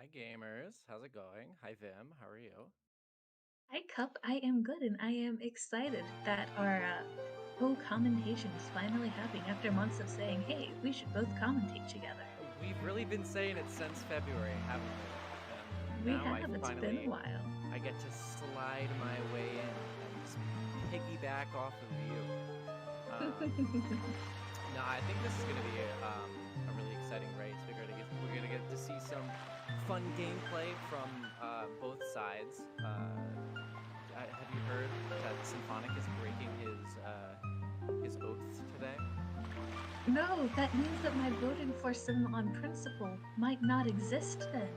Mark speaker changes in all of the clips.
Speaker 1: Hi gamers, how's it going? Hi Vim, how are you?
Speaker 2: Hi, Cup. I am good, and I am excited that our co-commentation is finally happening after months of saying, "Hey, we should both commentate together."
Speaker 1: We've really been saying it since February, haven't we? And
Speaker 2: We
Speaker 1: now I
Speaker 2: have. It's been a
Speaker 1: finally
Speaker 2: while.
Speaker 1: I get to slide my way in and just piggyback off of you. No, I think this is gonna be a really exciting race. We're gonna get to see some fun gameplay from both sides. Have you heard that Symphonic is breaking his oath today?
Speaker 2: No, that means that my voting for Sim on principle might not exist then.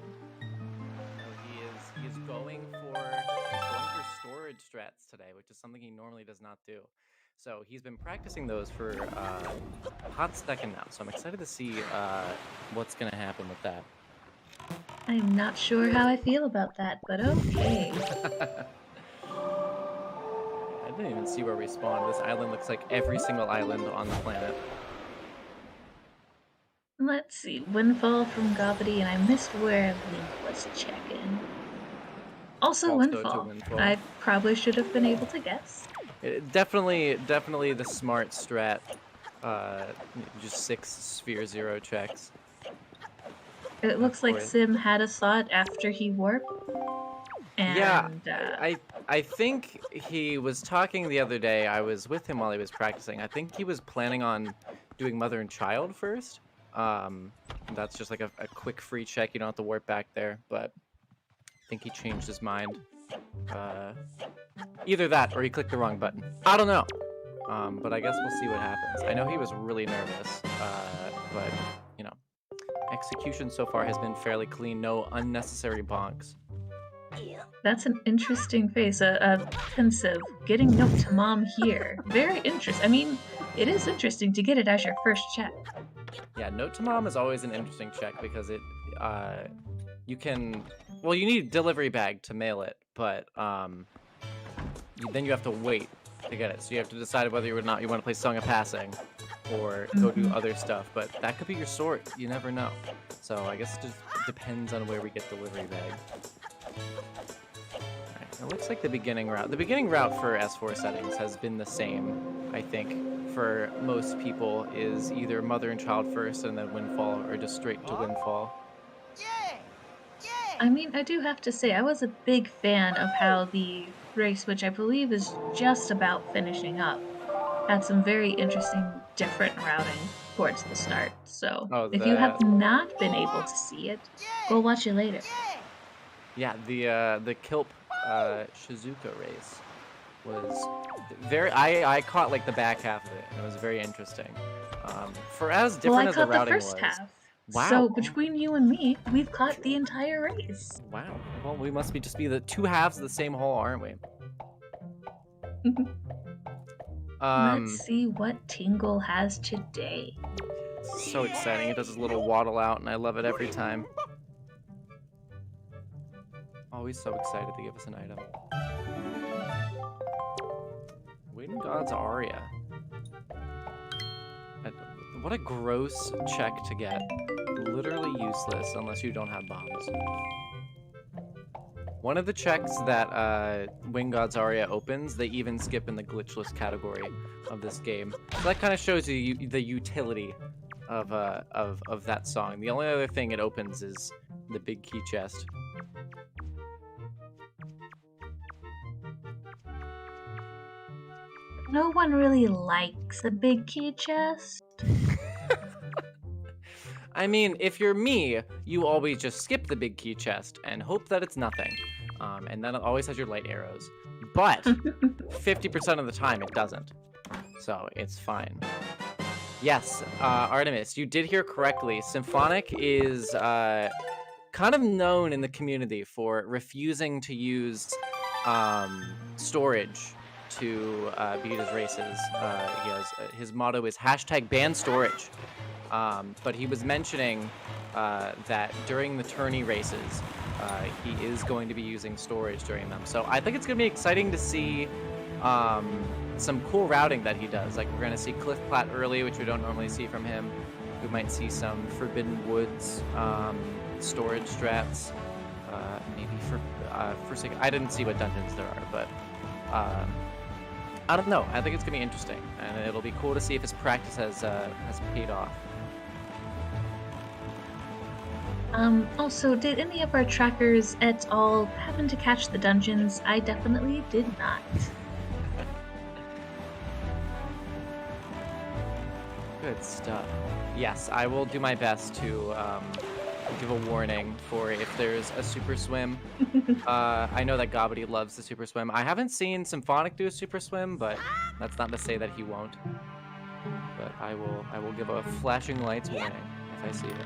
Speaker 1: No, he is going for storage strats today, which is something he normally does not do. So he's been practicing those for a hot second now. So I'm excited to see what's gonna happen with that.
Speaker 2: I'm not sure how I feel about that, but okay.
Speaker 1: I didn't even see where we spawned. This island looks like every single island on the planet.
Speaker 2: Let's see. Windfall from Gobbity, and I missed where Link was checking. Also,
Speaker 1: Also to
Speaker 2: Windfall.
Speaker 1: Windfall.
Speaker 2: I probably should have been able to guess.
Speaker 1: Definitely the smart strat. Just 6 sphere 0 checks.
Speaker 2: It
Speaker 1: Of
Speaker 2: looks like
Speaker 1: course.
Speaker 2: Sim had a thought after he warped,
Speaker 1: Yeah,
Speaker 2: and
Speaker 1: I think he was talking the other day. I was with him while he was practicing. I think he was planning on doing mother and child first. Um, that's just like a quick free check. You don't have to warp back there, but I think he changed his mind. Uh, Either that or he clicked the wrong button. I don't know. But I guess we'll see what happens. I know he was really nervous, but you know, execution so far has been fairly clean. No unnecessary bonks.
Speaker 2: that's an interesting face. A pensive getting note to mom here. Very interesting. I mean, it is interesting to get it as your first check.
Speaker 1: Yeah, note to mom is always an interesting check because you can, well, you need a delivery bag to mail it, but then you have to wait to get it. So you have to decide whether or not you want to play Song of Passing or go do
Speaker 2: Mhm.
Speaker 1: other stuff. But that could be your sort. You never know. So I guess it just depends on where we get delivery bag. Alright, it looks like the beginning route. The beginning route for S4 settings has been the same, I think, for most people, is either mother and child first and then windfall, or just straight to windfall.
Speaker 3: Yeah! Yeah!
Speaker 2: I mean, I do have to say, I was a big fan of how the race, which I believe is just about finishing up, had some very interesting, different routing towards the start. So
Speaker 1: Oh,
Speaker 2: if you have
Speaker 1: the
Speaker 2: not been able
Speaker 3: What?
Speaker 2: to see it, go
Speaker 3: Yeah!
Speaker 2: watch it later.
Speaker 3: Yeah!
Speaker 1: Yeah, the Kilp Shizuka race was very. I caught like the back half of it, and it was very interesting. For as
Speaker 2: Well, I
Speaker 1: different as the
Speaker 2: caught the
Speaker 1: routing
Speaker 2: first
Speaker 1: was.
Speaker 2: half.
Speaker 1: Wow.
Speaker 2: So between you and me, we've caught the entire race.
Speaker 1: Wow. Well, we must be just be the two halves of the same whole, aren't we?
Speaker 2: Let's
Speaker 1: Um,
Speaker 2: see what Tingle has today.
Speaker 1: so exciting. It does this little waddle out, and I love it every time. Always so excited to give us an item. Wind God's Aria. Uh, What a gross check to get. Literally useless unless you don't have bombs. One of the checks that Wing God's Aria opens, they even skip in the glitchless category of this game. So that kind of shows you the utility of that song. The only other thing it opens is the big key chest.
Speaker 2: No one really likes a big key chest.
Speaker 1: I mean, if you're me, you always just skip the big key chest and hope that it's nothing. And then it always has your light arrows. But 50% of the time it doesn't. So it's fine. Yes, Artemis, you did hear correctly. Symphonic is kind of known in the community for refusing to use storage to beat his races. His motto is #ban storage. But he was mentioning that during the tourney races, he is going to be using storage during them. So I think it's going to be exciting to see some cool routing that he does. Like, we're going to see Cliff Plat early, which we don't normally see from him. We might see some Forbidden Woods storage strats. Maybe for sake, I didn't see what dungeons there are, but I don't know. I think it's gonna be interesting, and it'll be cool to see if his practice has paid off.
Speaker 2: Also, did any of our trackers at all happen to catch the dungeons? I definitely did not.
Speaker 1: Good stuff. Yes, I will do my best to give a warning for if there's a super swim. I know that Gobbity loves the super swim. I haven't seen Symphonic do a super swim, but that's not to say that he won't. But I will give a flashing lights warning if I see it.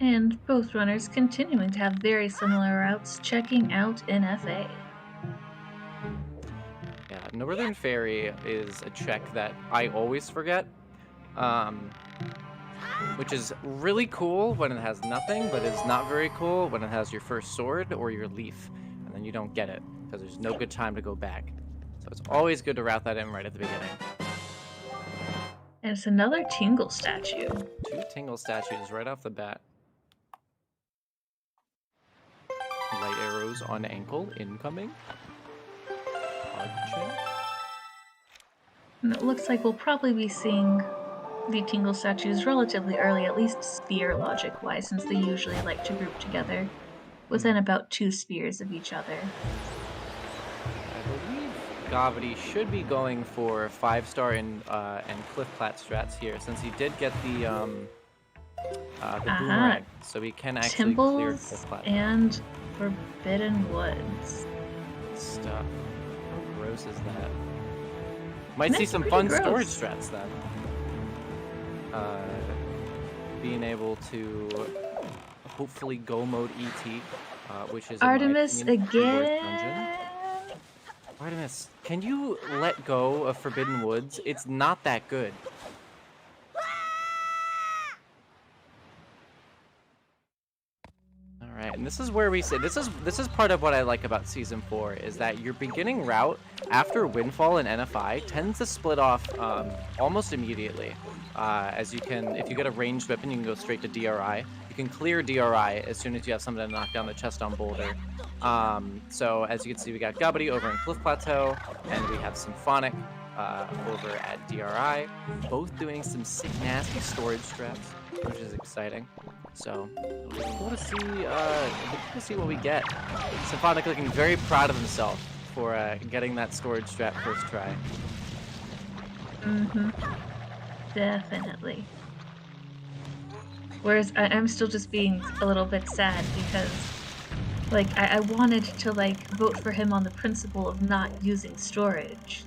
Speaker 2: And both runners continuing to have very similar routes, checking out NFA.
Speaker 1: Yeah, Northern Ferry is a check that I always forget, which is really cool when it has nothing, but is not very cool when it has your first sword or your leaf, and then you don't get it, because there's no good time to go back. So it's always good to route that in right at the beginning.
Speaker 2: And it's another Tingle statue.
Speaker 1: 2 Tingle statues right off the bat. Light arrows on ankle, incoming.
Speaker 2: And it looks like we'll probably be seeing the Tingle statues relatively early, at least spear logic-wise, since they usually like to group together within about 2 spears of each other.
Speaker 1: I believe Gobbity should be going for 5-star and Cliff Plat strats here, since he did get the boomerang, so he can actually clear
Speaker 2: Temples
Speaker 1: Cliff Plat.
Speaker 2: and Forbidden Woods.
Speaker 1: Stuff. How gross is that? Might see
Speaker 2: That's
Speaker 1: some
Speaker 2: pretty
Speaker 1: fun
Speaker 2: gross.
Speaker 1: storage strats then. Being able to hopefully go mode ET, which is in my
Speaker 2: Artemis
Speaker 1: opinion, the worst dungeon.
Speaker 2: again?
Speaker 1: Artemis, can you let go of Forbidden Woods? It's not that good. Alright, and this is where we say this is part of what I like about Season 4, is that your beginning route after Windfall and NFI tends to split off almost immediately. As you can, if you get a ranged weapon, you can go straight to DRI. You can clear DRI as soon as you have something to knock down the chest on Boulder. So as you can see, we got Gobbity over in Cliff Plateau, and we have Symphonic over at DRI, both doing some sick, nasty storage straps, which is exciting. So it'll be cool to see what we get. Symphonic looking very proud of himself for getting that storage strap first try.
Speaker 2: Mm-hmm. Definitely. Whereas I'm still just being a little bit sad because, like, I wanted to, like, vote for him on the principle of not using storage.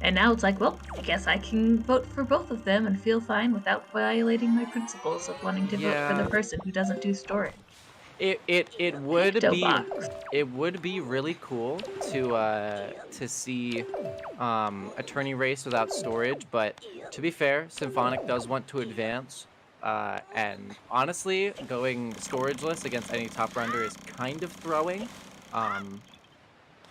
Speaker 2: And now it's like, well, I guess I can vote for both of them and feel fine without violating my principles of wanting to vote for the person who doesn't do storage.
Speaker 1: It would be really cool to see a tourney race without storage, but to be fair, Symphonic does want to advance, and honestly, going storageless against any top runner is kind of throwing.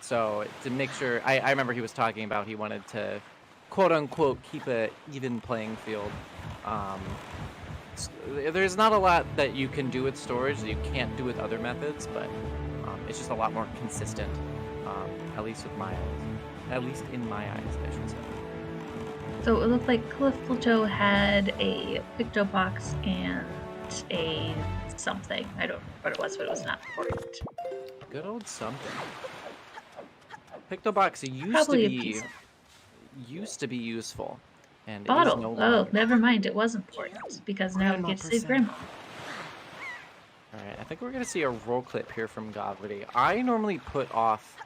Speaker 1: So to make sure, I remember he was talking about he wanted to, quote unquote, keep a even playing field. There's not a lot that you can do with storage that you can't do with other methods, but it's just a lot more consistent, at least with my eyes. At least in my eyes, I should say.
Speaker 2: So it looked like Cliff Plateau had a Pictobox and a something. I don't know what it was, but it was not important.
Speaker 1: Good old something. Pictobox used to be useful, and it is
Speaker 2: Bottle.
Speaker 1: no
Speaker 2: Oh,
Speaker 1: longer.
Speaker 2: never mind. It was important because now we get to save Grandma.
Speaker 1: All right, I think we're gonna see a roll clip here from Gobbity. I normally put off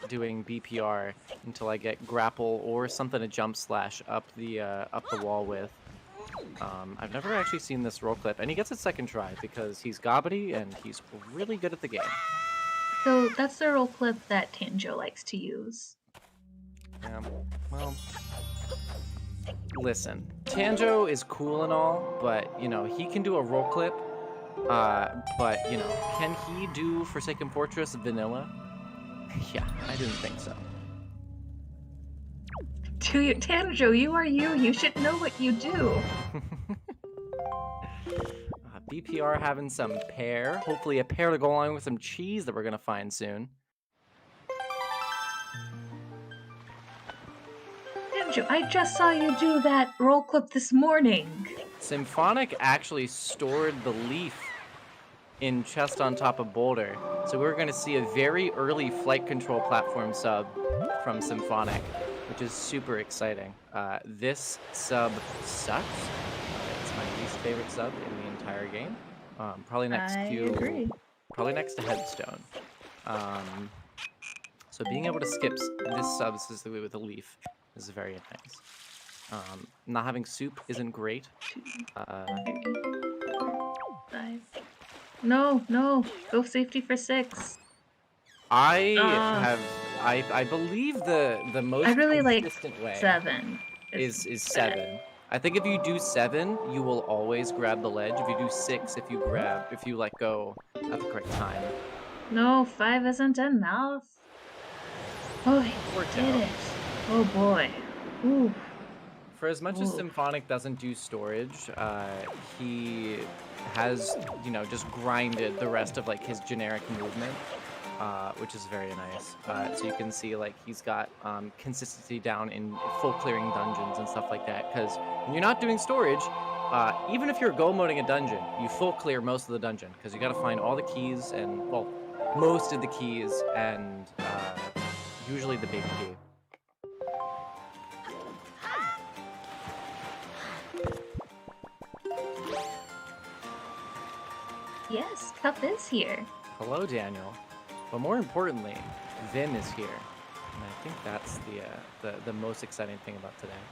Speaker 1: doing BPR until I get grapple or something to jump slash up the wall with. I've never actually seen this roll clip, and he gets a second try because he's Gobbity and he's really good at the game.
Speaker 2: So that's the roll clip that Tanjo likes to use.
Speaker 1: Well, listen, Tanjo is cool and all, but, you know, he can do a roll clip, but, you know, can he do Forsaken Fortress vanilla? Yeah, I didn't think so.
Speaker 2: Tanjo, you are you. You should know what you do.
Speaker 1: BPR having some pear. Hopefully a pear to go along with some cheese that we're going to find soon.
Speaker 2: Tanjo, I just saw you do that roll clip this morning.
Speaker 1: Symphonic actually stored the leaf in chest on top of boulder. So we're going to see a very early flight control platform sub from Symphonic, which is super exciting. This sub sucks. It's my least favorite sub in the entire game. Probably next probably next to Headstone. So being able to skip this sub specifically with a leaf is very nice. Not having soup isn't great.
Speaker 2: 5. No, go safety for 6.
Speaker 1: I believe the most
Speaker 2: I really
Speaker 1: consistent
Speaker 2: like
Speaker 1: way
Speaker 2: 7.
Speaker 1: is 7. I think if you do 7, you will always grab the ledge. If you do 6, if you let go at the correct time.
Speaker 2: No, 5 isn't enough. Oh, he did it. Oh boy. Ooh.
Speaker 1: For as much as Symphonic doesn't do storage, he has, just grinded the rest of like his generic movement, which is very nice. So you can see like he's got consistency down in full clearing dungeons and stuff like that. Because when you're not doing storage, even if you're go moding a dungeon, you full clear most of the dungeon because you got to find all the keys and most of the keys and usually the big key.
Speaker 2: Yes, Cup is here.
Speaker 1: Hello, Daniel. But more importantly, Vin is here. And I think that's the most exciting thing about today.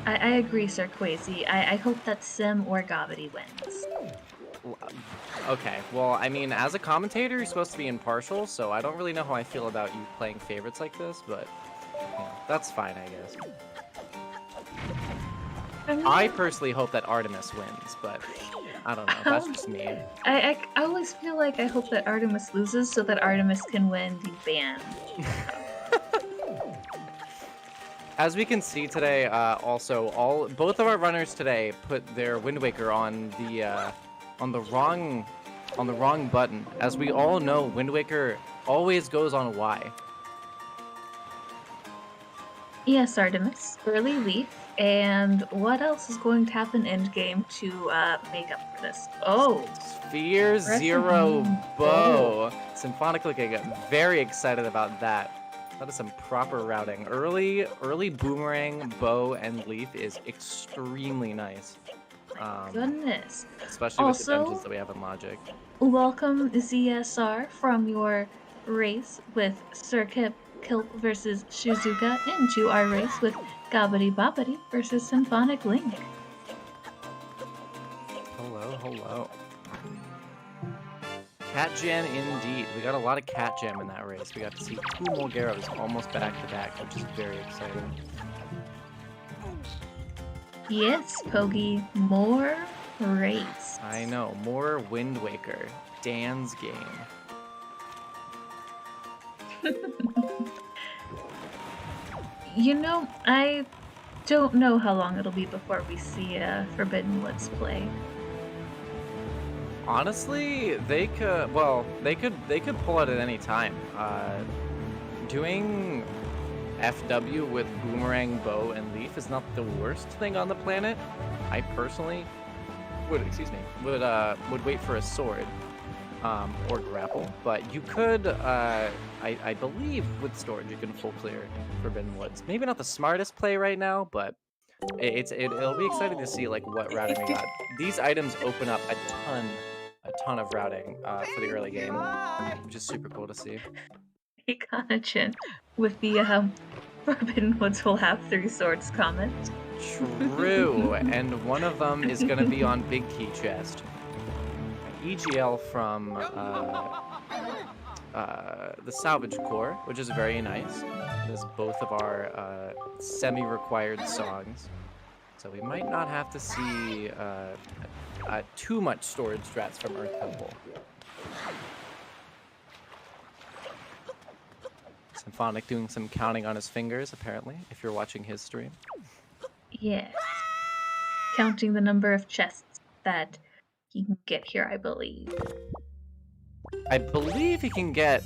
Speaker 2: I agree, Sir Quasi. I hope that Sim or Gobbity wins.
Speaker 1: Okay, well, I mean, as a commentator, you're supposed to be impartial, so I don't really know how I feel about you playing favorites like this, but that's fine, I guess. I personally hope that Artemis wins, but I don't know. That's just me.
Speaker 2: I always feel like I hope that Artemis loses so that Artemis can win the ban.
Speaker 1: As we can see today, also both of our runners today put their Wind Waker on the wrong button. As we all know, Wind Waker always goes on Y.
Speaker 2: Yes, Artemis. Early leaf. And what else is going to happen end game to make up for this? Oh!
Speaker 1: Sphere Zero Bow. SymphonicLink, I get very excited about that. That is some proper routing. Early boomerang, bow, and leaf is extremely nice.
Speaker 2: Goodness.
Speaker 1: Especially with the dungeons that we have in Logic.
Speaker 2: Welcome ZSR from your race with Sir Kilp versus Shizuka into our race with GobbityBobbity versus SymphonicLink.
Speaker 1: Hello. Cat Jam indeed. We got a lot of Cat Jam in that race. We got to see 2 Mulgeros almost back to back, which is very exciting.
Speaker 2: Yes, Pogi, more race.
Speaker 1: I know, more Wind Waker. Dan's game.
Speaker 2: I don't know how long it'll be before we see Forbidden Woods play.
Speaker 1: Honestly, they could pull it at any time. Doing FW with boomerang, bow, and leaf is not the worst thing on the planet. I personally would wait for a sword or grapple, but you could I believe with storage you can full clear Forbidden Woods. Maybe not the smartest play right now, but it'll be exciting to see like what routing we got. These items open up a ton of routing for the early game, which is super cool to see.
Speaker 2: Econogen with the Forbidden Woods will have 3 swords comment.
Speaker 1: True, and one of them is going to be on Big Key Chest. EGL from the Salvage Corps, which is very nice. It is both of our semi-required songs. So we might not have to see too much storage strats from Earth Temple. So Symphonic doing some counting on his fingers, apparently, if you're watching his stream.
Speaker 2: Yes. Counting the number of chests that he can get here, I believe.
Speaker 1: I believe he can get,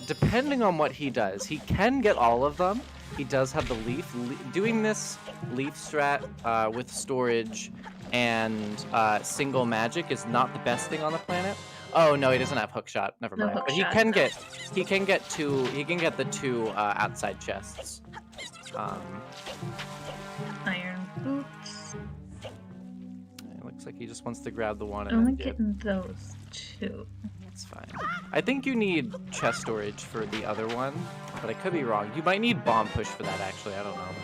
Speaker 1: depending on what he does, he can get all of them. He does have the leaf. Doing this leaf strat with storage and single magic is not the best thing on the planet. Oh no, he doesn't have hookshot. Never
Speaker 2: No
Speaker 1: mind. But he
Speaker 2: hookshot,
Speaker 1: can
Speaker 2: no.
Speaker 1: get he can get the two outside chests.
Speaker 2: Iron boots.
Speaker 1: It looks like he just wants to grab the one and
Speaker 2: Only
Speaker 1: then dip.
Speaker 2: getting those two.
Speaker 1: It's fine. I think you need chest storage for the other one, but I could be wrong. You might need bomb push for that, actually. I don't know.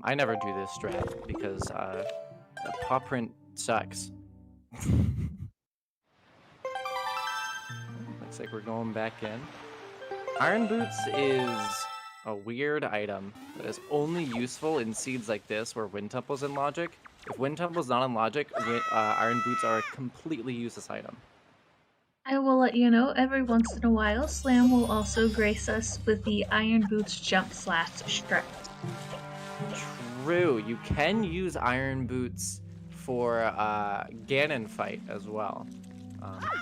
Speaker 1: I never do this strat because the paw print sucks. Looks like we're going back in. Iron Boots is a weird item that is only useful in seeds like this where Wind Temple's in Logic. If Wind Temple's not in Logic, Iron Boots are a completely useless item.
Speaker 2: I will let you know, every once in a while, Slam will also grace us with the Iron Boots Jump Slash strat.
Speaker 1: True, you can use Iron Boots for Ganon fight as well.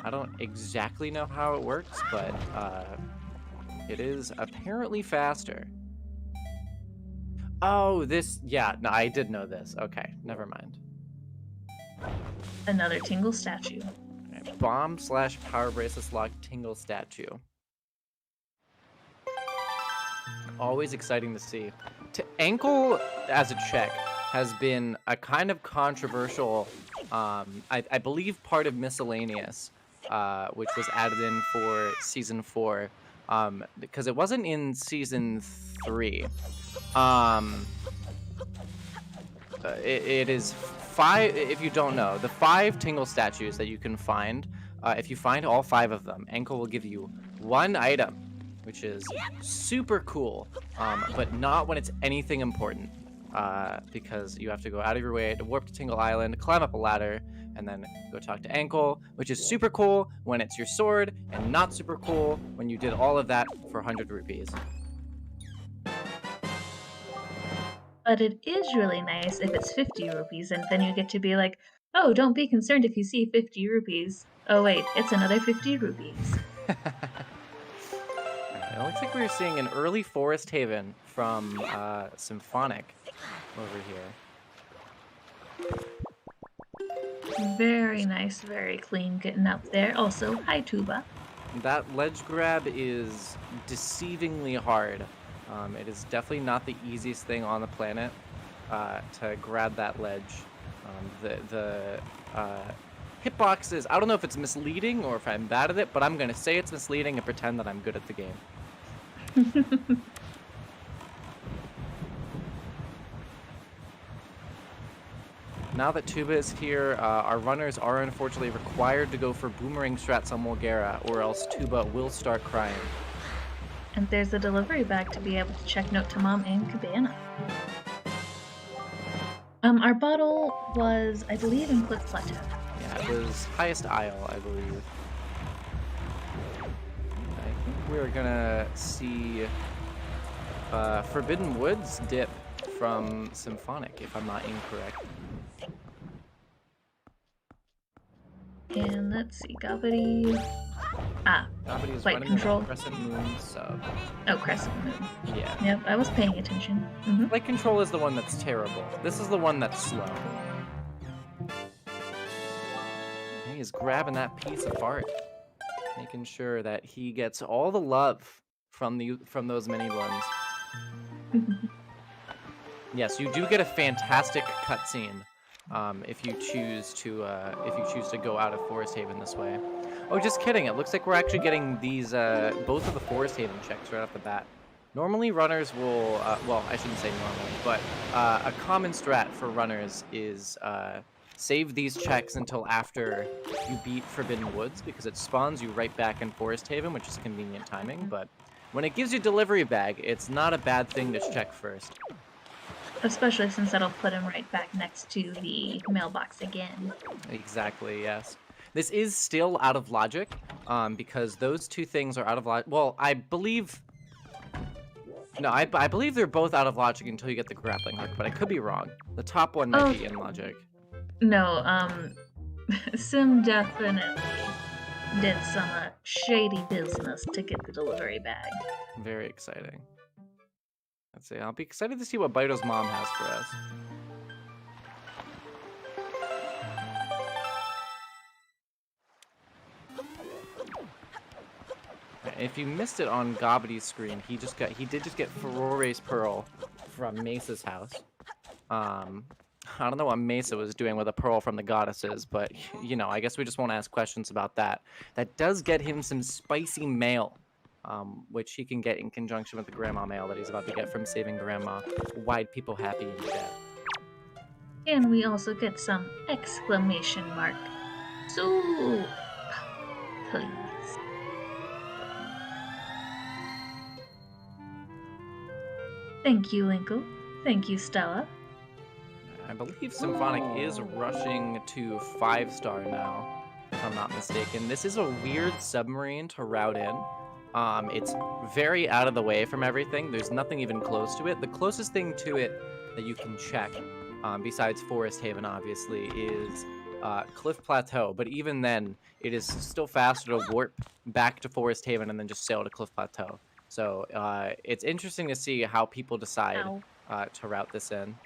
Speaker 1: I don't exactly know how it works, but it is apparently faster. Oh, yeah, no, I did know this. Okay, never mind.
Speaker 2: Another Tingle statue.
Speaker 1: Okay, Bomb / Power Bracelets lock Tingle statue. Always exciting to see. Ankle as a check has been a kind of controversial, I believe part of Miscellaneous, which was added in for Season 4, because it wasn't in Season 3. It is 5, if you don't know, the 5 Tingle statues that you can find, if you find all 5 of them, Ankle will give you 1 item, which is super cool, but not when it's anything important, because you have to go out of your way to warp to Tingle Island, climb up a ladder, and then go talk to Ankle, which is super cool when it's your sword, and not super cool when you did all of that for 100 rupees.
Speaker 2: But it is really nice if it's 50 rupees, and then you get to be like, oh, don't be concerned if you see 50 rupees. Oh wait, it's another 50 rupees.
Speaker 1: It looks like we're seeing an early Forest Haven from Symphonic over here.
Speaker 2: Very nice, very clean getting up there. Also, hi Tuba.
Speaker 1: That ledge grab is deceivingly hard. It is definitely not the easiest thing on the planet to grab that ledge. The hitboxes, I don't know if it's misleading or if I'm bad at it, but I'm going to say it's misleading and pretend that I'm good at the game. Now that Tuba is here, our runners are unfortunately required to go for boomerang strats on Mulgara, or else Tuba will start crying.
Speaker 2: And there's a delivery bag to be able to check note to Mom and Cabana. Our bottle was, I believe, in Cliff Plateau.
Speaker 1: Yeah, it was highest aisle, I believe. I think we're gonna see Forbidden Woods dip from Symphonic, if I'm not incorrect.
Speaker 2: And let's see, Gobbity.
Speaker 1: Gobbity is
Speaker 2: Flight
Speaker 1: running
Speaker 2: control.
Speaker 1: with a Crescent Moon sub.
Speaker 2: Oh, Crescent Moon.
Speaker 1: Yeah.
Speaker 2: Yep, I was paying attention. Mm-hmm.
Speaker 1: Flight control is the one that's terrible. This is the one that's slow. He's grabbing that piece apart, making sure that he gets all the love from those mini blends. Yes, you do get a fantastic cutscene if you choose to go out of Forest Haven this way. Oh, just kidding! It looks like we're actually getting these both of the Forest Haven checks right off the bat. Normally, runners will well, I shouldn't say normally, but a common strat for runners is save these checks until after you beat Forbidden Woods, because it spawns you right back in Forest Haven, which is convenient timing. But when it gives you delivery bag, it's not a bad thing to check first.
Speaker 2: Especially since that'll put him right back next to the mailbox again.
Speaker 1: Exactly, yes. This is still out of logic, because those two things are out of logic. Well, I believe No, I believe they're both out of logic until you get the grappling hook, but I could be wrong. The top one might
Speaker 2: Oh,
Speaker 1: be in logic.
Speaker 2: no, Sim definitely did some shady business to get the delivery bag.
Speaker 1: Very exciting. Let's see. I'll be excited to see what Bito's mom has for us. If you missed it on Gobbity's screen, he did just get Furore's Pearl from Mesa's house. I don't know what Mesa was doing with a pearl from the goddesses, but you know, I guess we just won't ask questions about that. That does get him some spicy mail, which he can get in conjunction with the grandma mail that he's about to get from saving grandma. Wide people happy and dead.
Speaker 2: And we also get some exclamation mark. So, please. Thank you, Linkle. Thank you, Stella.
Speaker 1: I believe Symphonic is rushing to 5-star now, if I'm not mistaken. This is a weird submarine to route in. It's very out of the way from everything. There's nothing even close to it. The closest thing to it that you can check, besides Forest Haven, obviously, is Cliff Plateau. But even then, it is still faster to warp back to Forest Haven and then just sail to Cliff Plateau. So it's interesting to see how people decide to route this in.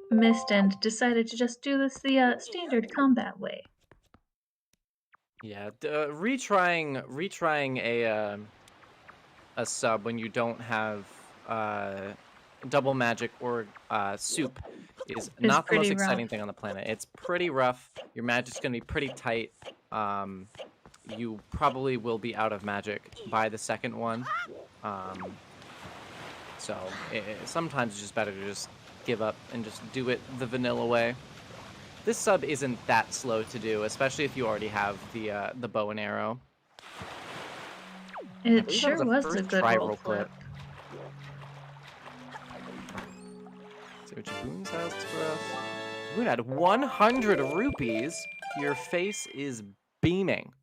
Speaker 2: Missed and decided to just do this the standard combat way.
Speaker 1: Yeah, retrying a sub when you don't have double magic or soup is not the most exciting thing on the planet. It's pretty rough. Your magic's gonna be pretty tight. You probably will be out of magic by the second one. So sometimes it's just better to just give up and just do it the vanilla way. This sub isn't that slow to do, especially if you already have the bow and arrow.
Speaker 2: It sure was a good roll flip.
Speaker 1: See what Jaboons has for us. Jaboon had 100 rupees. Your face is beaming.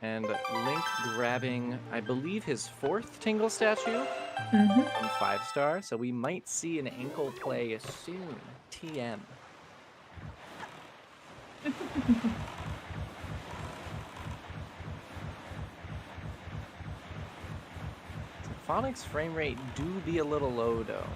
Speaker 1: And Link grabbing, I believe, his 4th Tingle statue from 5-star. So we might see an ankle play soon. TM. Symphonic's frame rate do be a little low, though.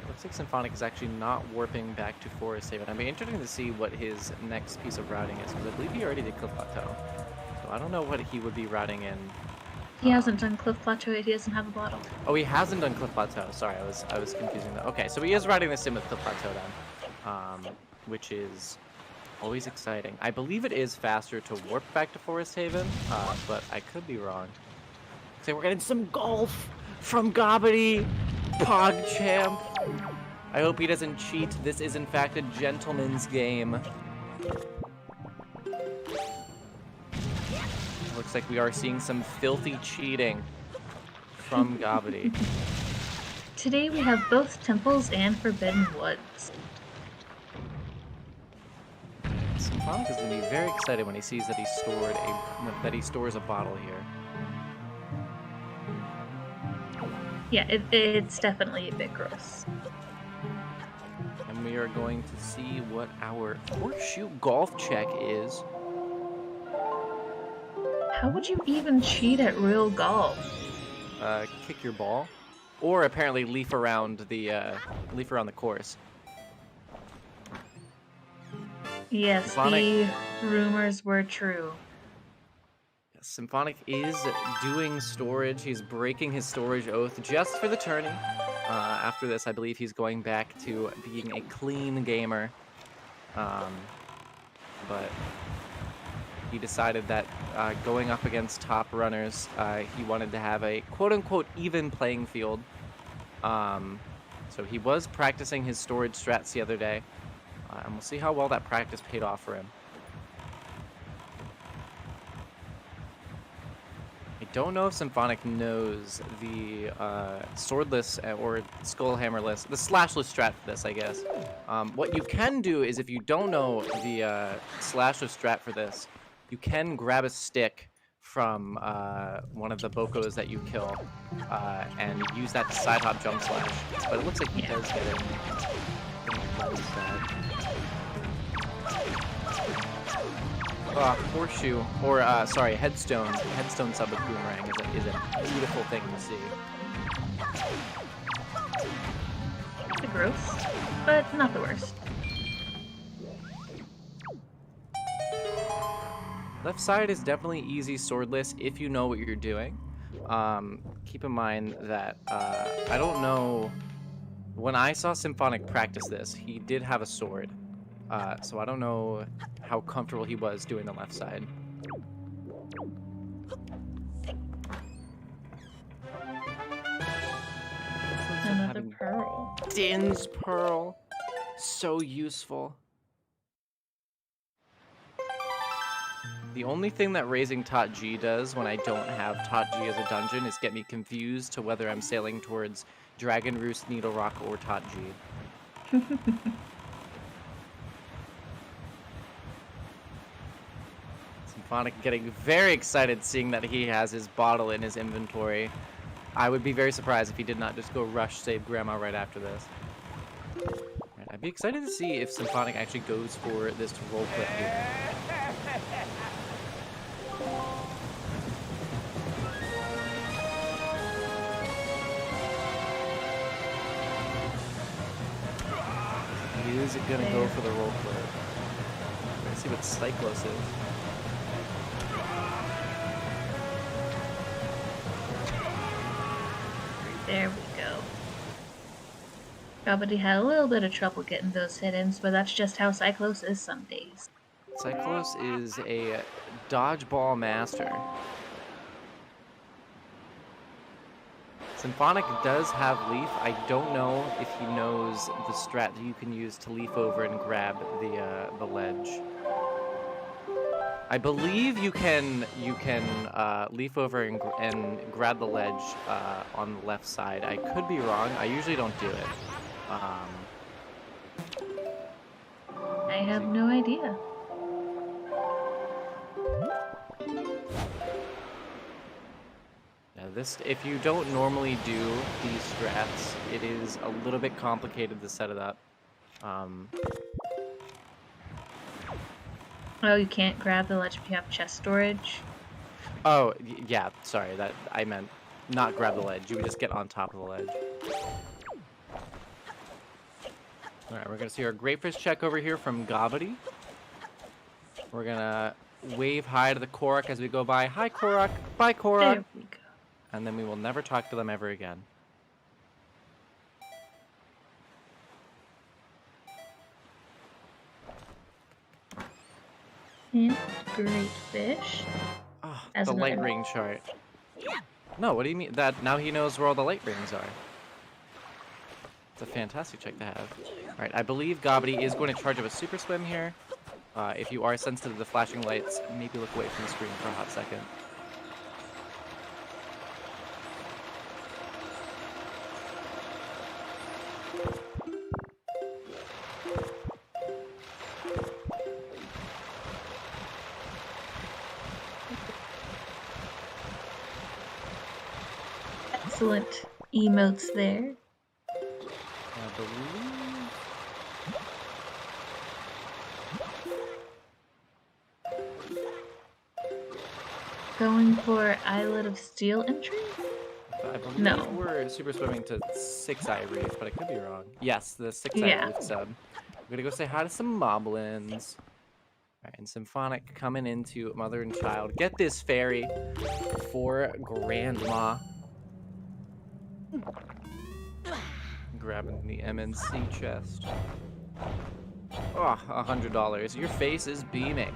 Speaker 1: Looks like Symphonic is actually not warping back to Forest Haven. I'd be interested to see what his next piece of routing is, because I believe he already did Cliff Plateau. So I don't know what he would be routing in.
Speaker 2: He hasn't done Cliff Plateau yet. He doesn't have a bottle.
Speaker 1: Oh, he hasn't done Cliff Plateau. Sorry, I was confusing that. Okay, so he is routing this in with Cliff Plateau then, which is always exciting. I believe it is faster to warp back to Forest Haven, but I could be wrong. So we're getting some golf from Gobbity, PogChamp. I hope he doesn't cheat. This is in fact a gentleman's game. Looks like we are seeing some filthy cheating from Gobbity.
Speaker 2: Today we have both temples and forbidden woods.
Speaker 1: Symphonic is going to be very excited when he sees that he stores a bottle here.
Speaker 2: Yeah, it's definitely a bit gross.
Speaker 1: And we are going to see what our horseshoe golf check is.
Speaker 2: How would you even cheat at real golf?
Speaker 1: Kick your ball, or apparently leaf around the course.
Speaker 2: Yes,
Speaker 1: Symphonic,
Speaker 2: the rumors were true.
Speaker 1: Symphonic is doing storage. He's breaking his storage oath just for the tourney. After this, I believe he's going back to being a clean gamer. But he decided that going up against top runners, he wanted to have a quote-unquote even playing field. So he was practicing his storage strats the other day, and we'll see how well that practice paid off for him. I don't know if Symphonic knows the swordless or skullhammerless, the slashless strat for this, I guess. What you can do is if you don't know the slashless strat for this, you can grab a stick from one of the Bokos that you kill and use that to side hop jump slash. But it looks like he does get it. Horseshoe, or sorry, headstone sub with boomerang is a beautiful thing to see.
Speaker 2: It's gross, but not the worst.
Speaker 1: Left side is definitely easy swordless if you know what you're doing. Keep in mind that I don't know, when I saw Symphonic practice this, he did have a sword. So I don't know how comfortable he was doing the left side.
Speaker 2: Another pearl.
Speaker 1: Din's Pearl. So useful. The only thing that raising Tot G does when I don't have Tot G as a dungeon is get me confused to whether I'm sailing towards Dragon Roost, Needle Rock, or Tot G. Symphonic getting very excited seeing that he has his bottle in his inventory. I would be very surprised if he did not just go rush save Grandma right after this. Right, I'd be excited to see if Symphonic actually goes for this roll clip here. He is gonna go for the roll clip. Let's see what Cyclos is.
Speaker 2: There we go. Gobbity had a little bit of trouble getting those hit-ins, but that's just how Cyclos is some days.
Speaker 1: Cyclos is a dodgeball master. Symphonic does have leaf. I don't know if he knows the strat that you can use to leaf over and grab the ledge. I believe you can leaf over and grab the ledge on the left side. I could be wrong. I usually don't do it.
Speaker 2: I have no idea.
Speaker 1: Now this, if you don't normally do these strats, it is a little bit complicated to set it up.
Speaker 2: Oh, you can't grab the ledge if you have chest storage?
Speaker 1: Oh, yeah, sorry, that I meant not grab the ledge. You would just get on top of the ledge. Alright, we're gonna see our Greatfish check over here from Gobbity. We're gonna wave hi to the Korok as we go by. Hi, Korok. Bye, Korok.
Speaker 2: There we go.
Speaker 1: And then we will never talk to them ever again.
Speaker 2: And great fish.
Speaker 1: Oh,
Speaker 2: As
Speaker 1: the light
Speaker 2: another-
Speaker 1: ring chart. No, what do you mean? That now he knows where all the light rings are. It's a fantastic check to have. Alright, I believe Gobbity is going to charge up a super swim here. If you are sensitive to the flashing lights, maybe look away from the screen for a hot second.
Speaker 2: Excellent emotes there.
Speaker 1: I believe...
Speaker 2: Going for Islet of Steel entry?
Speaker 1: I believe
Speaker 2: No.
Speaker 1: we're super swimming to 6-Eye Reef, but I could be wrong. Yes, the 6-Eye
Speaker 2: Yeah.
Speaker 1: Reef sub. We're gonna go say hi to some moblins. Alright, and Symphonic coming into Mother and Child. Get this fairy for Grandma. Grabbing the MNC chest. Oh, $100. Your face is beaming.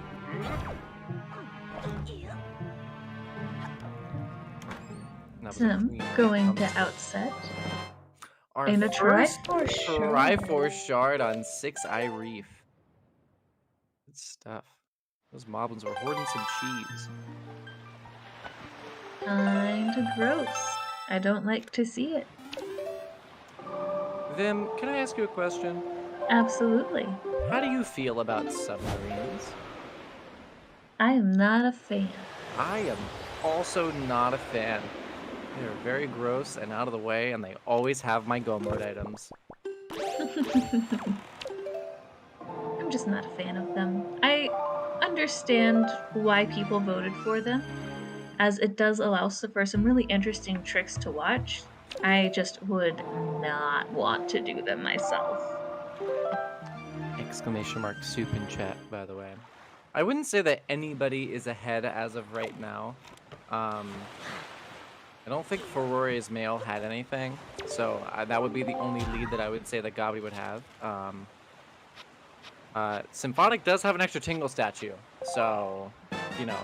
Speaker 1: That was a
Speaker 2: Some
Speaker 1: clean
Speaker 2: going
Speaker 1: thumbs
Speaker 2: to outset.
Speaker 1: Our
Speaker 2: And a
Speaker 1: first
Speaker 2: Triforce Shard.
Speaker 1: Triforce Shard on 6-Eye Reef. Good stuff. Those moblins were hoarding some cheese.
Speaker 2: Kinda gross. I don't like to see it.
Speaker 1: Vim, can I ask you a question?
Speaker 2: Absolutely.
Speaker 1: How do you feel about submarines?
Speaker 2: I am not a fan.
Speaker 1: I am also not a fan. They're very gross and out of the way, and they always have my go mode items.
Speaker 2: I'm just not a fan of them. I understand why people voted for them, as it does allow for some really interesting tricks to watch. I just would not want to do them myself.
Speaker 1: Exclamation mark soup in chat, by the way. I wouldn't say that anybody is ahead as of right now. I don't think Ferrari's mail had anything, so that would be the only lead that I would say that Gobbity would have. Symphonic does have an extra Tingle statue, so, you know,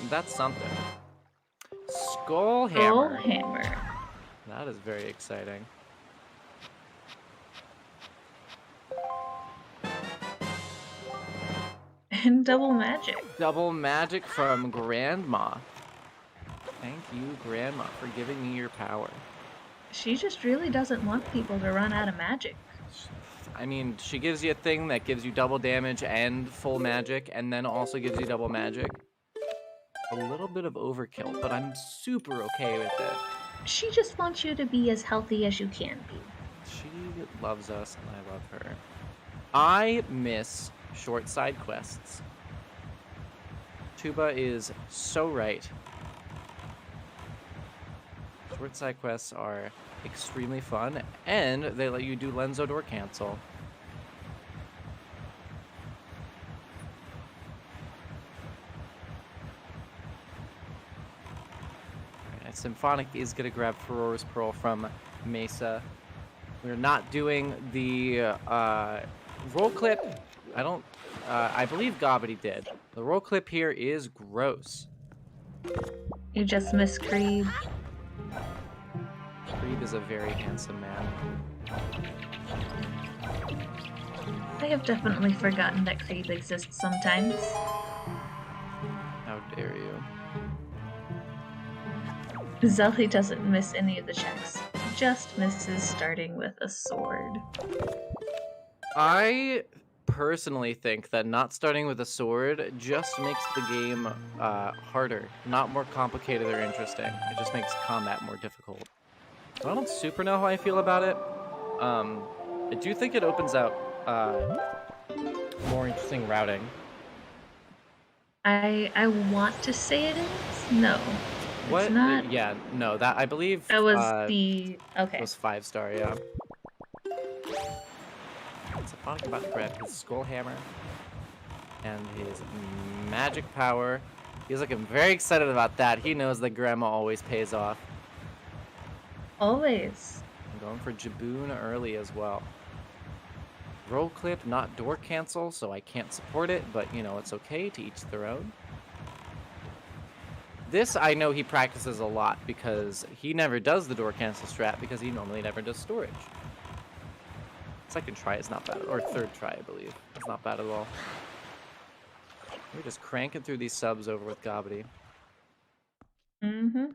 Speaker 1: that's something. Skull Hammer.
Speaker 2: Hammer.
Speaker 1: That is very exciting.
Speaker 2: And double magic.
Speaker 1: Double magic from Grandma. Thank you, Grandma, for giving me your power.
Speaker 2: She just really doesn't want people to run out of magic.
Speaker 1: I mean, she gives you a thing that gives you double damage and full magic, and then also gives you double magic. A little bit of overkill, but I'm super okay with it.
Speaker 2: She just wants you to be as healthy as you can be.
Speaker 1: She loves us, and I love her. I miss short side quests. Tuba is so right. Short side quests are extremely fun, and they let you do Lenzo door cancel. Alright, Symphonic is gonna grab Feror's Pearl from Mesa. We're not doing the roll clip. I believe Gobbity did. The roll clip here is gross.
Speaker 2: You just miss Creed.
Speaker 1: Creed is a very handsome man.
Speaker 2: I have definitely forgotten that Creed exists sometimes.
Speaker 1: How dare you?
Speaker 2: Zelda doesn't miss any of the checks. Just misses starting with a sword.
Speaker 1: I personally think that not starting with a sword just makes the game harder, not more complicated or interesting. It just makes combat more difficult. I don't super know how I feel about it. I do think it opens out more interesting routing.
Speaker 2: I want to say it is? No.
Speaker 1: What?
Speaker 2: It's not.
Speaker 1: Yeah, no, that I believe
Speaker 2: That was the... Okay.
Speaker 1: it was 5-star, yeah. Symphonic about to grab his Skull Hammer and his magic power. He's looking very excited about that. He knows that Grandma always pays off.
Speaker 2: Always.
Speaker 1: I'm going for Jaboon early as well. Roll clip, not door cancel, so I can't support it, but you know, it's okay, to each their own. This I know he practices a lot because he never does the door cancel strat because he normally never does storage. Second try is not bad, or third try, I believe. It's not bad at all. We're just cranking through these subs over with Gobbity.
Speaker 2: Mm-hmm.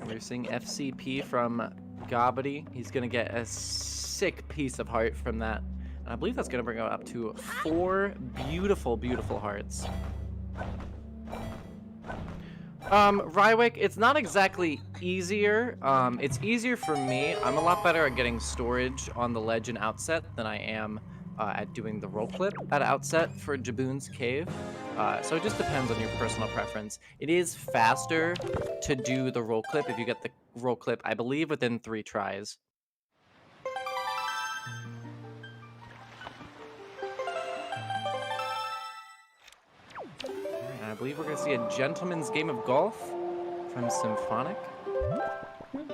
Speaker 1: We're seeing FCP from Gobbity. He's gonna get a sick piece of heart from that. And I believe that's gonna bring him up to 4 beautiful, beautiful hearts. Rywick, it's not exactly easier. It's easier for me. I'm a lot better at getting storage on the ledge and outset than I am at doing the roll clip at outset for Jaboon's cave. So it just depends on your personal preference. It is faster to do the roll clip if you get the roll clip, I believe, within 3 tries. And I believe we're going to see a gentleman's game of golf from Symphonic. If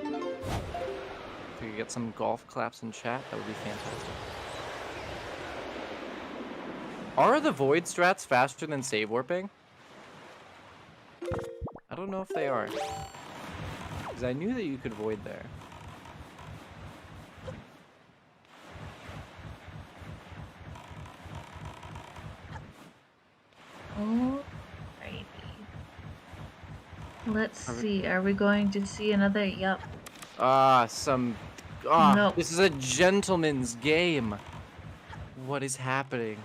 Speaker 1: we could get some golf claps in chat, that would be fantastic. Are the void strats faster than save warping? I don't know if they are. Because I knew that you could void there.
Speaker 2: Let's see. Are we going to see another? Yup. Nope.
Speaker 1: This is a gentleman's game. What is happening?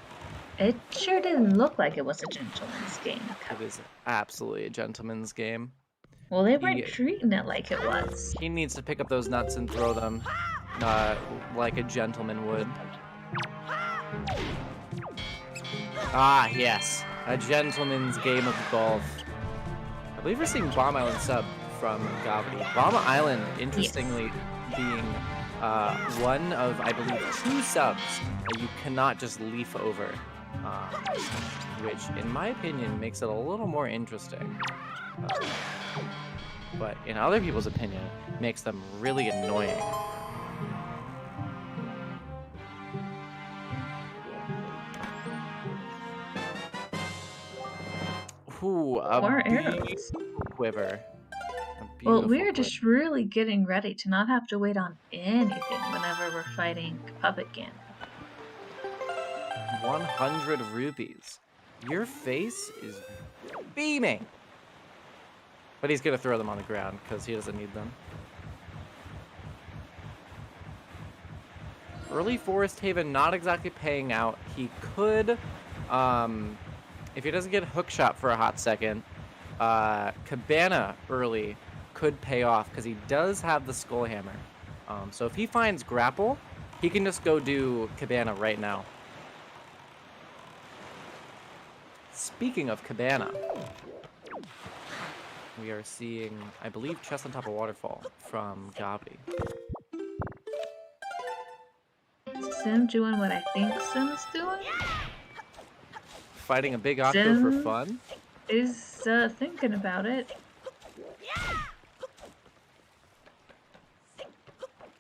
Speaker 2: It sure didn't look like it was a gentleman's game.
Speaker 1: It is absolutely a gentleman's game.
Speaker 2: Well, they weren't treating it like it was.
Speaker 1: He needs to pick up those nuts and throw them like a gentleman would. Ah, yes. A gentleman's game of golf. I believe we're seeing Bomb Island sub from Gobbity. Bomb Island, interestingly, being one of, I believe, 2 subs that you cannot just leaf over. Which, in my opinion, makes it a little more interesting. But in other people's opinion, makes them really annoying. Ooh,
Speaker 2: More
Speaker 1: a
Speaker 2: arrows.
Speaker 1: quiver.
Speaker 2: Well, we're just really getting ready to not have to wait on anything whenever we're fighting Puppet Gan.
Speaker 1: 100 rupees. Your face is beaming. But he's gonna throw them on the ground because he doesn't need them. Early Forest Haven not exactly paying out. He could, if he doesn't get hookshot for a hot second, Cabana early could pay off because he does have the Skull Hammer. So if he finds grapple, he can just go do Cabana right now. Speaking of Cabana, we are seeing, I believe, Chest on Top of Waterfall from Gobbity.
Speaker 2: Sim doing what I think Sim's doing?
Speaker 1: Fighting a big octo for fun?
Speaker 2: Is thinking about it.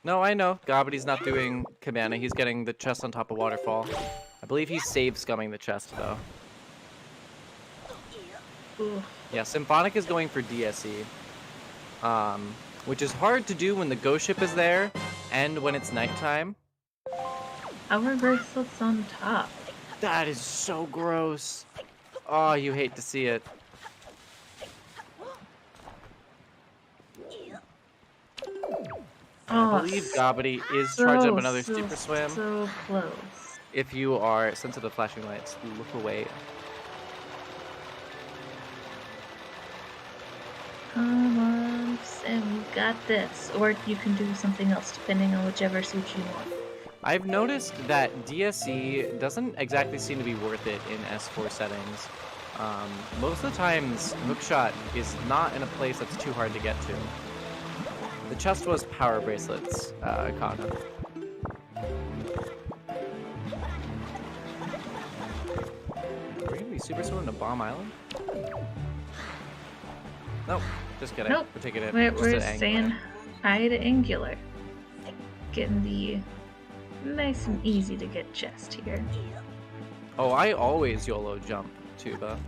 Speaker 1: No, I know. Gobbity's not doing Cabana. He's getting the chest on top of Waterfall. I believe he's save scumming the chest, though.
Speaker 2: Ooh.
Speaker 1: Yeah, Symphonic is going for DSE. Which is hard to do when the ghost ship is there and when it's nighttime.
Speaker 2: Our bracelet's on top.
Speaker 1: That is so gross. Oh, you hate to see it. I believe Gobbity is charging up another Super Swim.
Speaker 2: So close.
Speaker 1: If you are sensitive to flashing lights, look away.
Speaker 2: Come on, Sim, you got this. Or you can do something else, depending on whichever suits you more.
Speaker 1: I've noticed that DSE doesn't exactly seem to be worth it in S4 settings. Most of the times, hookshot is not in a place that's too hard to get to. The chest was power bracelets, Kana. Are we gonna be super swimming to Bomb Island? Nope, just kidding.
Speaker 2: Nope.
Speaker 1: We're taking it.
Speaker 2: We're saying hi to Angular. Getting the nice and easy to get chest here.
Speaker 1: Oh, I always YOLO jump, Tuba.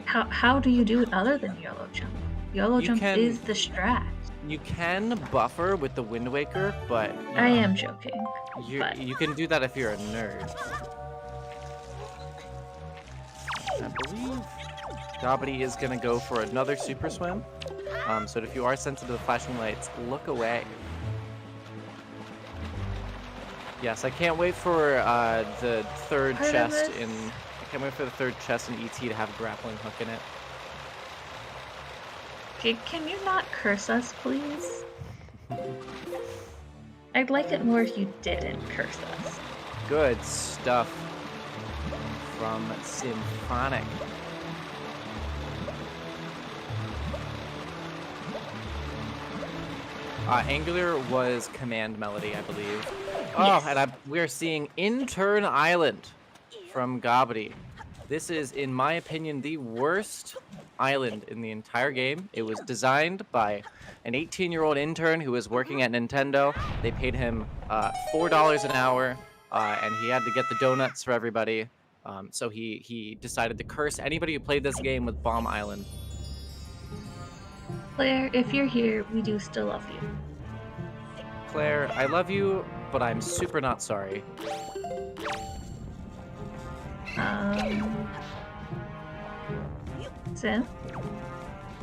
Speaker 2: How do you do it other than YOLO jump? YOLO jump is the strat.
Speaker 1: You can buffer with the Wind Waker, but
Speaker 2: I am joking.
Speaker 1: You can do that if you're a nerd. I believe Gobbity is gonna go for another Super Swim. So if you are sensitive to flashing lights, look away. Yes, I can't wait for the third chest in. I can't wait for the third chest in ET to have a grappling hook in it.
Speaker 2: Okay, can you not curse us, please? I'd like it more if you didn't curse us.
Speaker 1: Good stuff from Symphonic. Angular was Command Melody, I believe. Oh, yes. And we're seeing Intern Island from Gobbity. This is, in my opinion, the worst island in the entire game. It was designed by an 18-year-old intern who was working at Nintendo. They paid him $4 an hour, and he had to get the donuts for everybody. So he decided to curse anybody who played this game with Bomb Island.
Speaker 2: Claire, if you're here, we do still love you.
Speaker 1: Claire, I love you, but I'm super not sorry.
Speaker 2: in.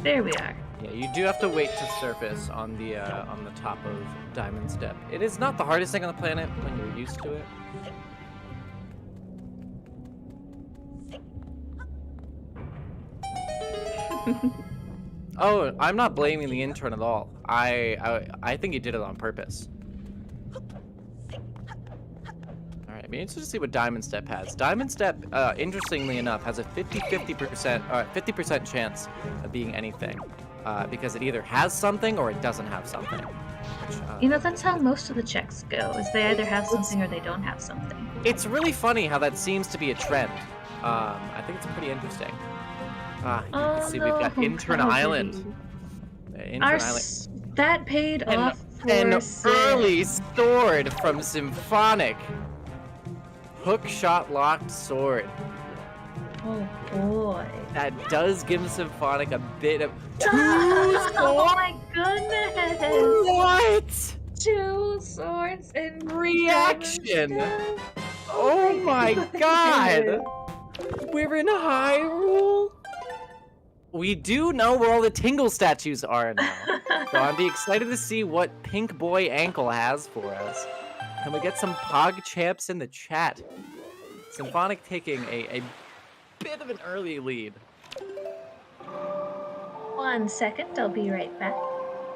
Speaker 2: There we are.
Speaker 1: Yeah, you do have to wait to surface on the top of Diamond Step. It is not the hardest thing on the planet when you're used to it. Oh, I'm not blaming the intern at all. I think he did it on purpose. All right, I'd be interested to see what Diamond Step has. Diamond Step, interestingly enough, has a 50% chance of being anything, because it either has something or it doesn't have something. Which,
Speaker 2: You know, that's how most of the checks go, is they either have something or they don't have something.
Speaker 1: It's really funny how that seems to be a trend. I think it's pretty interesting. Let's see, we've got Intern Island.
Speaker 2: That paid off for
Speaker 1: an
Speaker 2: Sid.
Speaker 1: early sword from Symphonic. Hookshot locked sword.
Speaker 2: Oh boy.
Speaker 1: That does give Symphonic a bit of
Speaker 2: Oh my goodness!
Speaker 1: What?
Speaker 2: 2 swords in
Speaker 1: Reaction!
Speaker 2: Diamond Step.
Speaker 1: Oh my god! We're in Hyrule? We do know where all the Tingle statues are now. So I'd be excited to see what Pink Boy Ankle has for us. Can we get some Pog Champs in the chat? Symphonic taking a bit of an early lead.
Speaker 2: 1 second, I'll be right back.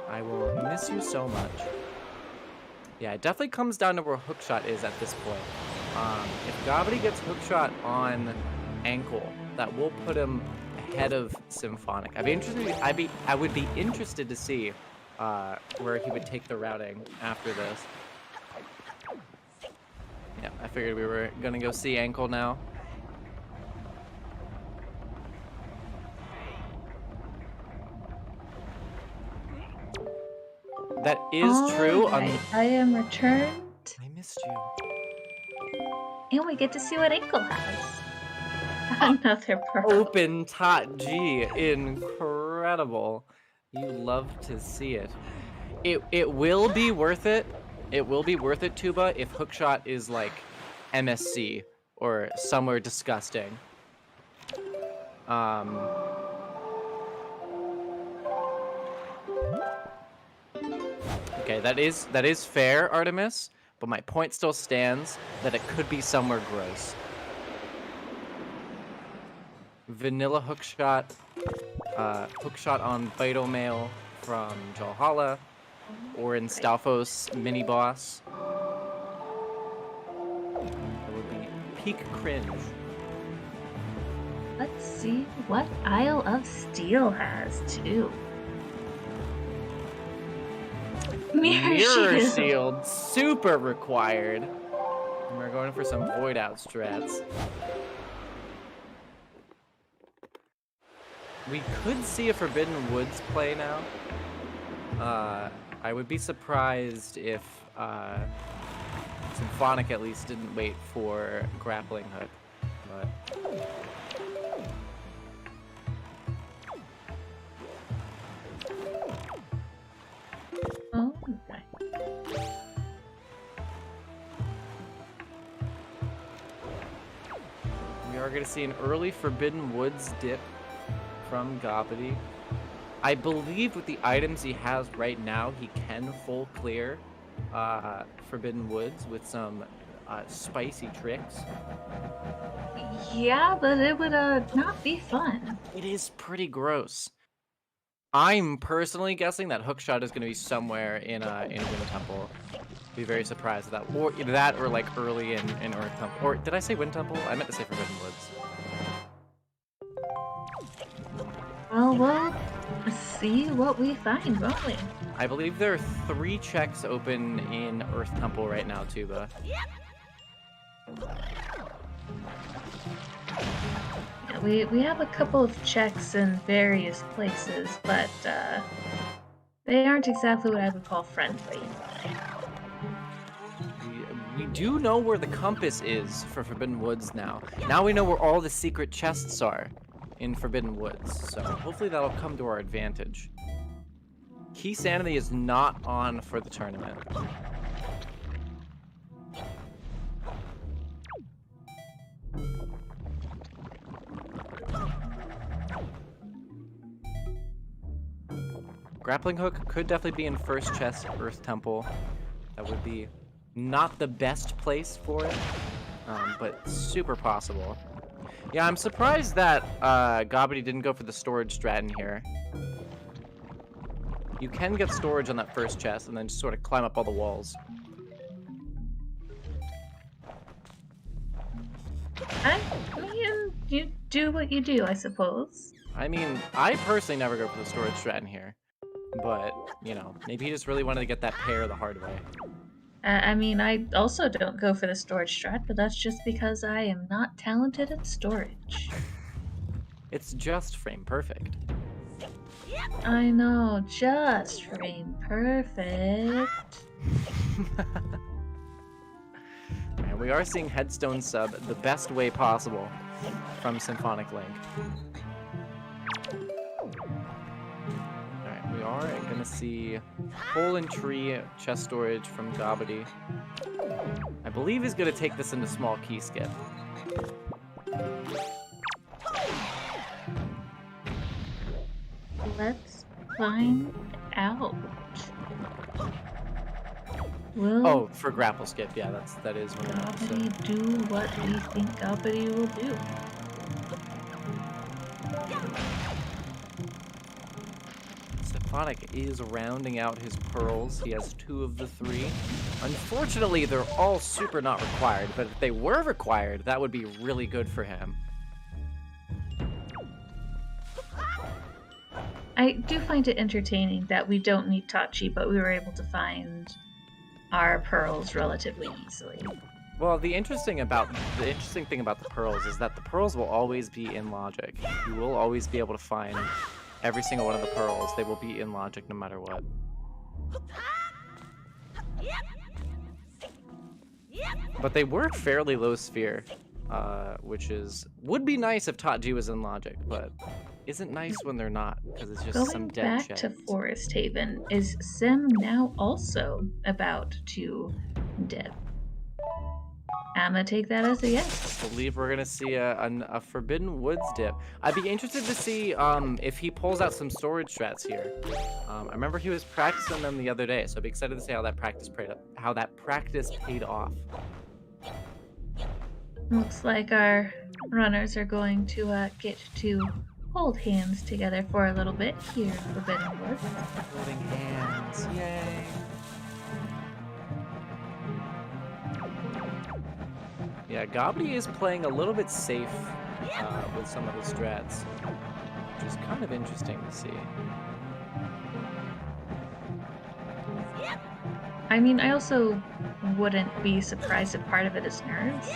Speaker 1: I will miss you so much. Yeah, it definitely comes down to where Hookshot is at this point. If Gobbity gets Hookshot on Ankle, that will put him ahead of Symphonic. I would be interested to see where he would take the routing after this. Yeah, I figured we were gonna go see Ankle now. That is true.
Speaker 2: Alright, I am returned,
Speaker 1: I missed you.
Speaker 2: and we get to see what Ankle has. Another pearl.
Speaker 1: Open Tot G, incredible. You love to see it. It will be worth it. It will be worth it, Tuba, if Hookshot is like MSC or somewhere disgusting. Okay, that is fair, Artemis, but my point still stands that it could be somewhere gross. Vanilla Hookshot, Hookshot on Vital Mail from Jalhalla, or in Stalfos Mini Boss. That would be peak cringe.
Speaker 2: Let's see what Isle of Steel has, too.
Speaker 1: Mirror Shield, super required. And we're going for some Void Out strats. We could see a Forbidden Woods play now. I would be surprised if Symphonic at least didn't wait for Grappling Hook. But
Speaker 2: Oh, okay.
Speaker 1: we are going to see an early Forbidden Woods dip from Gobbity. I believe with the items he has right now, he can full clear Forbidden Woods with some spicy tricks.
Speaker 2: Yeah, but it would not be fun.
Speaker 1: It is pretty gross. I'm personally guessing that Hookshot is going to be somewhere in Wind Temple. Be very surprised at that, or that, or like early in Earth Temple. Or did I say Wind Temple? I meant to say Forbidden Woods.
Speaker 2: Well, we'll see what we find, won't we?
Speaker 1: I believe there are 3 checks open in Earth Temple right now, Tuba.
Speaker 2: Yeah, we have a couple of checks in various places, but they aren't exactly what I would call friendly.
Speaker 1: We do know where the compass is for Forbidden Woods now. Now we know where all the secret chests are in Forbidden Woods, so hopefully that'll come to our advantage. Key Sanity is not on for the tournament. Grappling hook could definitely be in first chest, Earth Temple. That would be not the best place for it, but super possible. Yeah, I'm surprised that Gobbity didn't go for the storage strat in here. You can get storage on that first chest and then just sort of climb up all the walls.
Speaker 2: I mean, you do what you do, I suppose.
Speaker 1: I mean, I personally never go for the storage strat in here. But, you know, maybe he just really wanted to get that pair the hard way.
Speaker 2: I mean, I also don't go for the storage strat, but that's just because I am not talented at storage.
Speaker 1: It's just frame perfect.
Speaker 2: I know, just frame perfect.
Speaker 1: And we are seeing Headstone sub the best way possible from SymphonicLink. Alright, we are going to see Hole in Tree chest storage from Gobbity. I believe he's going to take this into small key skip.
Speaker 2: Let's find out. Will
Speaker 1: Oh, for grapple skip, yeah, that is what
Speaker 2: Gobbity do what we think Gobbity will do?
Speaker 1: Symphonic is rounding out his pearls. He has 2 of the 3. Unfortunately, they're all super not required, but if they were required, that would be really good for him.
Speaker 2: I do find it entertaining that we don't need Tachi, but we were able to find our pearls relatively easily.
Speaker 1: Well, the interesting thing about the pearls is that the pearls will always be in logic. You will always be able to find every single one of the pearls. They will be in logic no matter what. But they were fairly low sphere, which would be nice if Tachi was in logic, but isn't nice when they're not, because it's just some
Speaker 2: Going
Speaker 1: dead
Speaker 2: back
Speaker 1: shit.
Speaker 2: to Forest Haven, is Sim now also about to dip? I'm gonna take that as a yes.
Speaker 1: I believe we're gonna see a Forbidden Woods dip. I'd be interested to see if he pulls out some storage strats here. I remember he was practicing them the other day, so I'd be excited to see how that practice paid off.
Speaker 2: Looks like our runners are going to get to hold hands together for a little bit here in Forbidden Woods.
Speaker 1: Holding hands, yay! Yeah, Gobbity is playing a little bit safe with some of the strats, which is kind of interesting to see.
Speaker 2: I mean, I also wouldn't be surprised if part of it is nerves,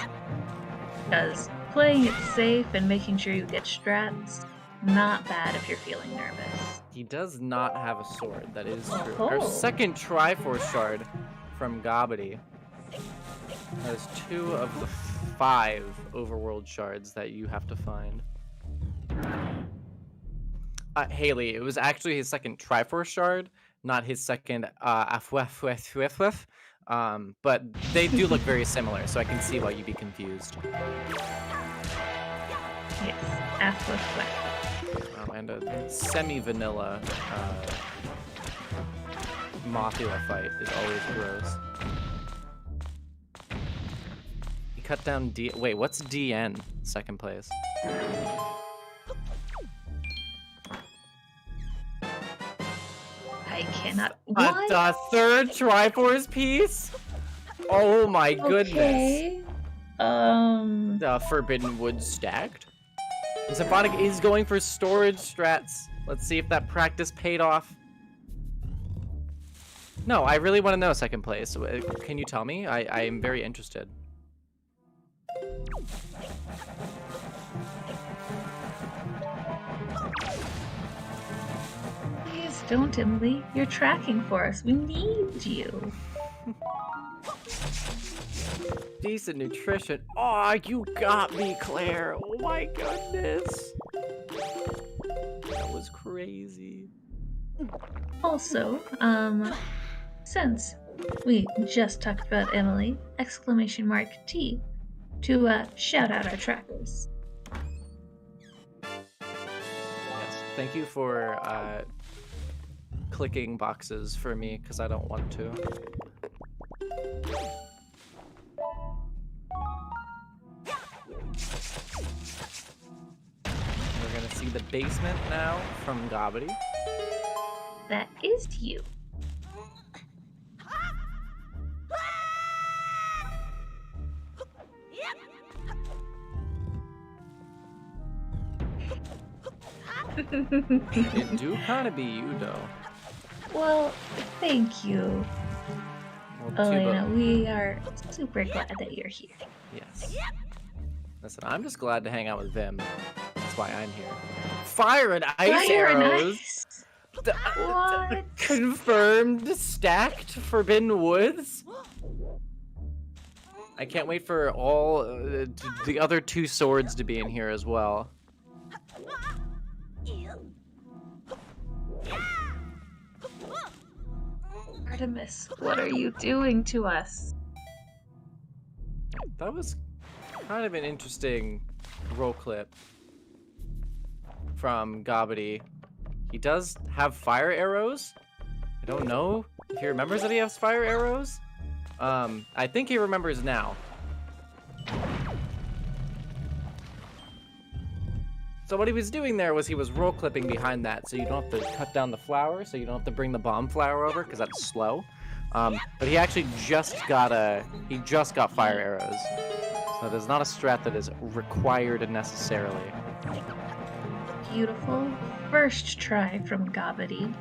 Speaker 2: because playing it safe and making sure you get strats, not bad if you're feeling nervous.
Speaker 1: He does not have a sword, that is true.
Speaker 2: Oh.
Speaker 1: Our second Triforce shard from Gobbity has 2 of the 5 overworld shards that you have to find. Haley, it was actually his second Triforce shard, not his second but they do look very similar, so I can see why you'd be confused.
Speaker 2: Yes, Affleck.
Speaker 1: And a semi-vanilla Mothula fight is always gross. He cut down D. Wait, what's DN? Second place.
Speaker 2: I cannot. What?
Speaker 1: A third Triforce piece? Oh my goodness.
Speaker 2: Okay.
Speaker 1: The Forbidden Woods stacked. And Symphonic is going for storage strats. Let's see if that practice paid off. No, I really want to know second place. Can you tell me? I am very interested.
Speaker 2: Please don't, Emily. You're tracking for us. We need you.
Speaker 1: Decent nutrition. Oh, you got me, Claire. Oh my goodness. That was crazy.
Speaker 2: Also, since we just talked about Emily, !T to shout out our trackers.
Speaker 1: Yes, thank you for clicking boxes for me because I don't want to. We're gonna see the basement now from Gobbity.
Speaker 2: That is you.
Speaker 1: It do kind of be you though.
Speaker 2: Well, thank you.
Speaker 1: Well,
Speaker 2: Elena, we are super glad that you're here.
Speaker 1: Yes. Listen, I'm just glad to hang out with Vim. That's why I'm here. Fire and ice
Speaker 2: Fire and
Speaker 1: arrows.
Speaker 2: ice?
Speaker 1: The-
Speaker 2: What?
Speaker 1: Confirmed stacked Forbidden Woods. I can't wait for all the other 2 swords to be in here as well.
Speaker 2: Artemis, what are you doing to us?
Speaker 1: That was kind of an interesting roll clip from Gobbity. He does have fire arrows. I don't know if he remembers that he has fire arrows. I think he remembers now. So what he was doing there was he was roll clipping behind that, so you don't have to cut down the flower, so you don't have to bring the bomb flower over, because that's slow. But he actually just got fire arrows. So there's not a strat that is required necessarily.
Speaker 2: Beautiful. First try from Gobbity.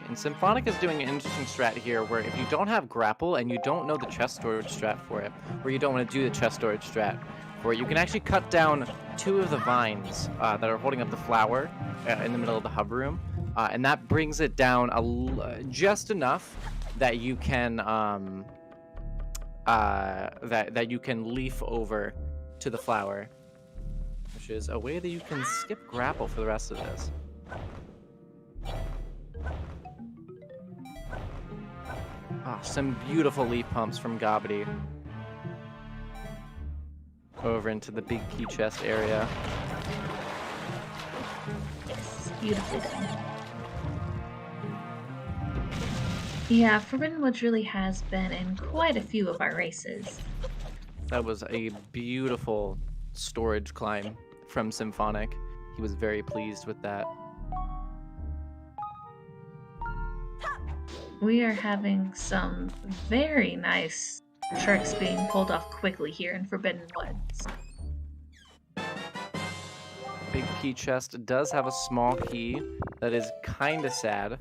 Speaker 1: And Symphonic is doing an interesting strat here where if you don't have grapple and you don't know the chest storage strat for it, or you don't want to do the chest storage strat for it, you can actually cut down 2 of the vines that are holding up the flower in the middle of the hub room, and that brings it down just enough that you can that you can leaf over to the flower, which is a way that you can skip grapple for the rest of this. Some beautiful leaf pumps from Gobbity. Over into the big key chest area.
Speaker 2: Yes, beautifully done. Yeah, Forbidden Woods really has been in quite a few of our races.
Speaker 1: That was a beautiful storage climb from Symphonic. He was very pleased with that.
Speaker 2: We are having some very nice tricks being pulled off quickly here in Forbidden Woods.
Speaker 1: Big key chest does have a small key that is kind of sad.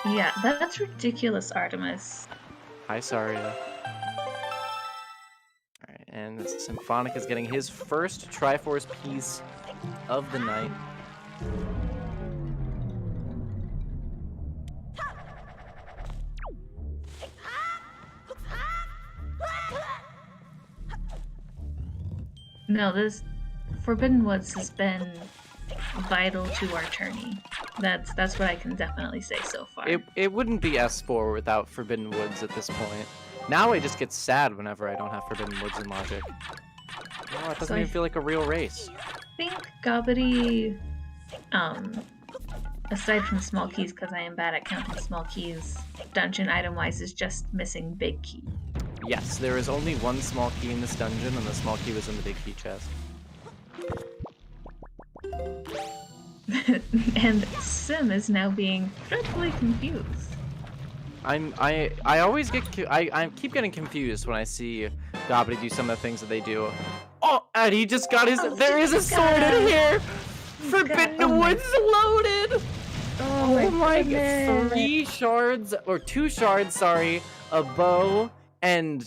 Speaker 2: Yeah, that's ridiculous, Artemis.
Speaker 1: Hi, Saria. Alright, and Symphonic is getting his first Triforce piece of the night.
Speaker 2: No, this Forbidden Woods has been vital to our journey. That's what I can definitely say so far.
Speaker 1: It wouldn't be S4 without Forbidden Woods at this point. Now I just get sad whenever I don't have Forbidden Woods in Logic. Oh, it doesn't even feel like a real race.
Speaker 2: I think Gobbity, aside from small keys, because I am bad at counting small keys, dungeon item-wise is just missing big key.
Speaker 1: Yes, there is only 1 small key in this dungeon, and the small key was in the big key chest.
Speaker 2: And Sim is now being dreadfully confused.
Speaker 1: I always get I keep getting confused when I see Gobbity do some of the things that they do. Oh, and he just got his. There is a sword in here. Forbidden Woods loaded.
Speaker 2: Oh my
Speaker 1: god! 3 shards or 2 shards, sorry, a bow and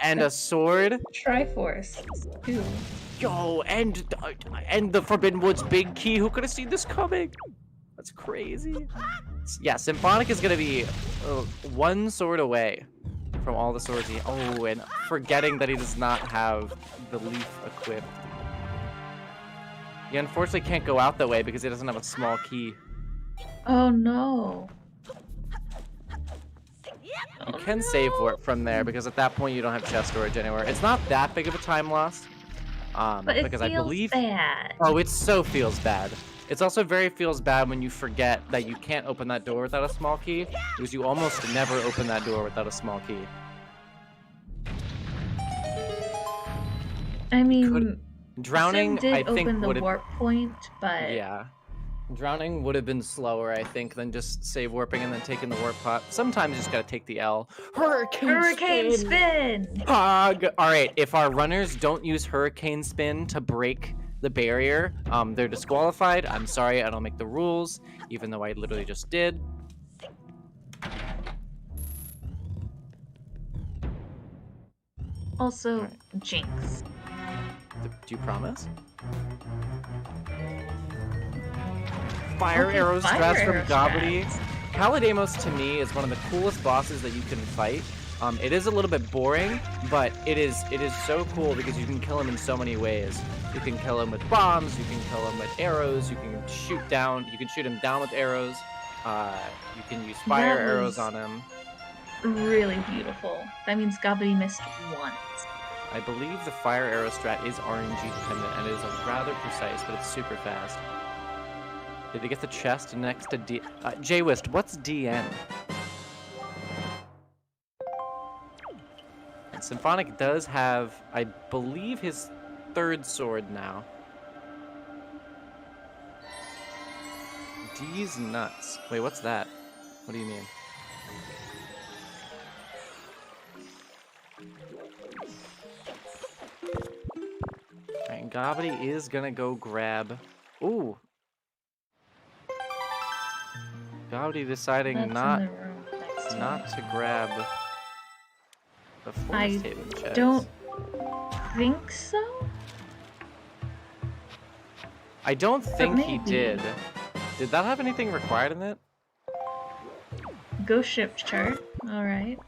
Speaker 1: a sword.
Speaker 2: Triforce too.
Speaker 1: Yo, and the Forbidden Woods big key. Who could have seen this coming? That's crazy. Yeah, Symphonic is gonna be 1 sword away from all the swords he. Oh, and forgetting that he does not have the leaf equipped. He unfortunately can't go out that way because he doesn't have a small key.
Speaker 2: Oh no.
Speaker 1: You can save for it from there because at that point you don't have chest storage anywhere. It's not that big of a time loss.
Speaker 2: But it
Speaker 1: because I
Speaker 2: feels
Speaker 1: believe.
Speaker 2: bad.
Speaker 1: Oh, it so feels bad. It's also very feels bad when you forget that you can't open that door without a small key, because you almost never open that door without a small key.
Speaker 2: I mean,
Speaker 1: Drowning,
Speaker 2: Sim
Speaker 1: I
Speaker 2: did
Speaker 1: think,
Speaker 2: open the
Speaker 1: would have.
Speaker 2: warp point, but
Speaker 1: Yeah. Drowning would have been slower, I think, than just save warping and then taking the warp pot. Sometimes you just gotta take the L.
Speaker 2: Hurricane Spin!
Speaker 1: Pog! Alright, if our runners don't use Hurricane Spin to break the barrier, they're disqualified. I'm sorry, I don't make the rules, even though I literally just did.
Speaker 2: Also,
Speaker 1: Alright.
Speaker 2: Jinx.
Speaker 1: Do you promise? Fire
Speaker 2: Okay,
Speaker 1: arrow
Speaker 2: fire
Speaker 1: strats from
Speaker 2: arrow
Speaker 1: Gobbity.
Speaker 2: strats.
Speaker 1: Palademos to me is one of the coolest bosses that you can fight. It is a little bit boring, but it is so cool because you can kill him in so many ways. You can kill him with bombs, you can kill him with arrows, you can shoot him down with arrows. You can use fire
Speaker 2: That
Speaker 1: arrows
Speaker 2: was
Speaker 1: on him.
Speaker 2: Really beautiful. That means Gobbity missed once.
Speaker 1: I believe the fire arrow strat is RNG dependent and it is rather precise, but it's super fast. Did he get the chest next to D? J-Wist, what's DN? And Symphonic does have, I believe, his third sword now. D's nuts. Wait, what's that? What do you mean? Alright, Gobbity is gonna go grab... Ooh! Gobbity deciding
Speaker 2: That's
Speaker 1: not
Speaker 2: in the room next to
Speaker 1: not
Speaker 2: me.
Speaker 1: to grab the Forest Haven chest.
Speaker 2: Don't think so?
Speaker 1: I don't think he
Speaker 2: maybe.
Speaker 1: did. Did that have anything required in it?
Speaker 2: Ghost ship chart. Alright.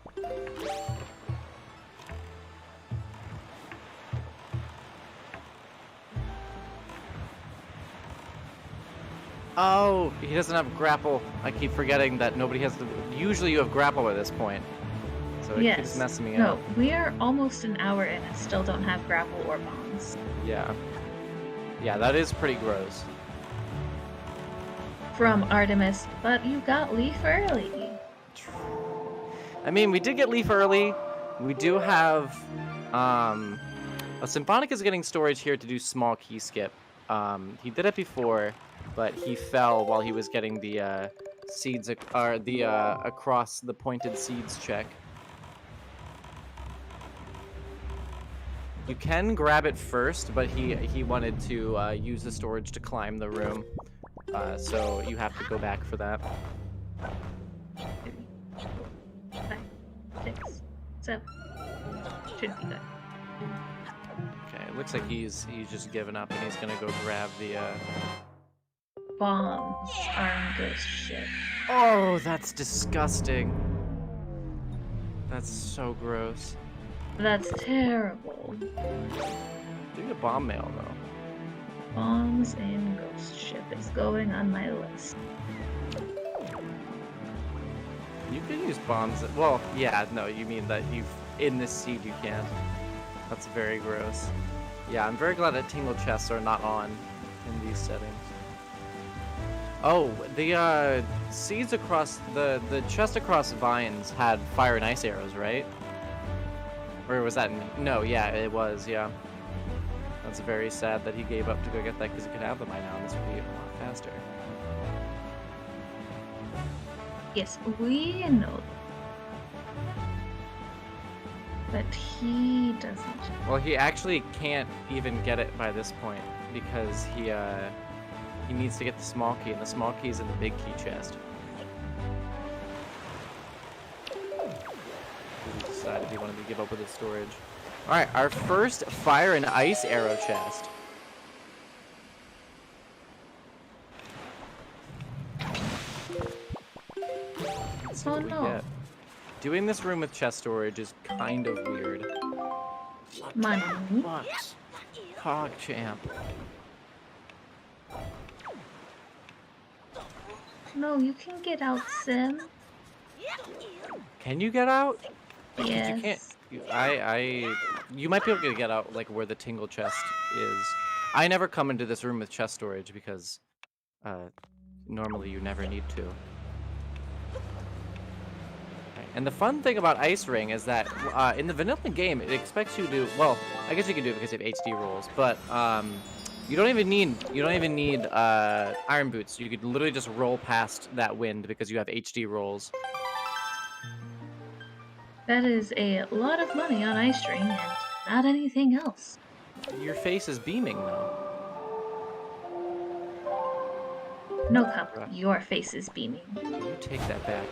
Speaker 1: Oh, he doesn't have grapple. I keep forgetting that nobody has to... Usually you have grapple at this point. So it keeps messing me
Speaker 2: No,
Speaker 1: up.
Speaker 2: we are almost an hour in and still don't have grapple or bombs.
Speaker 1: Yeah. Yeah, that is pretty gross.
Speaker 2: From Artemis, but you got Leaf early.
Speaker 1: I mean, we did get Leaf early. We do have... Symphonic is getting storage here to do small key skip. He did it before, but he fell while he was getting the seeds, across the pointed seeds check. You can grab it first, but he wanted to use the storage to climb the room, so you have to go back for that.
Speaker 2: 5, 6, 7. Should be good.
Speaker 1: Okay, it looks like he's just given up and he's gonna go grab the.
Speaker 2: Bombs are in Ghost Ship.
Speaker 1: Oh, that's disgusting. That's so gross.
Speaker 2: That's terrible.
Speaker 1: Do the bomb mail though.
Speaker 2: Bombs in Ghost Ship is going on my list.
Speaker 1: You can use bombs. Well, yeah, no, you mean that in this seed you can't. That's very gross. Yeah, I'm very glad that tingle chests are not on in these settings. Oh, the seeds across the chest across vines had fire and ice arrows, right? Or was that no? Yeah, it was. Yeah. That's very sad that he gave up to go get that because he could have them by now, and this would be a lot faster.
Speaker 2: Yes, we know. But he doesn't.
Speaker 1: Well, he actually can't even get it by this point because he needs to get the small key, and the small key is in the big key chest. He decided he wanted to give up with his storage. All right, our first fire and ice arrow chest. Let's see what we get. Doing this room with chest storage is kind of weird.
Speaker 2: Money.
Speaker 1: Bucks. Cog champ.
Speaker 2: No, you can get out, Sim.
Speaker 1: Can you get out?
Speaker 2: Yes.
Speaker 1: You can't. I You might be able to get out like where the tingle chest is. I never come into this room with chest storage because normally you never need to. Okay. And the fun thing about Ice Ring is that in the vanilla game, it expects you to. Well, I guess you can do it because you have HD rolls, but you don't even need iron boots. You could literally just roll past that wind because you have HD rolls.
Speaker 2: That is a lot of money on Ice Ring and not anything else.
Speaker 1: Your face is beaming though.
Speaker 2: No, Cup, your face is beaming.
Speaker 1: You take that back.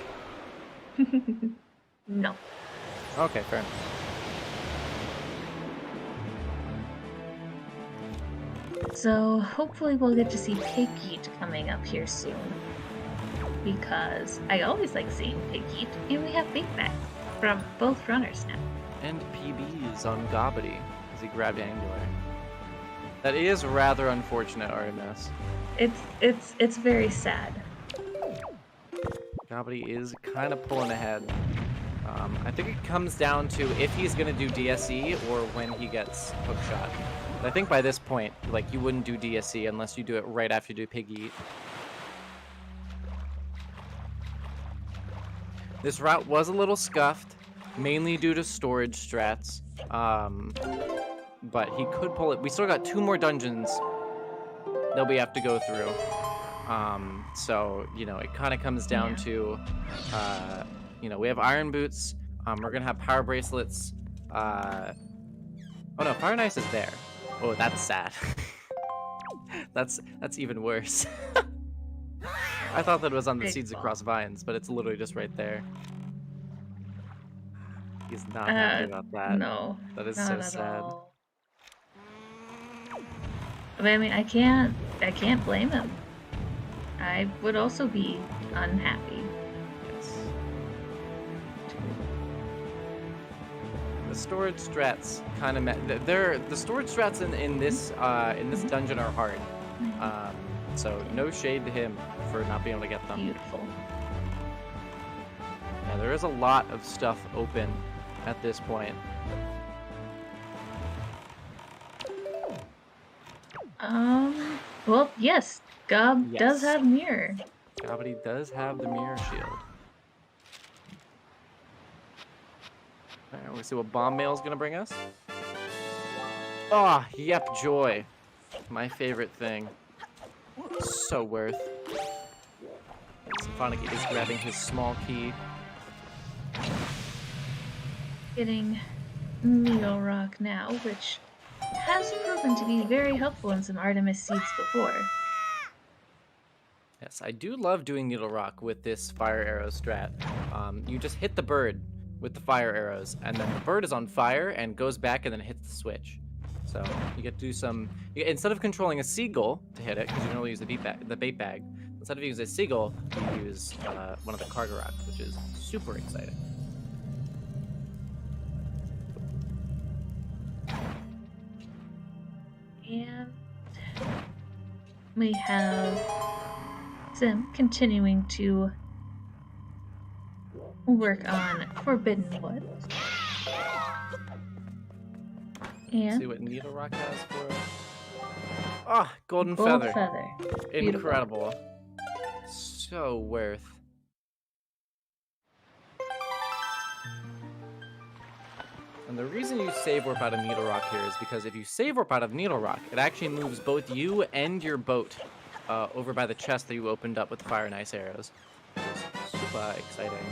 Speaker 2: No.
Speaker 1: Okay, fair enough.
Speaker 2: So hopefully we'll get to see Piggeet coming up here soon. Because I always like seeing Piggeet, and we have Big Bang from both runners now.
Speaker 1: And PBs on Gobbity, because he grabbed Angular. That is rather unfortunate, Artemis.
Speaker 2: It's very sad.
Speaker 1: Gobbity is kind of pulling ahead. I think it comes down to if he's gonna do DSE or when he gets hookshot. But I think by this point, like, you wouldn't do DSE unless you do it right after you do Pig Eat. This route was a little scuffed, mainly due to storage strats. But he could pull it. We still got 2 more dungeons that we have to go through. So, you know, it kind of comes down to, you know, we have iron boots. We're going to have power bracelets. Oh no, Fire and Ice is there. Oh, that's sad. That's even worse. I thought that it was on the Seeds Across Vines, but it's literally just right there. He's not happy about that.
Speaker 2: No.
Speaker 1: That is
Speaker 2: not
Speaker 1: so
Speaker 2: at
Speaker 1: sad.
Speaker 2: all. But I mean, I can't blame him. I would also be unhappy.
Speaker 1: Yes. The storage strats kind of the storage strats in this dungeon are hard. So no shade to him for not being able to get them.
Speaker 2: Beautiful.
Speaker 1: Yeah, there is a lot of stuff open at this point.
Speaker 2: Well, yes, Gob
Speaker 1: Yes.
Speaker 2: does have mirror.
Speaker 1: Gobbity does have the mirror shield. Alright, we'll see what bomb mail's gonna bring us. Ah, yep, joy. My favorite thing. So worth. Symphonic is grabbing his small key.
Speaker 2: Getting Needle Rock now, which has proven to be very helpful in some Artemis seeds before.
Speaker 1: Yes, I do love doing Needle Rock with this fire arrow strat. You just hit the bird with the fire arrows, and then the bird is on fire and goes back and then hits the switch. So you get to do some. Instead of controlling a seagull to hit it, because you normally use the bait bag, instead of using a seagull, you use one of the cargo rocks, which is super exciting.
Speaker 2: And we have Zim continuing to work on Forbidden Wood. And
Speaker 1: See what Needle Rock has for us. Ah, golden
Speaker 2: Gold
Speaker 1: feather.
Speaker 2: Feather. Beautiful.
Speaker 1: Incredible. So worth. And the reason you save warp out of Needle Rock here is because if you save warp out of Needle Rock, it actually moves both you and your boat over by the chest that you opened up with the fire and ice arrows. Which is super exciting.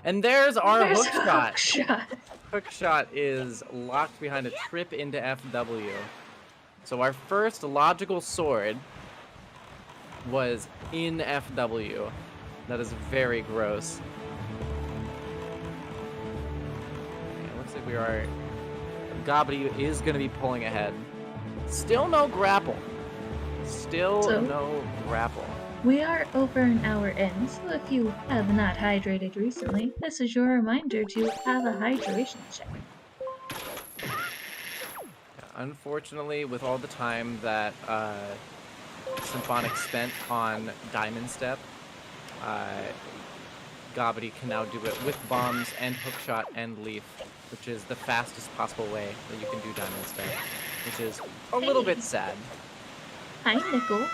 Speaker 1: And there's our
Speaker 2: There's
Speaker 1: hook
Speaker 2: a
Speaker 1: shot.
Speaker 2: hook shot.
Speaker 1: Hook shot is locked behind a trip into FW. So our first logical sword was in FW. That is very gross. Okay, looks like we are... Gobbity is going to be pulling ahead. Still no grapple. Still
Speaker 2: So-
Speaker 1: no grapple.
Speaker 2: We are over an hour in, so if you have not hydrated recently, this is your reminder to have a hydration check.
Speaker 1: Unfortunately, with all the time that Symphonic spent on Diamond Step, Gobbity can now do it with bombs and hookshot and leaf. which is the fastest possible way that you can do Diamond Step, which is a little bit sad.
Speaker 2: Hi, Nickel.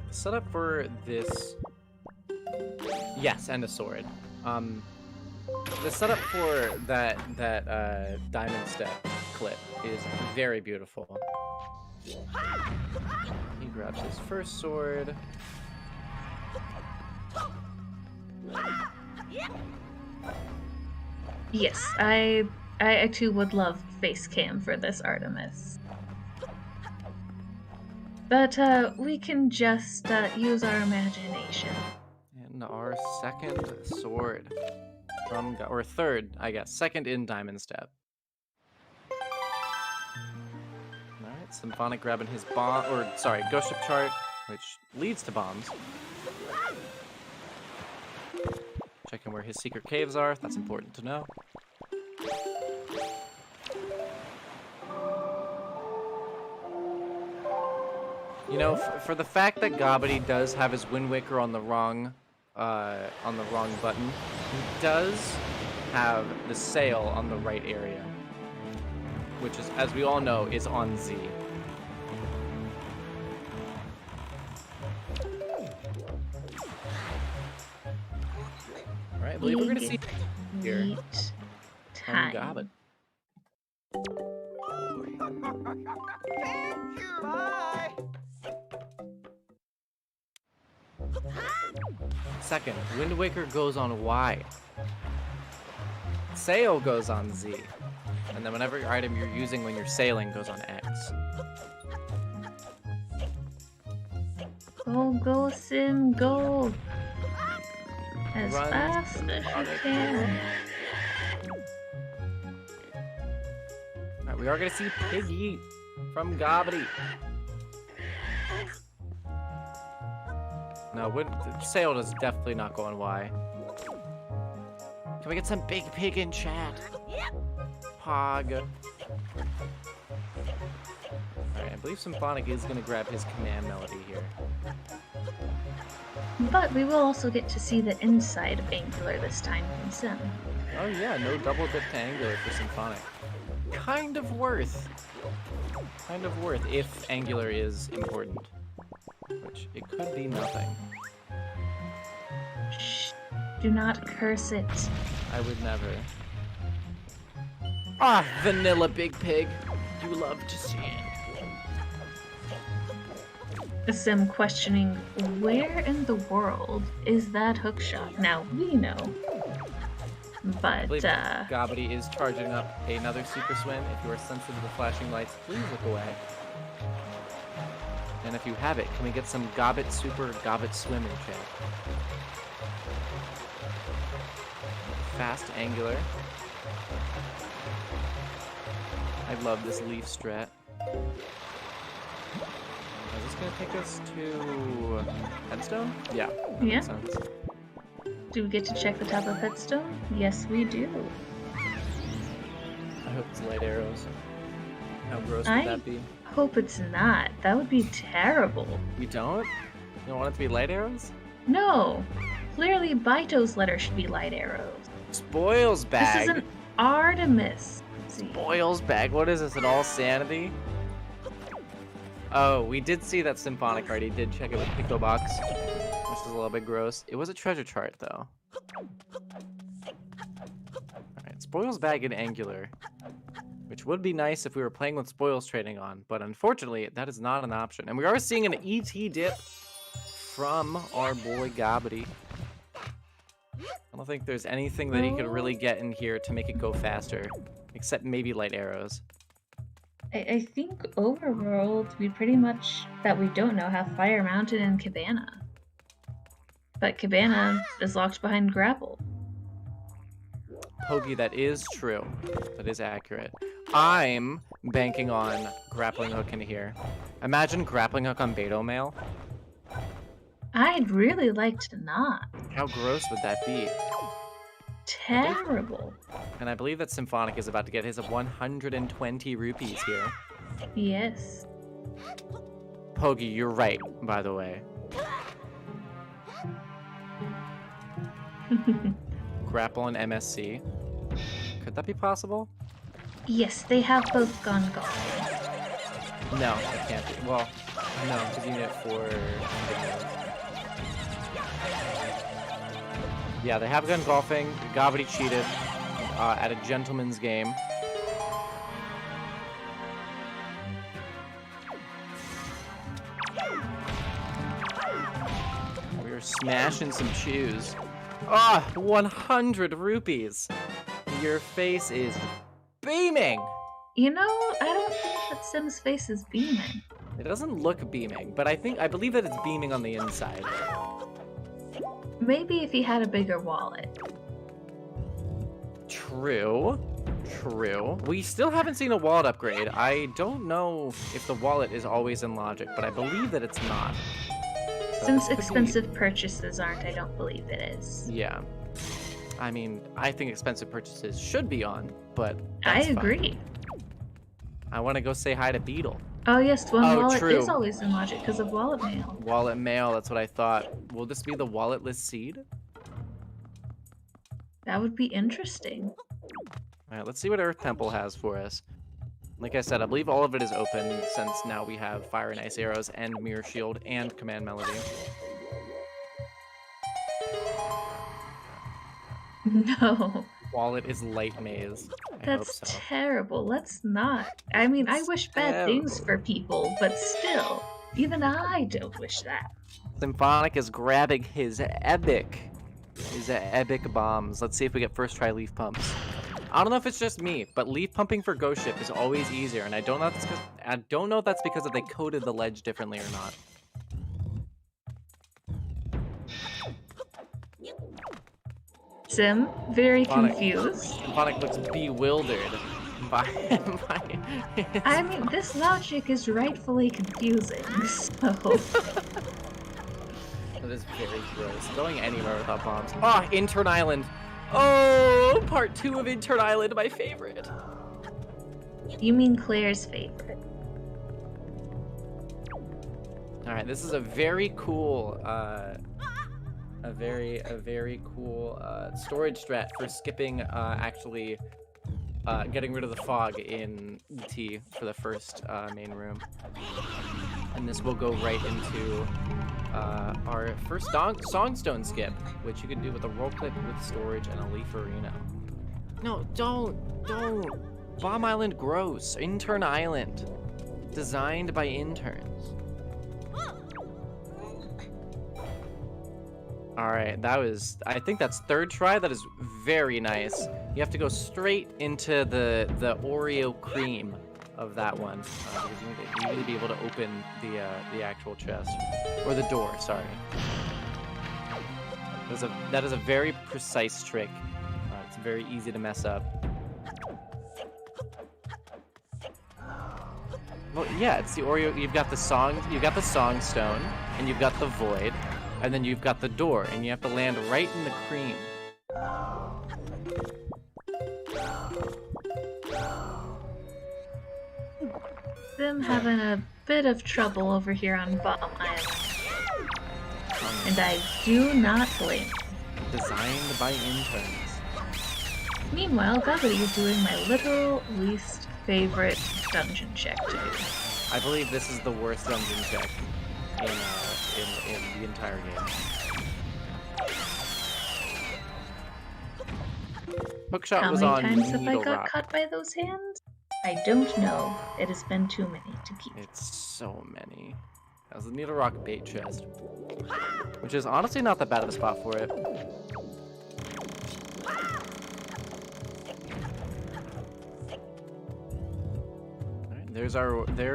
Speaker 1: The setup for this... Yes, and a sword. The setup for that Diamond Step clip is very beautiful. He grabs his first sword.
Speaker 2: Yes, I too would love face cam for this Artemis. But we can just use our imagination.
Speaker 1: And our second sword from, or third, I guess, second in Diamond Step. Alright, Symphonic grabbing his bomb, or sorry, Ghost Ship chart, which leads to bombs. Checking where his secret caves are, that's important to know. You know, for the fact that Gobbity does have his Wind Waker on the wrong button, he does have the sail on the right area, which is, as we all know, is on Z. All right, I believe we're gonna see here from Gobbity.
Speaker 3: Bye.
Speaker 1: Second, Wind Waker goes on Y. Sail goes on Z. And then whenever your item you're using when you're sailing goes on X.
Speaker 2: Go, Sim, go! As
Speaker 1: Run.
Speaker 2: fast as you can.
Speaker 1: Alright, we are gonna see Piggy from Gobbity. No, the sail does definitely not go on Y. Can we get some big pig in chat? Pog. Alright, I believe Symphonic is gonna grab his command melody here.
Speaker 2: But we will also get to see the inside of Angular this time from Sim.
Speaker 1: Oh yeah, no double dip to Angular for Symphonic. Kind of worth. Kind of worth if Angular is important. Which, it could be nothing.
Speaker 2: Shh. Do not curse it.
Speaker 1: I would never. Ah, vanilla big pig. You love to see it.
Speaker 2: Sim questioning, where in the world is that hookshot? Now, we know.
Speaker 1: I
Speaker 2: But,
Speaker 1: believe Gobbity is charging up another super swim. If you are sensitive to flashing lights, please look away. And if you have it, can we get some Gobbit Super Gobbit Swim in chat? Fast Angular. I love this leaf strat. Is this gonna take us to Headstone? Yeah. That
Speaker 2: Yeah.
Speaker 1: makes sense.
Speaker 2: do we get to check the top of Headstone? Yes, we do.
Speaker 1: I hope it's light arrows. How gross would
Speaker 2: I
Speaker 1: that be?
Speaker 2: hope it's not. That would be terrible.
Speaker 1: You don't? You don't want it to be light arrows?
Speaker 2: No. Clearly, Baito's letter should be light arrows.
Speaker 1: Spoils bag.
Speaker 2: This is an Artemis.
Speaker 1: Spoils bag. What is this? An all sanity? Oh, we did see that Symphonic already did check it with Pico Box. This is a little bit gross. It was a treasure chart though. Alright, Spoils bag and Angular. Which would be nice if we were playing with spoils trading on, but unfortunately that is not an option. And we are seeing an ET dip from our boy Gobbity. I don't think there's anything that he could really get in here to make it go faster, except maybe light arrows.
Speaker 2: I think Overworld, we pretty much, that we don't know, have Fire Mountain and Cabana. But Cabana is locked behind Grapple.
Speaker 1: Pogi, that is true. That is accurate. I'm banking on Grappling Hook in here. Imagine Grappling Hook on Beto Mail.
Speaker 2: I'd really like to not.
Speaker 1: How gross would that be?
Speaker 2: Terrible.
Speaker 1: And I believe that Symphonic is about to get his 120 rupees here.
Speaker 2: Yes.
Speaker 1: Pogi, you're right, by the way. Grapple and MSC. Could that be possible?
Speaker 2: Yes, they have both gone golf.
Speaker 1: No, it can't be. Well, no, because you need it for... Yeah, they have gone golfing. Gobbity cheated at a gentleman's game. We were smashing some shoes. Ah, 100 rupees. Your face is beaming.
Speaker 2: You know, I don't think that Sim's face is beaming.
Speaker 1: It doesn't look beaming, but I believe that it's beaming on the inside.
Speaker 2: Maybe if he had a bigger wallet.
Speaker 1: True. True. We still haven't seen a wallet upgrade. I don't know if the wallet is always in logic, but I believe that it's not. So
Speaker 2: Since
Speaker 1: this could
Speaker 2: expensive purchases aren't, I don't believe it is.
Speaker 1: Yeah. I mean, I think expensive purchases should be on, but
Speaker 2: I
Speaker 1: that's fine.
Speaker 2: agree.
Speaker 1: I want to go say hi to Beetle.
Speaker 2: Oh yes, one
Speaker 1: Oh,
Speaker 2: wallet
Speaker 1: true.
Speaker 2: is always in logic because of wallet mail.
Speaker 1: Wallet mail, that's what I thought. Will this be the walletless seed?
Speaker 2: That would be interesting.
Speaker 1: Alright, let's see what Earth Temple has for us. Like I said, I believe all of it is open since now we have Fire and Ice Arrows and Mirror Shield and Command Melody.
Speaker 2: No,
Speaker 1: Wallet is Light Maze. I
Speaker 2: that's
Speaker 1: hope so.
Speaker 2: terrible. Let's not. I mean, I
Speaker 1: It's
Speaker 2: wish bad things
Speaker 1: terrible.
Speaker 2: for people, but still, even I don't wish that.
Speaker 1: Symphonic is grabbing his epic bombs. Let's see if we get first try leaf pumps. I don't know if it's just me, but leaf pumping for Ghost Ship is always easier, and I don't know if that's because they coded the ledge differently or not.
Speaker 2: Sim, very
Speaker 1: Sonic.
Speaker 2: confused.
Speaker 1: Symphonic looks bewildered by
Speaker 2: I mean, this logic is rightfully confusing, so...
Speaker 1: That is very gross. Going anywhere without bombs. Ah, Intern Island. Oh, part 2 of Intern Island, my favorite.
Speaker 2: You mean Claire's favorite.
Speaker 1: All right, this is a very cool, a very cool storage strat for skipping actually getting rid of the fog in ET for the first main room, and this will go right into our first Songstone skip, which you can do with a roll clip with storage and a leaf arena. No, don't. Bomb Island gross. Intern Island, designed by interns. All right, I think that's third try. That is very nice. You have to go straight into the Oreo cream of that one. Because you need to be able to open the actual chest. Or the door, sorry. That is a very precise trick. It's very easy to mess up. Well, yeah, it's the Oreo. You've got the song stone, and you've got the void. And then you've got the door, and you have to land right in the cream.
Speaker 2: Sim having a bit of trouble over here on Bomb Island. And I do not blame him.
Speaker 1: Designed by interns.
Speaker 2: Meanwhile, Gobbity is doing my literal least favorite dungeon check to do.
Speaker 1: I believe this is the worst dungeon check in the entire game. Hookshot
Speaker 2: How
Speaker 1: was
Speaker 2: many
Speaker 1: on
Speaker 2: times have I
Speaker 1: Needle
Speaker 2: got
Speaker 1: Rock.
Speaker 2: cut by those hands? I don't know. It has been too many to keep.
Speaker 1: It's so many. That was the Needle Rock bait chest, which is honestly not that bad of a spot for it. There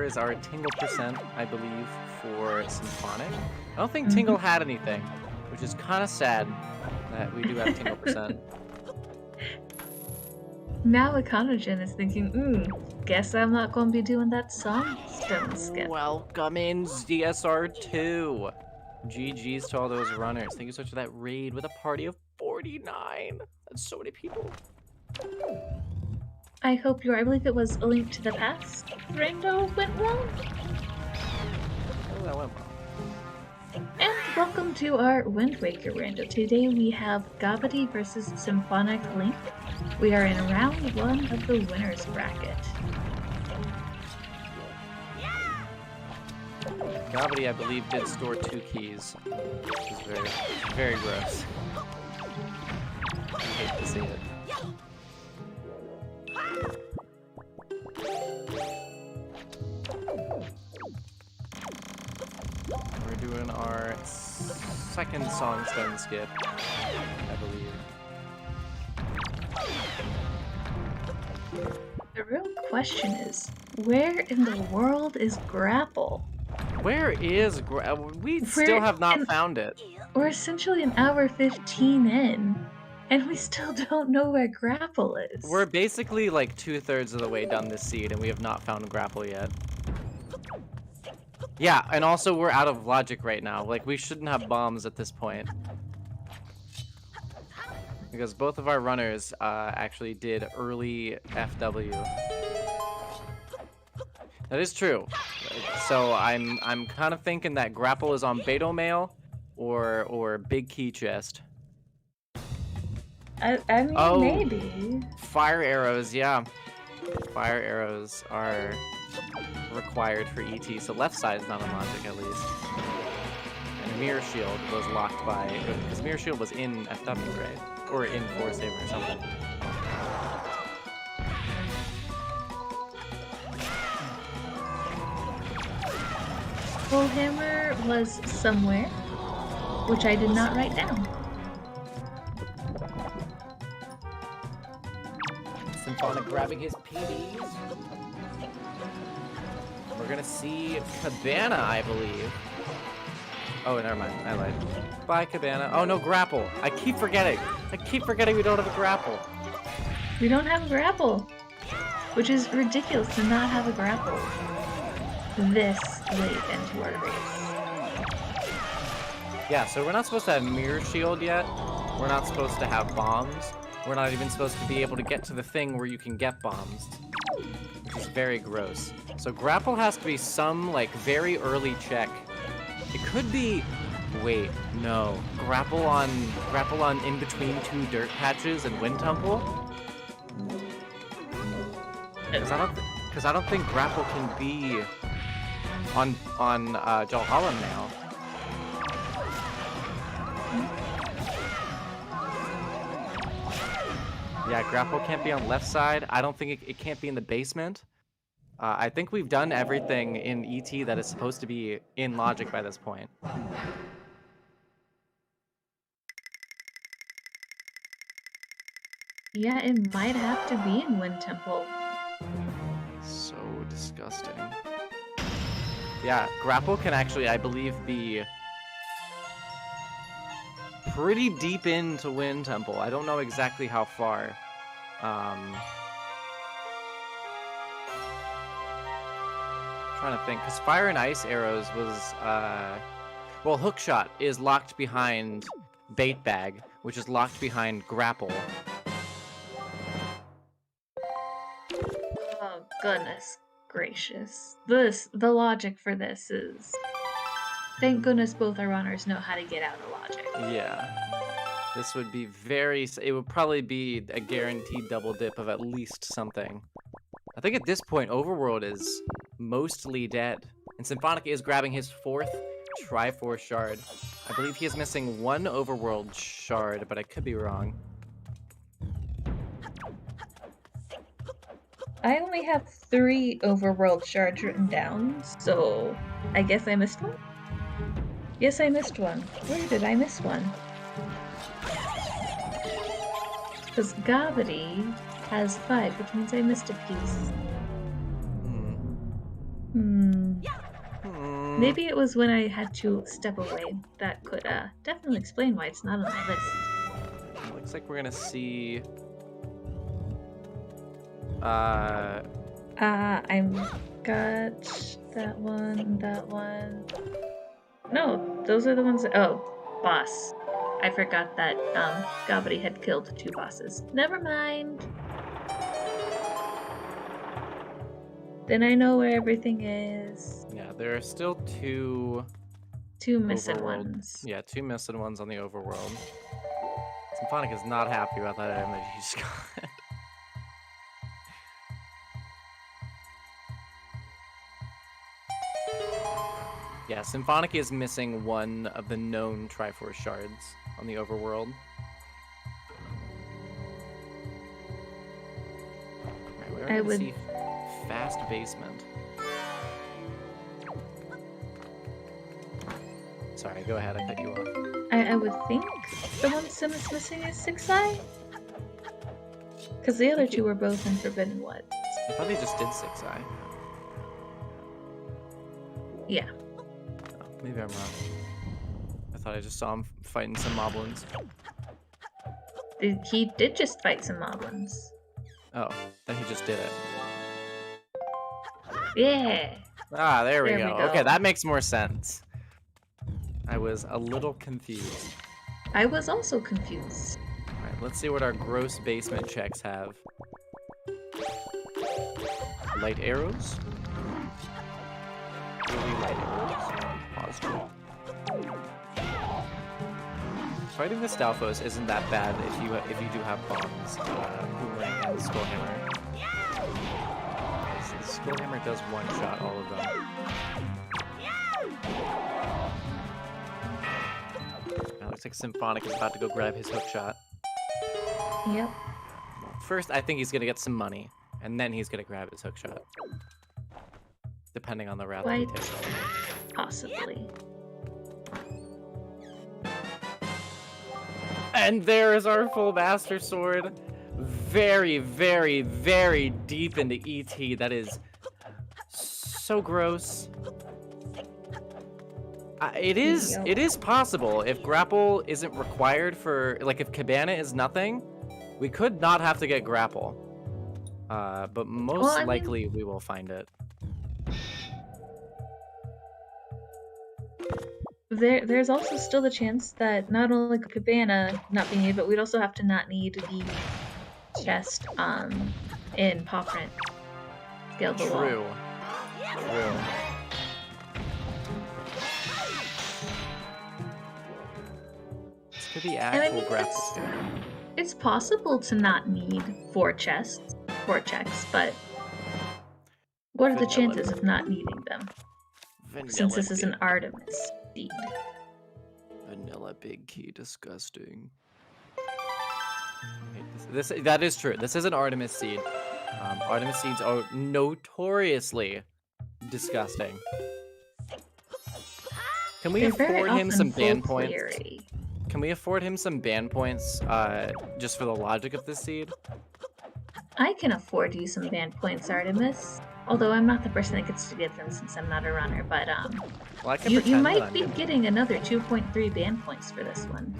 Speaker 1: is our Tingle percent, I believe, for Symphonic. I don't think Tingle had anything, which is kind of sad that we do have Tingle percent.
Speaker 2: Now Econogen is thinking, guess I'm not going to be doing that Songstone skip.
Speaker 1: Welcome in, DSR2. GG's to all those runners. Thank you so much for that raid with a party of 49. That's so many people.
Speaker 2: I hope I believe it was A Link to the Past. Rando went well.
Speaker 1: Oh, that went well.
Speaker 2: And welcome to our Wind Waker Rando. Today we have Gobbity versus SymphonicLink. We are in round 1 of the winner's bracket.
Speaker 1: Gobbity, I believe, did store 2 keys, which is very, very gross. I hate to see it. We're doing our second song stone skip, I believe.
Speaker 2: The real question is, where in the world is Grapple?
Speaker 1: Where is we still have not found it.
Speaker 2: We're essentially an hour 15 in, and we still don't know where Grapple is.
Speaker 1: We're basically like 2/3 of the way down this seed, and we have not found Grapple yet. Yeah, and also we're out of logic right now. Like, we shouldn't have bombs at this point. Because both of our runners actually did early FW. That is true. So I'm kind of thinking that Grapple is on Beto Mail or Big Key Chest.
Speaker 2: I mean,
Speaker 1: Oh,
Speaker 2: maybe.
Speaker 1: Fire arrows, yeah. Fire arrows are required for ET, so left side is not on logic at least. And Mirror Shield was locked by, because Mirror Shield was in FW, right? Or in Force Saver or something.
Speaker 2: Full Hammer was somewhere, which I did not write down.
Speaker 1: Symphonic grabbing his PDs. We're gonna see Cabana, I believe. Oh, never mind. I lied. Bye, Cabana. Oh, no, Grapple. I keep forgetting. We don't have a Grapple.
Speaker 2: We don't have a Grapple, which is ridiculous to not have a Grapple this late into our race.
Speaker 1: Yeah, so we're not supposed to have Mirror Shield yet. We're not supposed to have bombs. We're not even supposed to be able to get to the thing where you can get bombs, which is very gross. So Grapple has to be some, like, very early check. It could be... Wait, no. Grapple on in between 2 dirt patches and Wind Temple? Because I don't think Grapple can be on Jalhallam now. Yeah, Grapple can't be on left side. I don't think it can't be in the basement. I think we've done everything in ET that is supposed to be in logic by this point.
Speaker 2: Yeah, it might have to be in Wind Temple.
Speaker 1: So disgusting. Yeah, Grapple can actually, I believe, be pretty deep into Wind Temple. I don't know exactly how far. Trying to think, because Fire and Ice Arrows was, well, Hookshot is locked behind Bait Bag, which is locked behind Grapple.
Speaker 2: Oh, goodness gracious. The logic for this is... Thank goodness both our runners know how to get out of logic.
Speaker 1: Yeah. This would be it would probably be a guaranteed double dip of at least something. I think at this point, Overworld is mostly dead. And Symphonic is grabbing his 4th Triforce shard. I believe he is missing 1 Overworld shard, but I could be wrong.
Speaker 2: I only have 3 Overworld shards written down, so I guess I missed one? Yes, I missed one. Where did I miss one? Because Gobbity has 5, which means I missed a piece. Maybe it was when I had to step away. That could definitely explain why it's not on my list.
Speaker 1: Looks like we're gonna see...
Speaker 2: I'm got that one. No, those are the ones that... Oh, boss. I forgot that Gobbity had killed 2 bosses. Never mind. Then I know where everything is.
Speaker 1: Yeah, there are still two
Speaker 2: 2 missing
Speaker 1: overworld.
Speaker 2: ones.
Speaker 1: Yeah, 2 missing ones on the overworld. Symphonic is not happy about that item that he just got. Yeah, Symphonic is missing one of the known Triforce shards on the overworld. Right, we already see fast basement. Sorry, go ahead, I cut you off.
Speaker 2: I would think the one Sim is missing is 6i? Because the other two were both in Forbidden Woods.
Speaker 1: I thought he just did 6i.
Speaker 2: Yeah.
Speaker 1: Oh, maybe I'm wrong. I thought I just saw him fighting some moblins.
Speaker 2: He did just fight some moblins.
Speaker 1: Oh, then he just did it.
Speaker 2: Yeah.
Speaker 1: Ah, there we
Speaker 2: There
Speaker 1: go.
Speaker 2: we go.
Speaker 1: Okay, that makes more sense. I was a little confused.
Speaker 2: I was also confused.
Speaker 1: Alright, let's see what our gross basement checks have. Light arrows? Really light arrows? Positive. Fighting the Stalfos isn't that bad if you do have bombs, boomerang and skullhammer. The skullhammer does one-shot all of them. It looks like Symphonic is about to go grab his hookshot.
Speaker 2: Yep.
Speaker 1: First, I think he's gonna get some money, and then he's gonna grab his hookshot. Depending on the route that he
Speaker 2: Quite
Speaker 1: takes.
Speaker 2: possibly.
Speaker 1: And there is our full Master Sword. Very, very, very deep into ET. That is so gross. It is possible if grapple isn't required for, like, if Cabana is nothing, we could not have to get grapple. But most likely we will find it.
Speaker 2: There's also still the chance that not only could Cabana not be needed, but we'd also have to not need the chest in Paw Print. Scale the wall.
Speaker 1: True. True. This could be actual grapple skill.
Speaker 2: It's possible to not need 4 chests, 4 checks, but what are the chances of not needing them? Since this is an Artemis seed.
Speaker 1: Vanilla big key, disgusting. That is true. This is an Artemis seed. Artemis seeds are notoriously disgusting. Can we afford him some ban points? Can we afford him some ban points just for the logic of this seed?
Speaker 2: I can afford you some ban points, Artemis. Although I'm not the person that gets to get them since I'm not a runner, but
Speaker 1: well,
Speaker 2: you might be getting another 2.3 ban points for this one.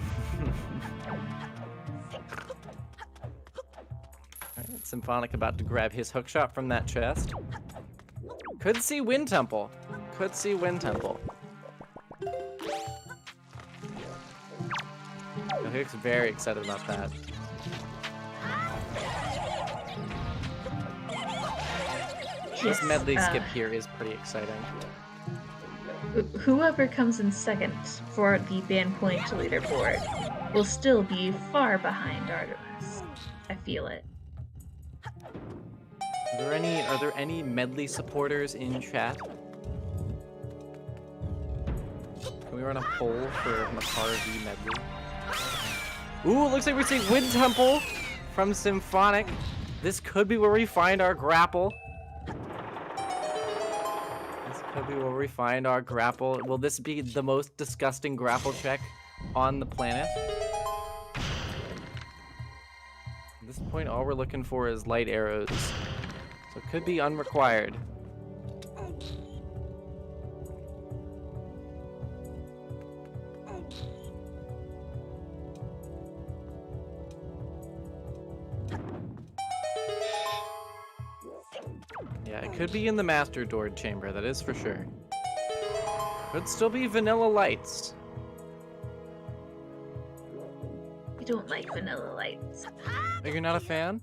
Speaker 1: Alright, Symphonic about to grab his hookshot from that chest. Could see Wind Temple. Could see Wind Temple. Hook's very excited about that. This medley skip here is pretty exciting.
Speaker 2: Whoever comes in second for the ban point leaderboard will still be far behind Artemis. I feel it.
Speaker 1: Are there any medley supporters in chat? Can we run a poll for Makar v Medley? Ooh, looks like we're seeing Wind Temple from Symphonic. This could be where we find our grapple. Could be where we find our grapple. Will this be the most disgusting grapple check on the planet? At this point, all we're looking for is light arrows. So it could be unrequired. Yeah, it could be in the Master Door chamber, that is for sure. Could still be vanilla lights.
Speaker 2: I don't like vanilla lights.
Speaker 1: Oh, you're not a fan?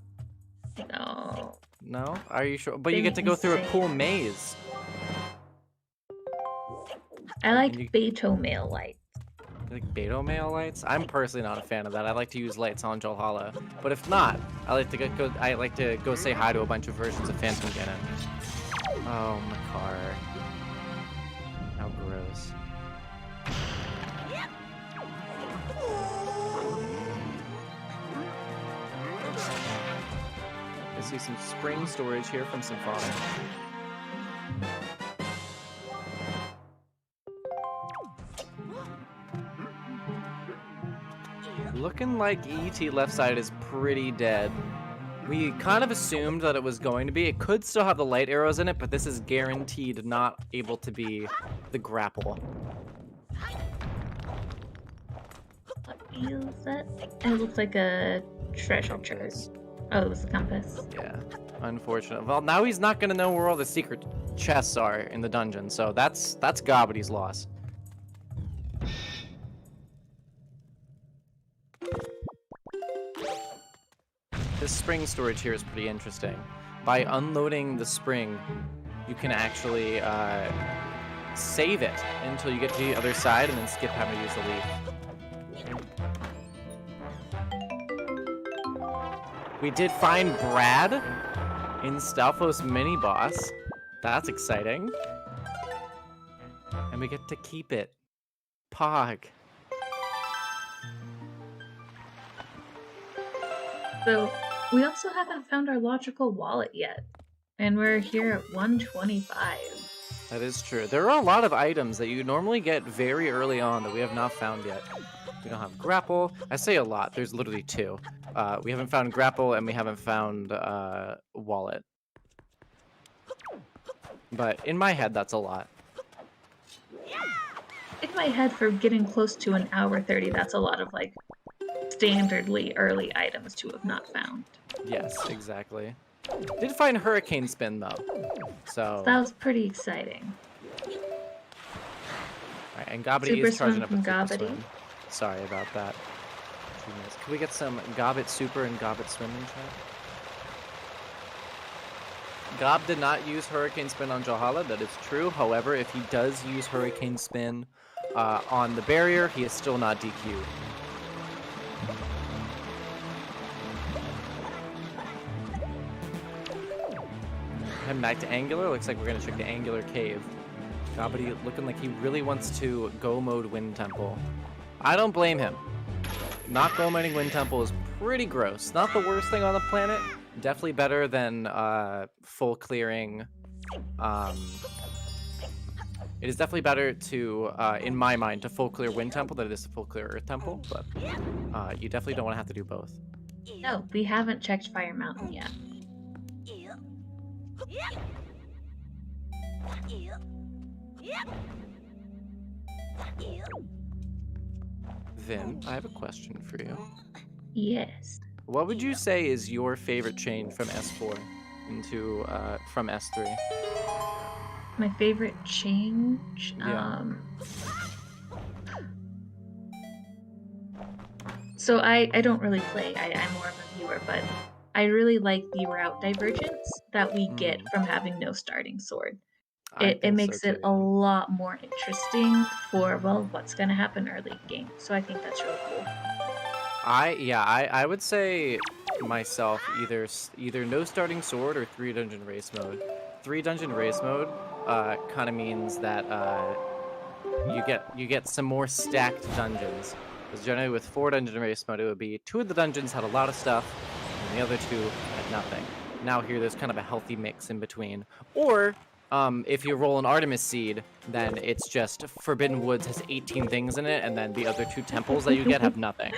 Speaker 2: No.
Speaker 1: No? Are you sure? But you get to go through a cool maze.
Speaker 2: I like
Speaker 1: you-
Speaker 2: Beto mail light.
Speaker 1: Like Beto mail lights? I'm personally not a fan of that. I like to use lights on Valhalla. But if not, I like to go say hi to a bunch of versions of Phantom Ganon. Oh, Makar. How gross. I see some spring storage here from Symphonic. Looking like ET left side is pretty dead. We kind of assumed that it was going to be. It could still have the light arrows in it, but this is guaranteed not able to be the grapple.
Speaker 2: What is that? It looks like a treasure chest. Oh, it was the compass.
Speaker 1: Yeah, unfortunate. Well, now he's not gonna know where all the secret chests are in the dungeon, so that's Gobbity's loss. This spring storage here is pretty interesting. By unloading the spring, you can actually save it until you get to the other side and then skip having to use the leaf. We did find Brad in Stalfos mini boss. That's exciting. And we get to keep it. Pog.
Speaker 2: So, we also haven't found our logical wallet yet. And we're here at 125.
Speaker 1: That is true. There are a lot of items that you normally get very early on that we have not found yet. We don't have grapple. I say a lot. There's literally two. We haven't found grapple and we haven't found wallet. But in my head, that's a lot.
Speaker 2: In my head, for getting close to an hour 30, that's a lot of, like, standardly early items to have not found.
Speaker 1: Yes, exactly. Did find Hurricane Spin, though. So
Speaker 2: that was pretty exciting.
Speaker 1: Alright, and Gobbity
Speaker 2: Super
Speaker 1: is charging
Speaker 2: swim
Speaker 1: up
Speaker 2: from
Speaker 1: a super
Speaker 2: Gobbity.
Speaker 1: swim. Sorry about that. Can we get some Gobbit Super and Gobbit Swim in chat? Gob did not use Hurricane Spin on Jahala, that is true. However, if he does use Hurricane Spin on the barrier, he is still not DQ'd. Heading back to Angular. Looks like we're going to check the Angular Cave. Gobbity looking like he really wants to go mode Wind Temple. I don't blame him. Not go mining Wind Temple is pretty gross. Not the worst thing on the planet. Definitely better than full clearing. It is definitely better to, in my mind, to full clear Wind Temple than it is to full clear Earth Temple. But you definitely don't want to have to do both.
Speaker 2: No, we haven't checked Fire Mountain yet.
Speaker 1: Vin, I have a question for you.
Speaker 2: Yes.
Speaker 1: What would you say is your favorite change from S4 into from S3?
Speaker 2: My favorite change?
Speaker 1: Yeah.
Speaker 2: So I don't really play, I'm more of a viewer, but I really like the route divergence that we get from having no starting sword. It makes it a lot more interesting for, well, what's going to happen early game. So I think that's really cool.
Speaker 1: I would say myself either no starting sword or 3 dungeon race mode. 3 dungeon race mode kind of means that you get some more stacked dungeons. Because generally with 4 dungeon race mode, it would be 2 of the dungeons had a lot of stuff, and the other 2 had nothing. Now here, there's kind of a healthy mix in between. Or if you roll an Artemis Seed, then it's just Forbidden Woods has 18 things in it, and then the other 2 temples that you get have nothing.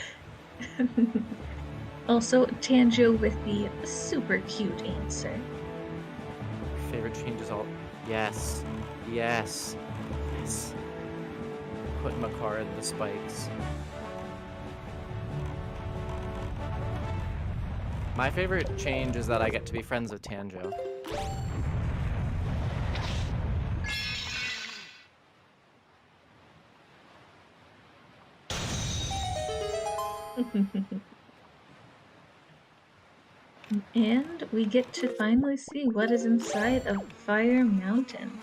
Speaker 2: Also, Tanjo with the super cute answer.
Speaker 1: Favorite changes all... Yes. Yes. Yes. Put Makar in the spikes. My favorite change is that I get to be friends with Tanjo.
Speaker 2: And we get to finally see what is inside of Fire Mountain.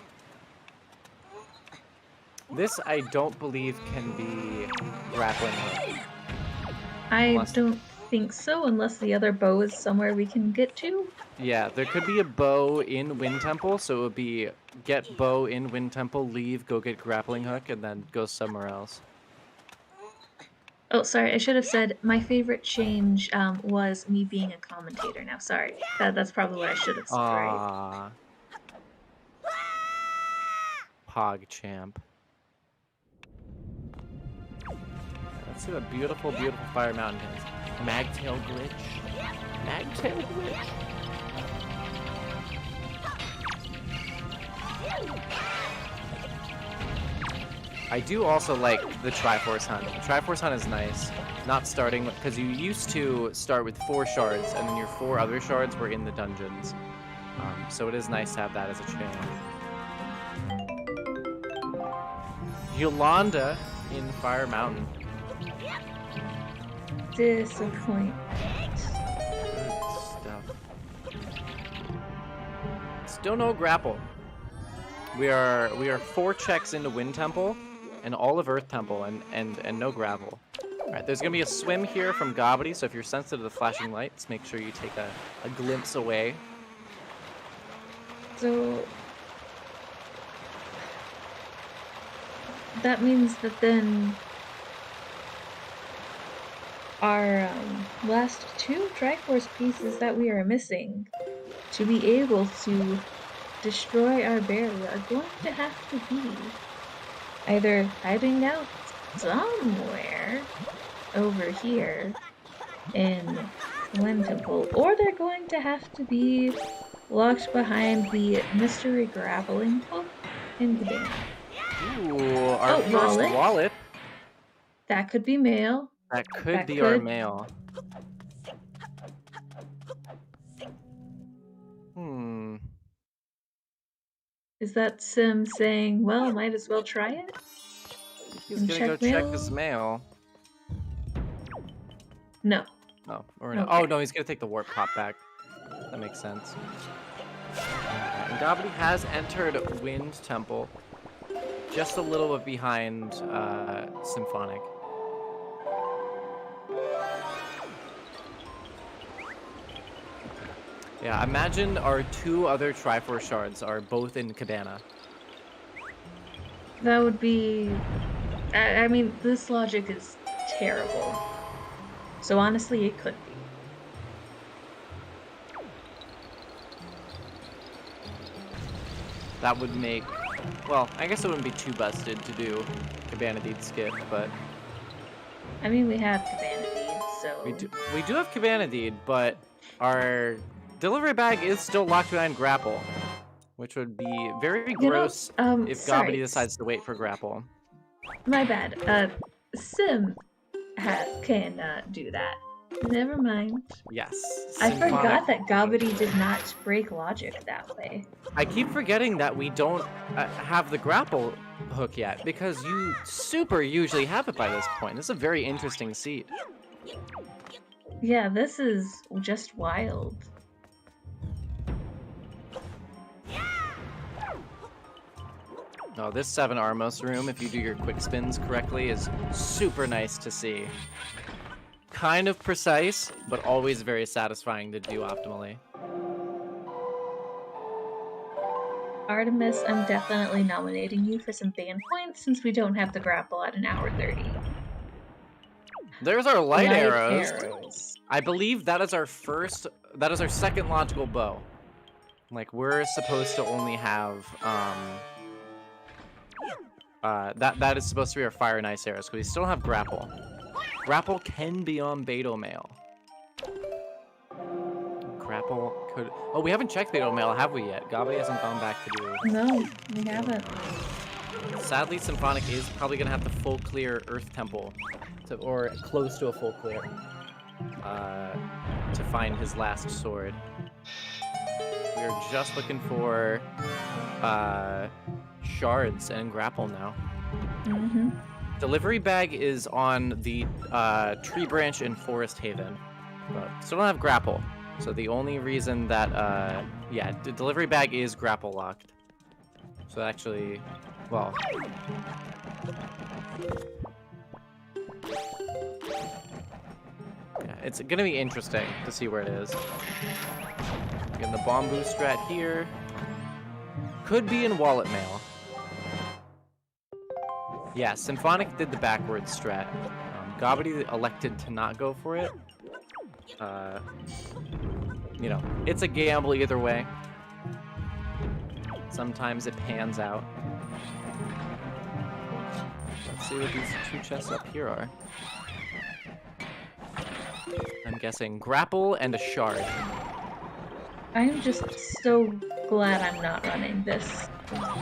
Speaker 1: This I don't believe can be grappling hook.
Speaker 2: I don't think so, unless the other bow is somewhere we can get to.
Speaker 1: Yeah, there could be a bow in Wind Temple, so it would be get bow in Wind Temple, leave, go get grappling hook, and then go somewhere else.
Speaker 2: Oh, sorry, I should have said my favorite change was me being a commentator now. Sorry, that's probably what I should have said, right?
Speaker 1: PogChamp. Let's see what beautiful, beautiful Fire Mountain is. Magtail glitch. Magtail glitch. I do also like the Triforce Hunt. The Triforce Hunt is nice. Not starting with, because you used to start with 4 shards, and then your 4 other shards were in the dungeons. So it is nice to have that as a change. Yolanda in Fire Mountain.
Speaker 2: Disappointment.
Speaker 1: Good stuff. Still no grapple. We are 4 checks into Wind Temple and all of Earth Temple and no gravel. Alright, there's gonna be a swim here from Gobbity, so if you're sensitive to the flashing lights, make sure you take a glimpse away.
Speaker 2: So that means that then our last 2 Triforce pieces that we are missing to be able to destroy our barrier are going to have to be either hiding out somewhere over here in Wind Temple, or they're going to have to be locked behind the mystery grappling hook in the game.
Speaker 1: Ooh, our first wallet.
Speaker 2: That could be mail.
Speaker 1: That could be our mail.
Speaker 2: Is that Sim saying, well, might as well try it?
Speaker 1: He's gonna go check his mail.
Speaker 2: No.
Speaker 1: Oh, or no. Okay. Oh, no, he's gonna take the warp pop back. That makes sense. And Gobbity has entered Wind Temple. Just a little bit behind Symphonic. Yeah, imagine our 2 other Triforce shards are both in Cabana.
Speaker 2: That would be... I mean, this logic is terrible. So honestly, it could be.
Speaker 1: That would make... Well, I guess it wouldn't be too busted to do Cabana Deed skip, but...
Speaker 2: I mean, we have Cabana Deed, so...
Speaker 1: We do have Cabana Deed, but our delivery bag is still locked behind grapple, which would be very gross if Gobbity decides to wait for grapple.
Speaker 2: My bad. Sim can do that. Never mind.
Speaker 1: Yes.
Speaker 2: I forgot that Gobbity did not break logic that way.
Speaker 1: I keep forgetting that we don't have the grapple hook yet, because you super usually have it by this point. This is a very interesting seed.
Speaker 2: Yeah, this is just wild.
Speaker 1: Oh, this 7 Armos room, if you do your quick spins correctly, is super nice to see. Kind of precise, but always very satisfying to do optimally.
Speaker 2: Artemis, I'm definitely nominating you for some ban points since we don't have the grapple at 1:30.
Speaker 1: There's our light arrows. I believe that is our second logical bow. Like, we're supposed to only have, that is supposed to be our fire and ice arrows, because we still have grapple. Grapple can be on Beto Mail. Grapple could... Oh, we haven't checked Beto Mail, have we yet? Gobbity hasn't gone back to do...
Speaker 2: No, we haven't.
Speaker 1: Sadly, Symphonic is probably going to have to full clear Earth Temple, or close to a full clear, to find his last sword. We're just looking for shards and grapple now.
Speaker 2: Mm-hmm.
Speaker 1: Delivery bag is on the Tree Branch in Forest Haven, but still don't have grapple. So the only reason that, yeah, the delivery bag is grapple locked. So actually, well... Yeah, it's gonna be interesting to see where it is. Again, the bomb boost strat here. Could be in wallet mail. Yeah, Symphonic did the backwards strat. Gobbity elected to not go for it. You know, it's a gamble either way. Sometimes it pans out. Let's see what these two chests up here are. I'm guessing grapple and a shard.
Speaker 2: I'm just so glad I'm not running this.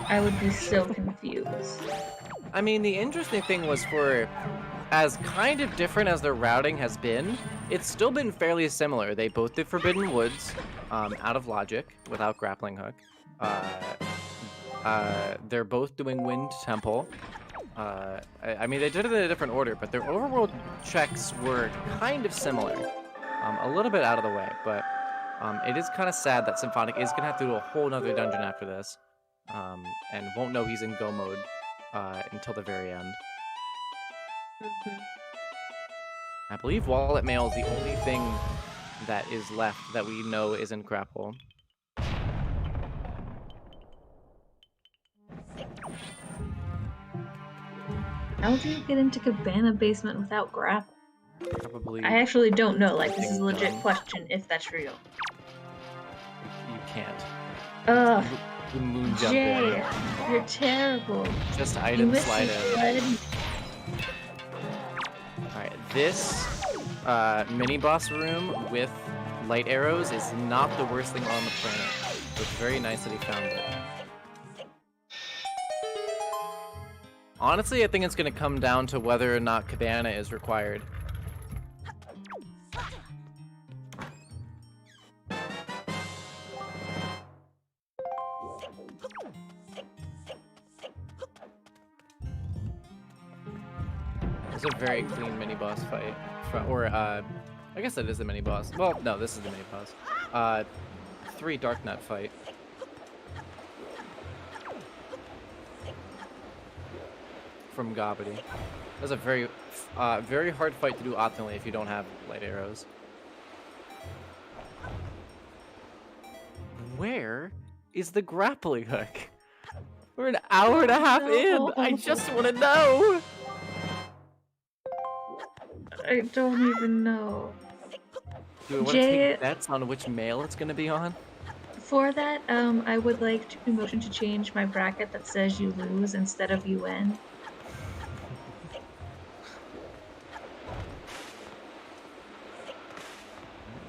Speaker 2: I would be so confused.
Speaker 1: I mean, the interesting thing was for as kind of different as their routing has been, it's still been fairly similar. They both did Forbidden Woods out of logic without grappling hook. They're both doing Wind Temple. I mean, they did it in a different order, but their overworld checks were kind of similar. A little bit out of the way, but it is kind of sad that Symphonic is going to have to do a whole nother dungeon after this, and won't know he's in go mode until the very end. I believe wallet mail is the only thing that is left that we know isn't grapple.
Speaker 2: How do you get into Cabana Basement without grapple?
Speaker 1: Probably.
Speaker 2: I actually don't know. Like, this is a legit question if that's real.
Speaker 1: You can't.
Speaker 2: Ugh.
Speaker 1: You moon jump
Speaker 2: Jay,
Speaker 1: in.
Speaker 2: you're terrible.
Speaker 1: Just
Speaker 2: You
Speaker 1: item
Speaker 2: missed
Speaker 1: slide in.
Speaker 2: it.
Speaker 1: Alright, this mini boss room with light arrows is not the worst thing on the planet. So it's very nice that he found it. Honestly, I think it's going to come down to whether or not Cabana is required. It's a very clean mini-boss fight. I guess it is the mini-boss. Well, no, this is the mini-boss. 3 Dark Nut fight. From Gobbity. That's a very hard fight to do optimally if you don't have light arrows. Where is the grappling hook? We're an hour and a half in. I just want to know.
Speaker 2: I don't even know.
Speaker 1: Do we want to take bets on which mail it's going to be on?
Speaker 2: For that, I would like to motion to change my bracket that says you lose instead of you win.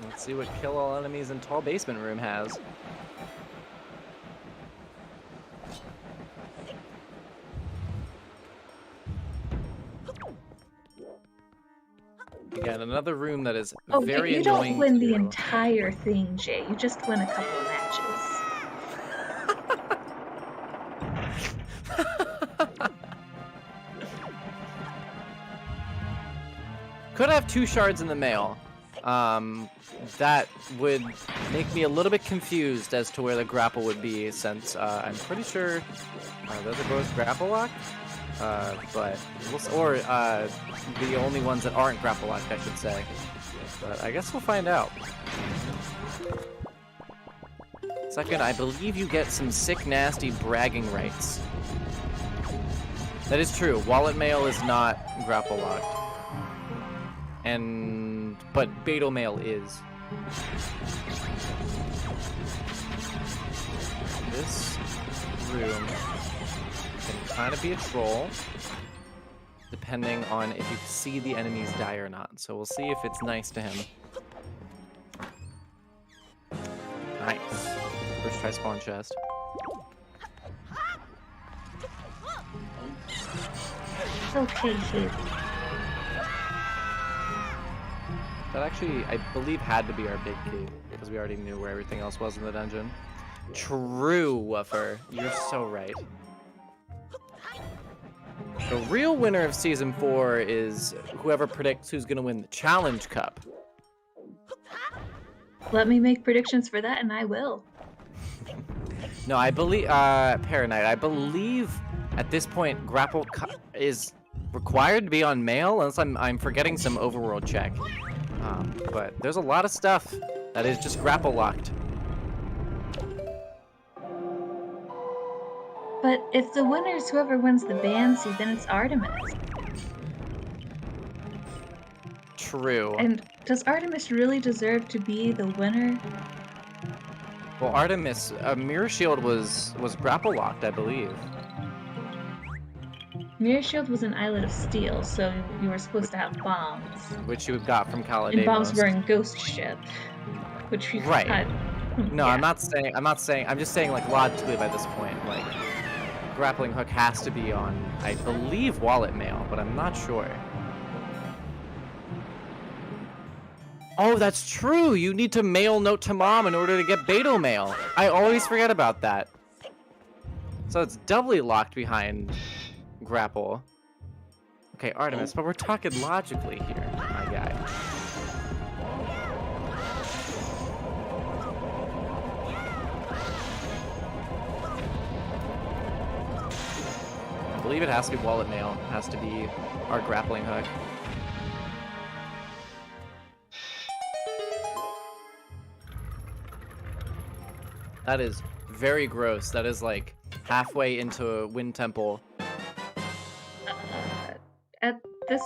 Speaker 1: Let's see what kill all enemies in tall basement room has. Again, another room that is very
Speaker 2: you
Speaker 1: annoying.
Speaker 2: don't win the
Speaker 1: to...
Speaker 2: entire thing, Jay. You just win a couple matches.
Speaker 1: Could have 2 shards in the mail. That would make me a little bit confused as to where the grapple would be, since I'm pretty sure those are both grapple locked. But or the only ones that aren't grapple locked, I should say. But I guess we'll find out. Second, I believe you get some sick, nasty bragging rights. That is true. Wallet mail is not grapple locked. But Beetle mail is. This room can kind of be a troll, depending on if you see the enemies die or not. So we'll see if it's nice to him. Nice. First try spawn chest.
Speaker 2: Okay, kid.
Speaker 1: That actually, I believe, had to be our big key, because we already knew where everything else was in the dungeon. True, Woofer. You're so right. The real winner of Season 4 is whoever predicts who's going to win the Challenge Cup.
Speaker 2: Let me make predictions for that, and I will.
Speaker 1: No, I believe, Paranite, I believe at this point grapple is required to be on male, unless I'm forgetting some overworld check. But there's a lot of stuff that is just grapple locked.
Speaker 2: But if the winner is whoever wins the band seed, then it's Artemis.
Speaker 1: True.
Speaker 2: And does Artemis really deserve to be the winner?
Speaker 1: Well, Artemis, Mirror Shield was grapple locked, I believe.
Speaker 2: Mirror Shield was an Islet of Steel, so you were supposed to have bombs.
Speaker 1: Which you got from Calidamos.
Speaker 2: And bombs were in Ghost Ship, which we
Speaker 1: Right.
Speaker 2: had.
Speaker 1: No,
Speaker 2: Yeah.
Speaker 1: I'm just saying like logically by this point, like grappling hook has to be on, I believe, wallet mail, but I'm not sure. Oh, that's true. You need to mail note to mom in order to get Beto mail. I always forget about that. So it's doubly locked behind grapple. Okay, Artemis, but we're talking logically here, my guy. I believe it has to be wallet mail. It has to be our grappling hook. That is very gross. That is like halfway into Wind Temple.
Speaker 2: At this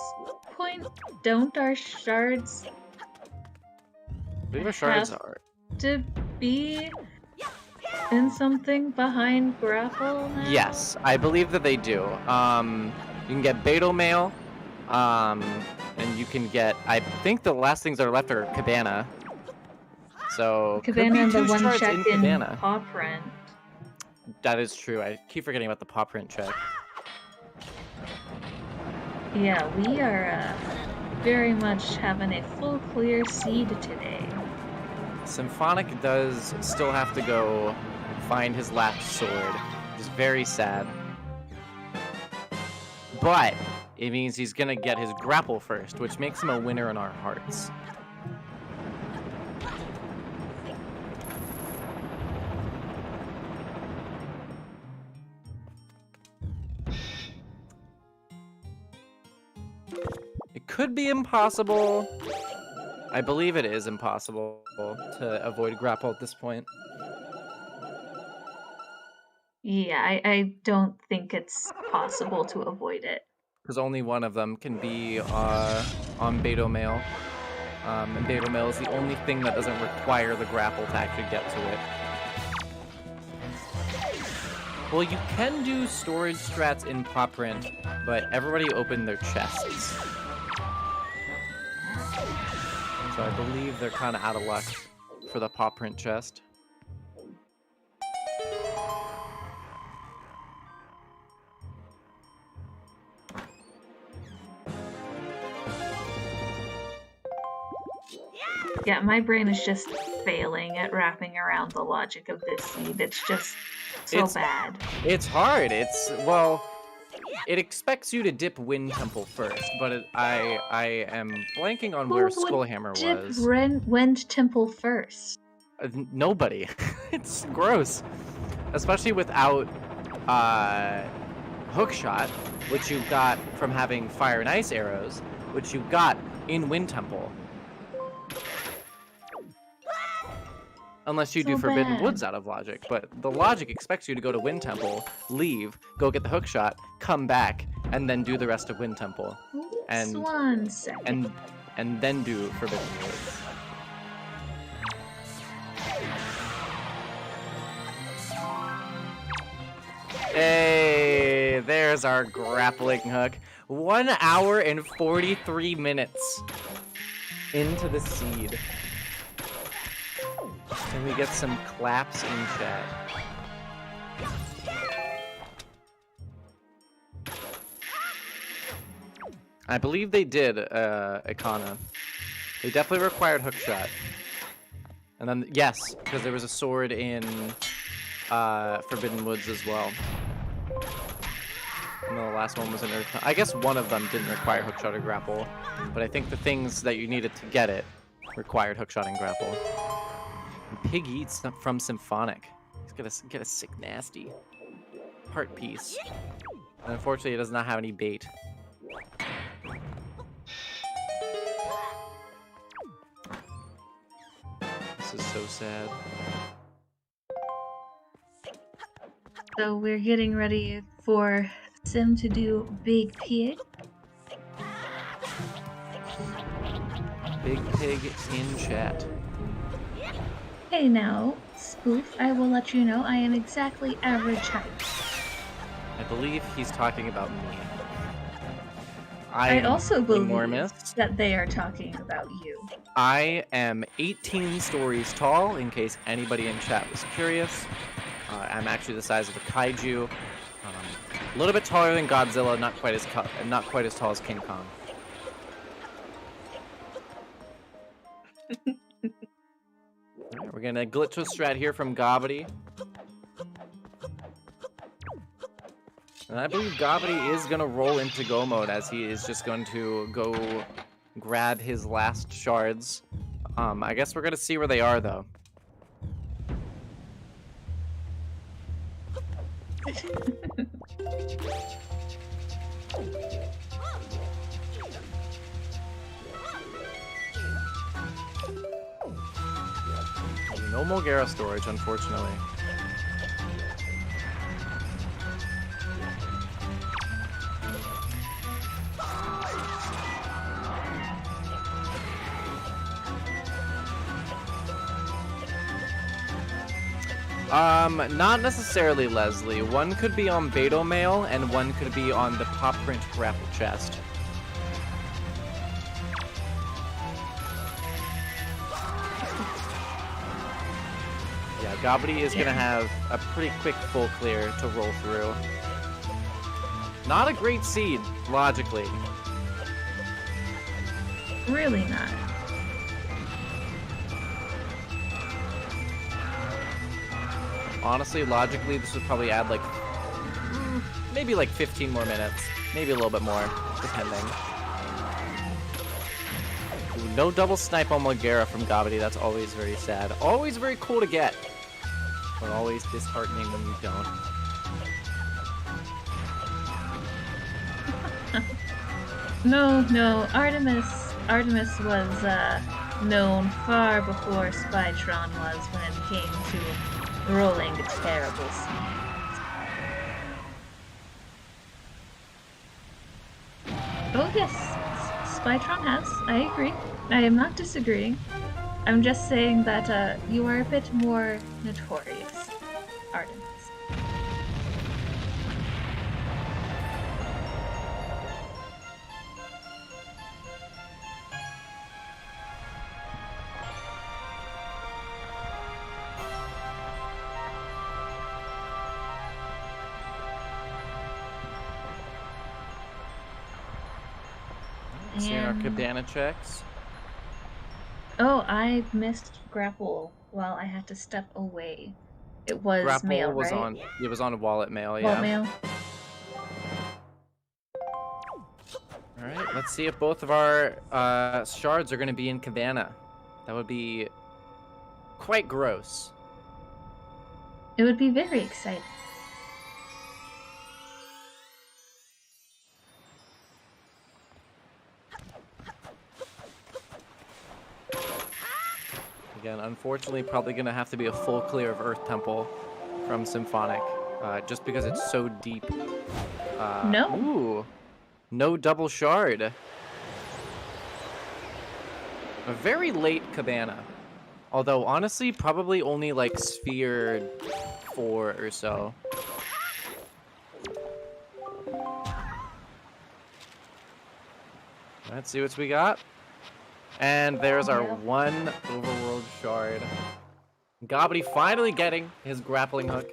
Speaker 2: point, don't our shards
Speaker 1: I believe our shards are.
Speaker 2: to be in something behind grapple now?
Speaker 1: Yes, I believe that they do. You can get Beto mail, and you can get. I think the last things that are left are Cabana. So could be
Speaker 2: Cabana and the
Speaker 1: two
Speaker 2: one
Speaker 1: shards
Speaker 2: check in
Speaker 1: Cabana.
Speaker 2: paw print.
Speaker 1: That is true. I keep forgetting about the paw print check.
Speaker 2: Yeah, we are very much having a full clear seed today.
Speaker 1: Symphonic does still have to go find his last sword, which is very sad. But it means he's gonna get his grapple first, which makes him a winner in our hearts. It could be impossible. I believe it is impossible to avoid grapple at this point.
Speaker 2: Yeah, I don't think it's possible to avoid it.
Speaker 1: Because only one of them can be on Beto Mail. And Beto Mail is the only thing that doesn't require the grapple to actually get to it. Well, you can do storage strats in Paw Print, but everybody opened their chests. So I believe they're kind of out of luck for the Paw Print chest.
Speaker 2: Yeah, my brain is just failing at wrapping around the logic of this seed. It's just so bad.
Speaker 1: It's hard. Well, it expects you to dip Wind Temple first, but I am blanking on where Skullhammer was.
Speaker 2: Dip Wind Temple first.
Speaker 1: Nobody. It's gross. Especially without Hookshot, which you got from having Fire and Ice arrows, which you got in Wind Temple. Unless you do Forbidden Woods out of logic, but the logic expects you to go to Wind Temple, leave, go get the Hookshot, come back, and then do the rest of Wind Temple. And
Speaker 2: one second.
Speaker 1: And then do Forbidden Woods. Hey, there's our grappling hook. 1 hour and 43 minutes into the seed. And we get some claps in chat. I believe they did, Ikana. They definitely required Hookshot. And then, yes, because there was a sword in Forbidden Woods as well. And the last one was an Earth. I guess one of them didn't require Hookshot or Grapple, but I think the things that you needed to get it required Hookshot and Grapple. Pig eats from Symphonic. He's gonna get a sick, nasty heart piece. And unfortunately, he does not have any bait. This is so sad.
Speaker 2: So we're getting ready for Sim to do Big Pig.
Speaker 1: Big Pig in chat.
Speaker 2: Hey now, Spoof, I will let you know I am exactly average height.
Speaker 1: I believe he's talking about me.
Speaker 2: I also believe
Speaker 1: enormous.
Speaker 2: that they are talking about you.
Speaker 1: I am 18 stories tall, in case anybody in chat was curious. I'm actually the size of a kaiju. A little bit taller than Godzilla, not quite as tall as King Kong. Alright, we're gonna glitch a strat here from Gobbity. And I believe Gobbity is gonna roll into go mode, as he is just going to go grab his last shards. I guess we're gonna see where they are though. No Mulgara storage, unfortunately. Not necessarily, Leslie. One could be on Beto Mail, and one could be on the Pop Print Grapple Chest. Yeah, Gobbity is gonna have a pretty quick full clear to roll through. Not a great seed, logically.
Speaker 2: Really not.
Speaker 1: Honestly, logically, this would probably add like maybe like 15 more minutes, maybe a little bit more, depending. Ooh, no double snipe on Mulgara from Gobbity. That's always very sad. Always very cool to get, but always disheartening when you don't.
Speaker 2: No, Artemis was known far before Spytron was when it came to rolling terrible seeds. Oh yes, Spytron has, I agree. I am not disagreeing. I'm just saying that you are a bit more notorious, Artemis.
Speaker 1: Seeing our cabana checks.
Speaker 2: Oh, I missed grapple while I had to step away. It was
Speaker 1: Grapple
Speaker 2: mail,
Speaker 1: was
Speaker 2: right?
Speaker 1: it was on wallet mail, yeah.
Speaker 2: Wallet mail.
Speaker 1: Alright, let's see if both of our shards are going to be in cabana. That would be quite gross.
Speaker 2: It would be very exciting.
Speaker 1: Again, unfortunately, probably going to have to be a full clear of Earth Temple from Symphonic, just because it's so deep.
Speaker 2: No.
Speaker 1: Ooh, no double shard. A very late cabana. Although, honestly, probably only like Sphere 4 or so. Let's see what we got. And there's our one overworld shard. Gobbity finally getting his grappling hook.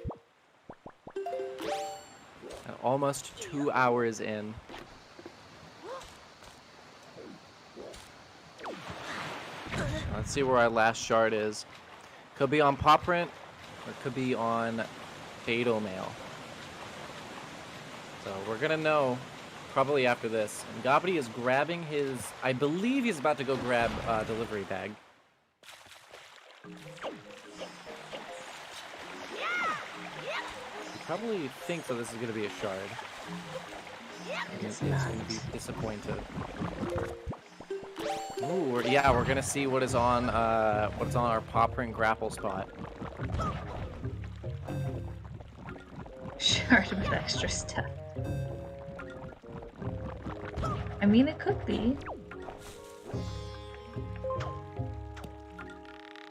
Speaker 1: And almost 2 hours in. Let's see where our last shard is. Could be on Pop Print, or it could be on Fatal Mail. So we're gonna know probably after this. And Gobbity is grabbing his, I believe he's about to go grab delivery bag. probably think that this is gonna be a shard. And
Speaker 2: It's
Speaker 1: is
Speaker 2: not.
Speaker 1: gonna be disappointed. Ooh, we're gonna see what is on what's on our paw print grapple spot.
Speaker 2: Shard with extra stuff. I mean, it could be.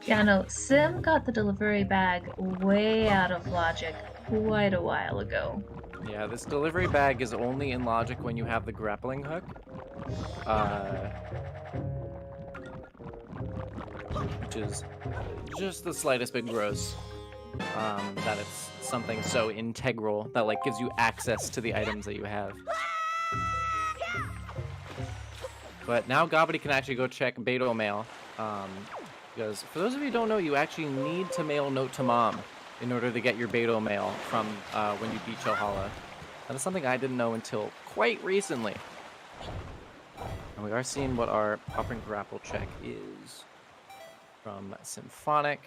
Speaker 2: Yeah, no, Sim got the delivery bag way out of logic quite a while ago.
Speaker 1: Yeah, this delivery bag is only in logic when you have the grappling hook. Which is just the slightest bit gross. That it's something so integral that like gives you access to the items that you have. But now Gobbity can actually go check Beto mail. Because for those of you who don't know, you actually need to mail Note to Mom in order to get your Beto mail from when you beat Chalhala. That is something I didn't know until quite recently. And we are seeing what our Paw Print grapple check is from Symphonic.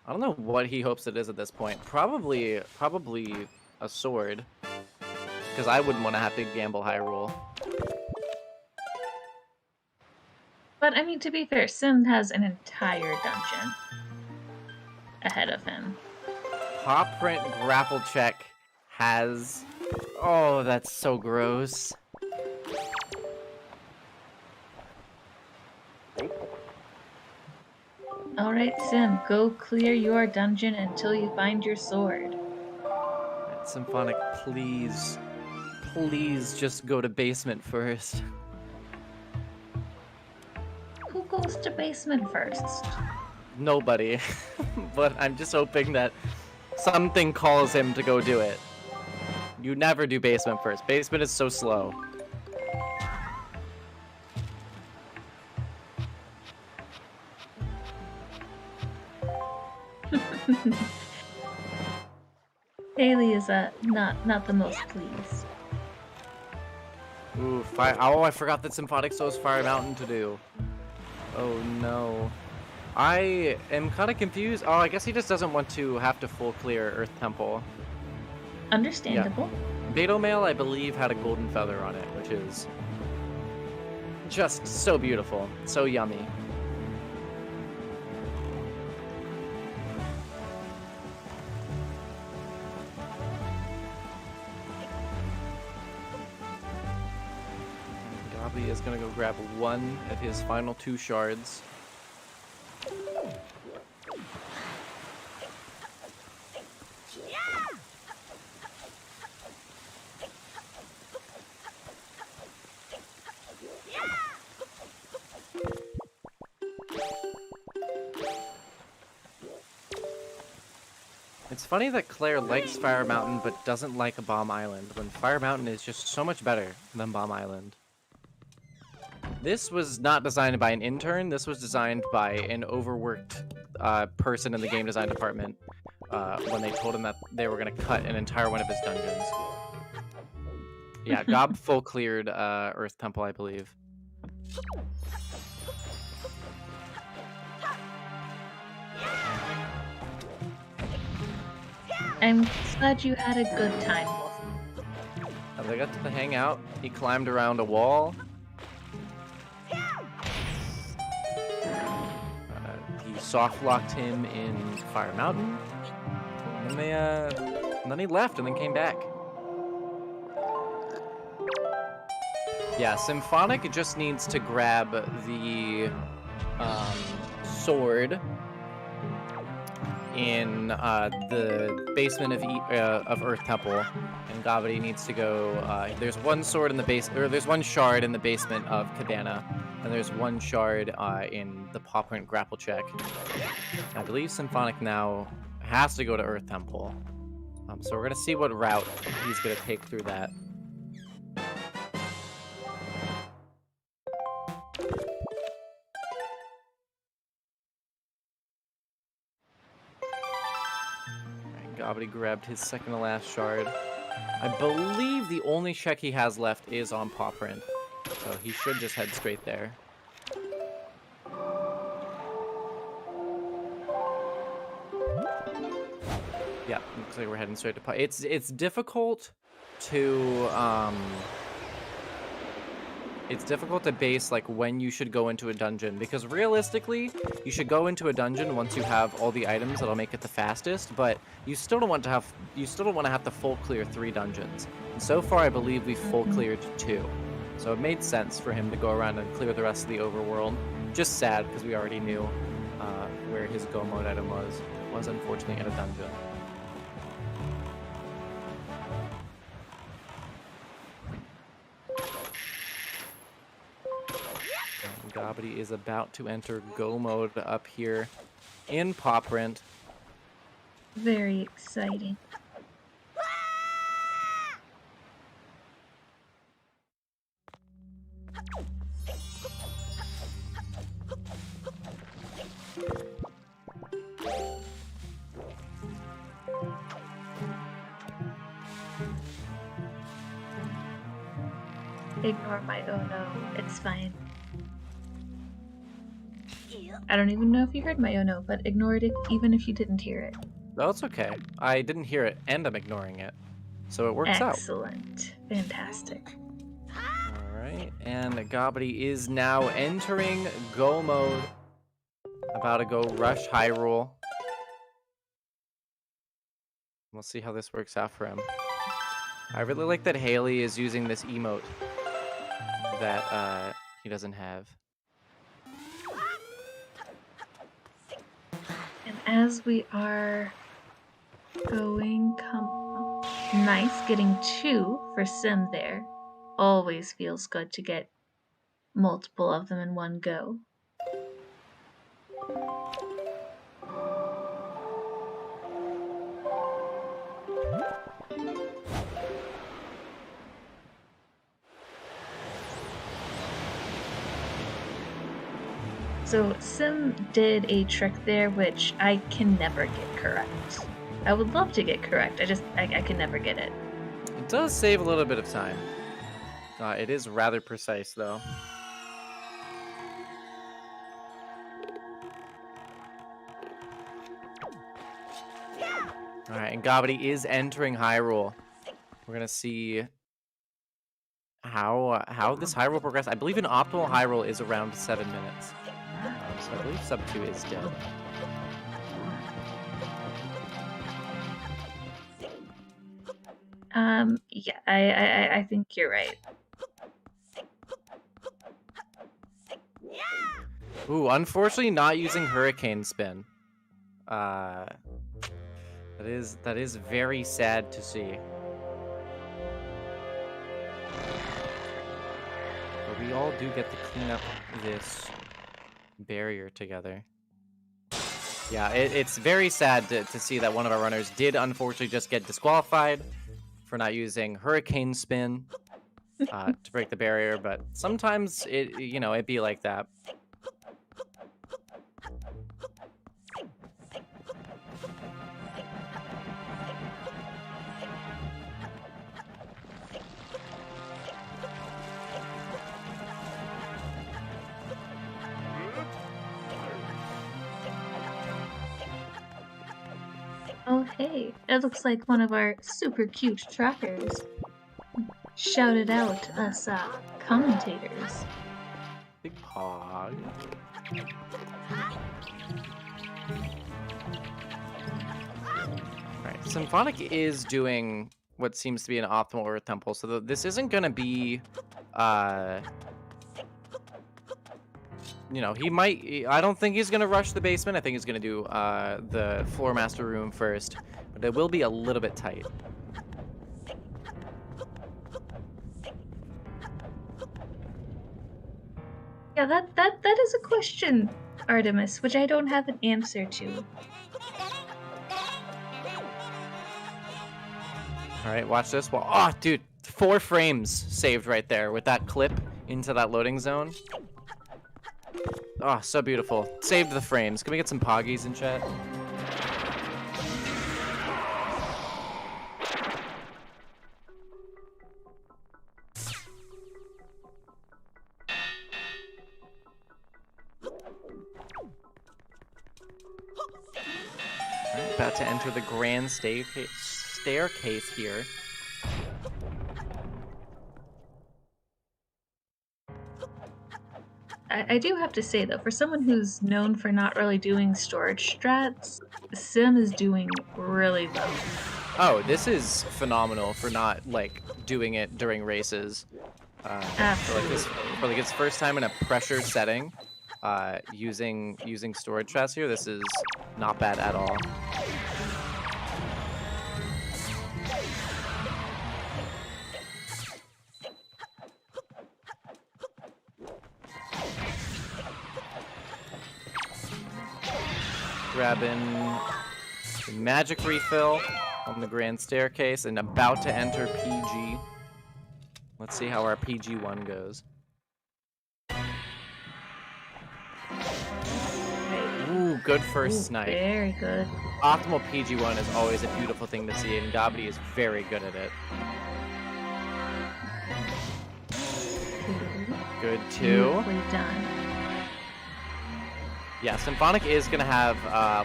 Speaker 1: I don't know what he hopes it is at this point. Probably a sword. Because I wouldn't want to have to gamble high roll.
Speaker 2: But I mean, to be fair, Sim has an entire dungeon ahead of him.
Speaker 1: Paw Print grapple check has... Oh, that's so gross.
Speaker 2: Alright, Sim, go clear your dungeon until you find your sword.
Speaker 1: Symphonic, please. Please just go to basement first.
Speaker 2: Who goes to basement first?
Speaker 1: Nobody. But I'm just hoping that something calls him to go do it. You never do basement first. Basement is so slow.
Speaker 2: Haley is not the most pleased.
Speaker 1: Ooh, fire! Oh, I forgot that Symphonic still has Fire Mountain to do. Oh no. I am kind of confused. Oh, I guess he just doesn't want to have to full clear Earth Temple.
Speaker 2: Understandable.
Speaker 1: Beto Mail, I believe, had a golden feather on it, which is just so beautiful, so yummy. Gobbly is gonna go grab one of his final 2 shards. It's funny that Claire likes Fire Mountain but doesn't like a Bomb Island, when Fire Mountain is just so much better than Bomb Island. This was not designed by an intern, this was designed by an overworked person in the game design department when they told him that they were going to cut an entire one of his dungeons. Yeah, Gob full cleared Earth Temple, I believe.
Speaker 2: I'm glad you had a good time, Wolf.
Speaker 1: They got to hang out. He climbed around a wall. He soft locked him in Fire Mountain. And then he left and then came back. Yeah, Symphonic just needs to grab the sword in the basement of Earth Temple, and Gobbity needs to go. There's one sword in the base, or there's one shard in the basement of Cabana, and there's one shard in the Paw Print grapple check. I believe Symphonic now has to go to Earth Temple, so we're gonna see what route he's gonna take through that. Gobbity grabbed his second to last shard. I believe the only check he has left is on Paw Print, so he should just head straight there. Yeah, looks like we're heading straight to it's difficult to it's difficult to base like when you should go into a dungeon, because realistically you should go into a dungeon once you have all the items that'll make it the fastest, but you still don't want to have to full clear 3 dungeons. And so far I believe we full cleared 2. So it made sense for him to go around and clear the rest of the overworld. Just sad because we already knew where his go mode item was unfortunately in a dungeon. Gobbity is about to enter go mode up here in Pop Rent.
Speaker 2: Very exciting. Ignore my oh no, it's fine. I don't even know if you heard my oh no, but ignore it even if you didn't hear it.
Speaker 1: No, it's okay. I didn't hear it, and I'm ignoring it. So it works out.
Speaker 2: Excellent. Fantastic.
Speaker 1: Alright, and Gobbity is now entering go mode. About to go rush Hyrule. We'll see how this works out for him. I really like that Haley is using this emote that he doesn't have.
Speaker 2: And as we are going, nice, getting 2 for Sim there. Always feels good to get multiple of them in one go. So Sim did a trick there which I can never get correct. I would love to get correct, I can never get it.
Speaker 1: It does save a little bit of time. It is rather precise though. Alright, and Gobbity is entering Hyrule. We're gonna see how this Hyrule progresses. I believe an optimal Hyrule is around 7 minutes. So I believe sub 2 is dead.
Speaker 2: Yeah, I think you're right.
Speaker 1: Ooh, unfortunately not using Hurricane Spin. That is very sad to see. But we all do get to clean up this barrier together. Yeah, it's very sad to see that one of our runners did unfortunately just get disqualified for not using Hurricane Spin to break the barrier, but sometimes it'd be like that.
Speaker 2: Oh hey, it looks like one of our super cute trackers shouted out us commentators.
Speaker 1: Big pog. Alright, Symphonic is doing what seems to be an optimal Earth Temple, so this isn't gonna be he might. I don't think he's gonna rush the basement. I think he's gonna do the Floor Master room first, but it will be a little bit tight.
Speaker 2: Yeah, that is a question, Artemis, which I don't have an answer to.
Speaker 1: All right, watch this. Well, oh, dude, 4 frames saved right there with that clip into that loading zone. Oh, so beautiful. Saved the frames. Can we get some poggies in chat? Right. About to enter the grand staircase here.
Speaker 2: I do have to say, though, for someone who's known for not really doing storage strats, Sim is doing really well.
Speaker 1: Oh, this is phenomenal for not, like, doing it during races.
Speaker 2: Absolutely.
Speaker 1: For like his first time in a pressure setting, using storage strats here, this is not bad at all. Grabbing the magic refill on the grand staircase and about to enter PG. Let's see how our PG1 goes. Ooh, good first snipe.
Speaker 2: Very good.
Speaker 1: Optimal PG1 is always a beautiful thing to see, and Gobbity is very good at it. Good too.
Speaker 2: Beautifully done.
Speaker 1: Yeah, Symphonic is going to have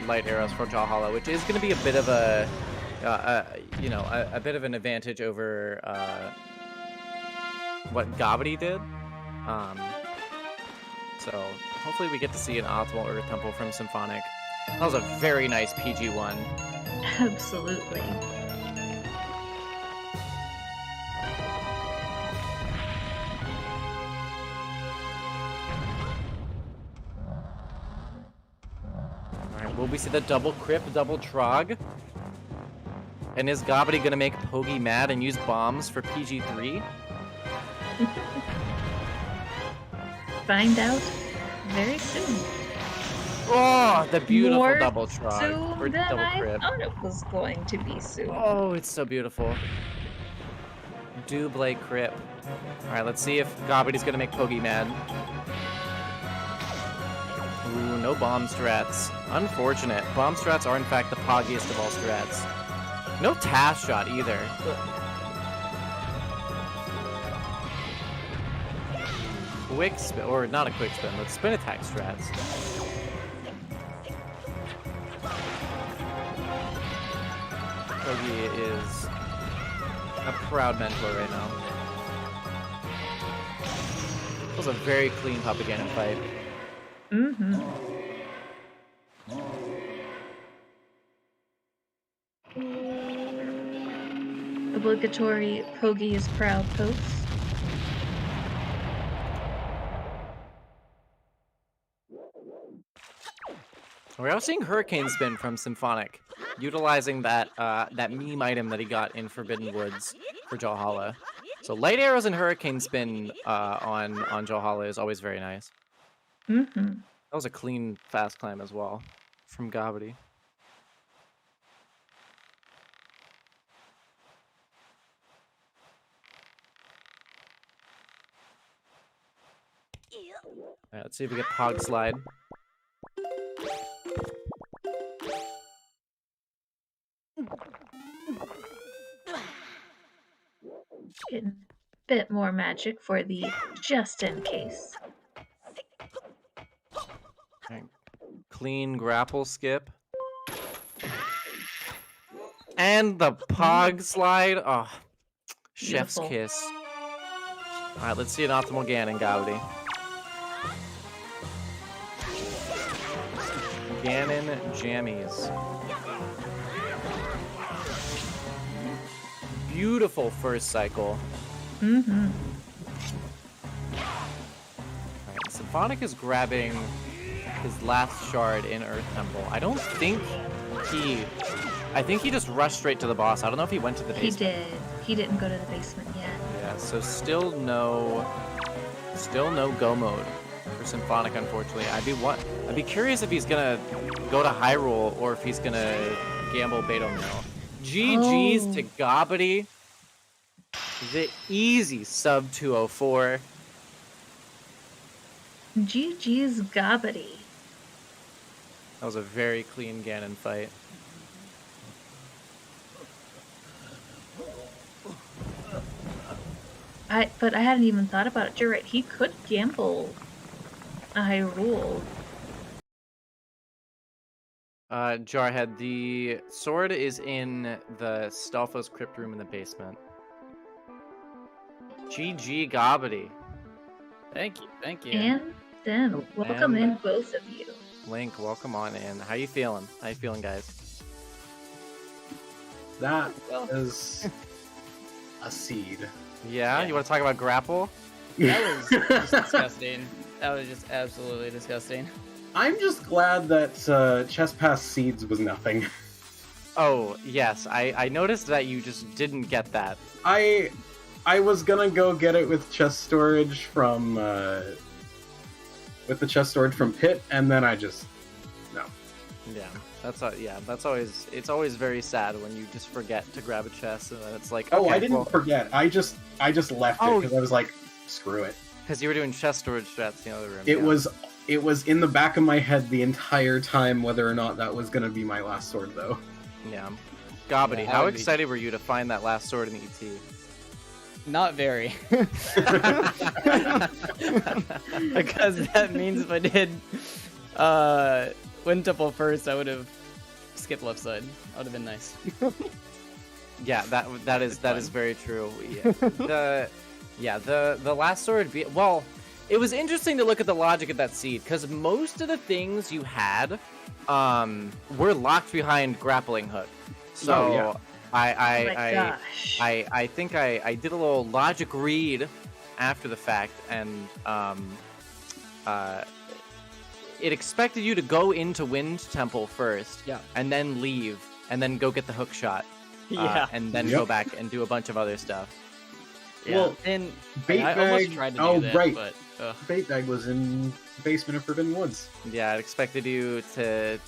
Speaker 1: light arrows for Valhalla, which is going to be a bit of a, a bit of an advantage over what Gobbity did. So hopefully we get to see an optimal Earth Temple from Symphonic. That was a very nice PG1.
Speaker 2: Absolutely.
Speaker 1: Alright, will we see the double Crip, double Trog? And is Gobbity gonna make Pogi mad and use bombs for PG3?
Speaker 2: Find out very soon.
Speaker 1: Oh, the beautiful
Speaker 2: More
Speaker 1: double Trog.
Speaker 2: soon
Speaker 1: Or
Speaker 2: than
Speaker 1: double
Speaker 2: I
Speaker 1: Crip.
Speaker 2: thought it was going to be soon.
Speaker 1: Oh, it's so beautiful. Double Crip. Alright, let's see if Gobbity's gonna make Pogi mad. Ooh, no bomb strats. Unfortunate. Bomb strats are in fact the poggiest of all strats. No task shot either. Quick spin, or not a quick spin, but spin attack strats. Pogi is a proud mentor right now. That was a very clean Papageddon fight.
Speaker 2: Mm-hmm. Obligatory Pogi is proud post.
Speaker 1: We're also seeing Hurricane Spin from Symphonic, utilizing that that meme item that he got in Forbidden Woods for Valhalla. So light arrows and Hurricane Spin on Valhalla is always very nice.
Speaker 2: Mm-hmm.
Speaker 1: That was a clean fast climb as well from Gobbity. Alright, let's see if we get Pog Slide.
Speaker 2: Getting a bit more magic for the just in case.
Speaker 1: Right. Clean grapple skip. And the Pog Slide. Oh, chef's
Speaker 2: Beautiful.
Speaker 1: kiss. Alright, let's see an optimal Ganon, Gobbity. Ganon Jammies. Beautiful first cycle.
Speaker 2: Mm-hmm.
Speaker 1: Alright, Symphonic is grabbing his last shard in Earth Temple. I think he just rushed straight to the boss. I don't know if he went to the basement.
Speaker 2: He did. He didn't go to the basement yet.
Speaker 1: Yeah, so still no go mode for Symphonic, unfortunately. I'd be curious if he's gonna go to Hyrule or if he's gonna gamble Beto Mill. GG's to Gobbity. The easy sub 204.
Speaker 2: GG's Gobbity.
Speaker 1: That was a very clean Ganon fight.
Speaker 2: But I hadn't even thought about it. You're right. He could gamble a Hyrule.
Speaker 1: Jarhead, the sword is in the Stalfos crypt room in the basement. GG Gobbity.
Speaker 4: Thank you, thank you.
Speaker 2: And them. Welcome
Speaker 1: And-
Speaker 2: in, both of you.
Speaker 1: Link, welcome on in. How you feeling? How you feeling, guys?
Speaker 5: That
Speaker 4: Well,
Speaker 5: is a seed.
Speaker 1: Yeah?
Speaker 4: Yeah.
Speaker 1: You want to talk about grapple?
Speaker 4: that was just disgusting. That was just absolutely disgusting.
Speaker 5: I'm just glad that chest pass seeds was nothing.
Speaker 1: Oh, yes. I noticed that you just didn't get that.
Speaker 5: I was gonna go get it with chest storage from Pit, and then I just no.
Speaker 1: Yeah. That's always always very sad when you just forget to grab a chest and then it's like,
Speaker 5: Oh,
Speaker 1: okay,
Speaker 5: I didn't forget. I just left it
Speaker 1: Oh.
Speaker 5: because I was like, screw it.
Speaker 1: because you were doing chest storage strats in the other room.
Speaker 5: It was in the back of my head the entire time whether or not that was gonna be my last sword, though.
Speaker 1: Yeah. Gobbity,
Speaker 4: Yeah,
Speaker 1: how
Speaker 4: I would be-
Speaker 1: excited were you to find that last sword in ET?
Speaker 4: Not very. Because that means if I did Wind Temple first, I would have skipped left side. That would have been nice.
Speaker 1: Yeah, that is
Speaker 4: fun.
Speaker 1: very true. Yeah. The last sword. Well, it was interesting to look at the logic of that seed because most of the things you had, were locked behind grappling hook. So
Speaker 5: Oh, yeah.
Speaker 2: Oh my gosh.
Speaker 1: I think I did a little logic read after the fact, and it expected you to go into Wind Temple first,
Speaker 4: Yeah.
Speaker 1: and then leave, and then go get the hook shot.
Speaker 4: Yeah.
Speaker 1: And then
Speaker 5: Yep.
Speaker 1: go back and do a bunch of other stuff. Yeah.
Speaker 5: Well,
Speaker 4: And
Speaker 5: Bait
Speaker 4: I almost
Speaker 5: bag.
Speaker 4: tried to
Speaker 5: Oh,
Speaker 4: do that,
Speaker 5: right.
Speaker 4: but
Speaker 5: Bait bag was in the basement of Forbidden Woods.
Speaker 1: Yeah, it expected you to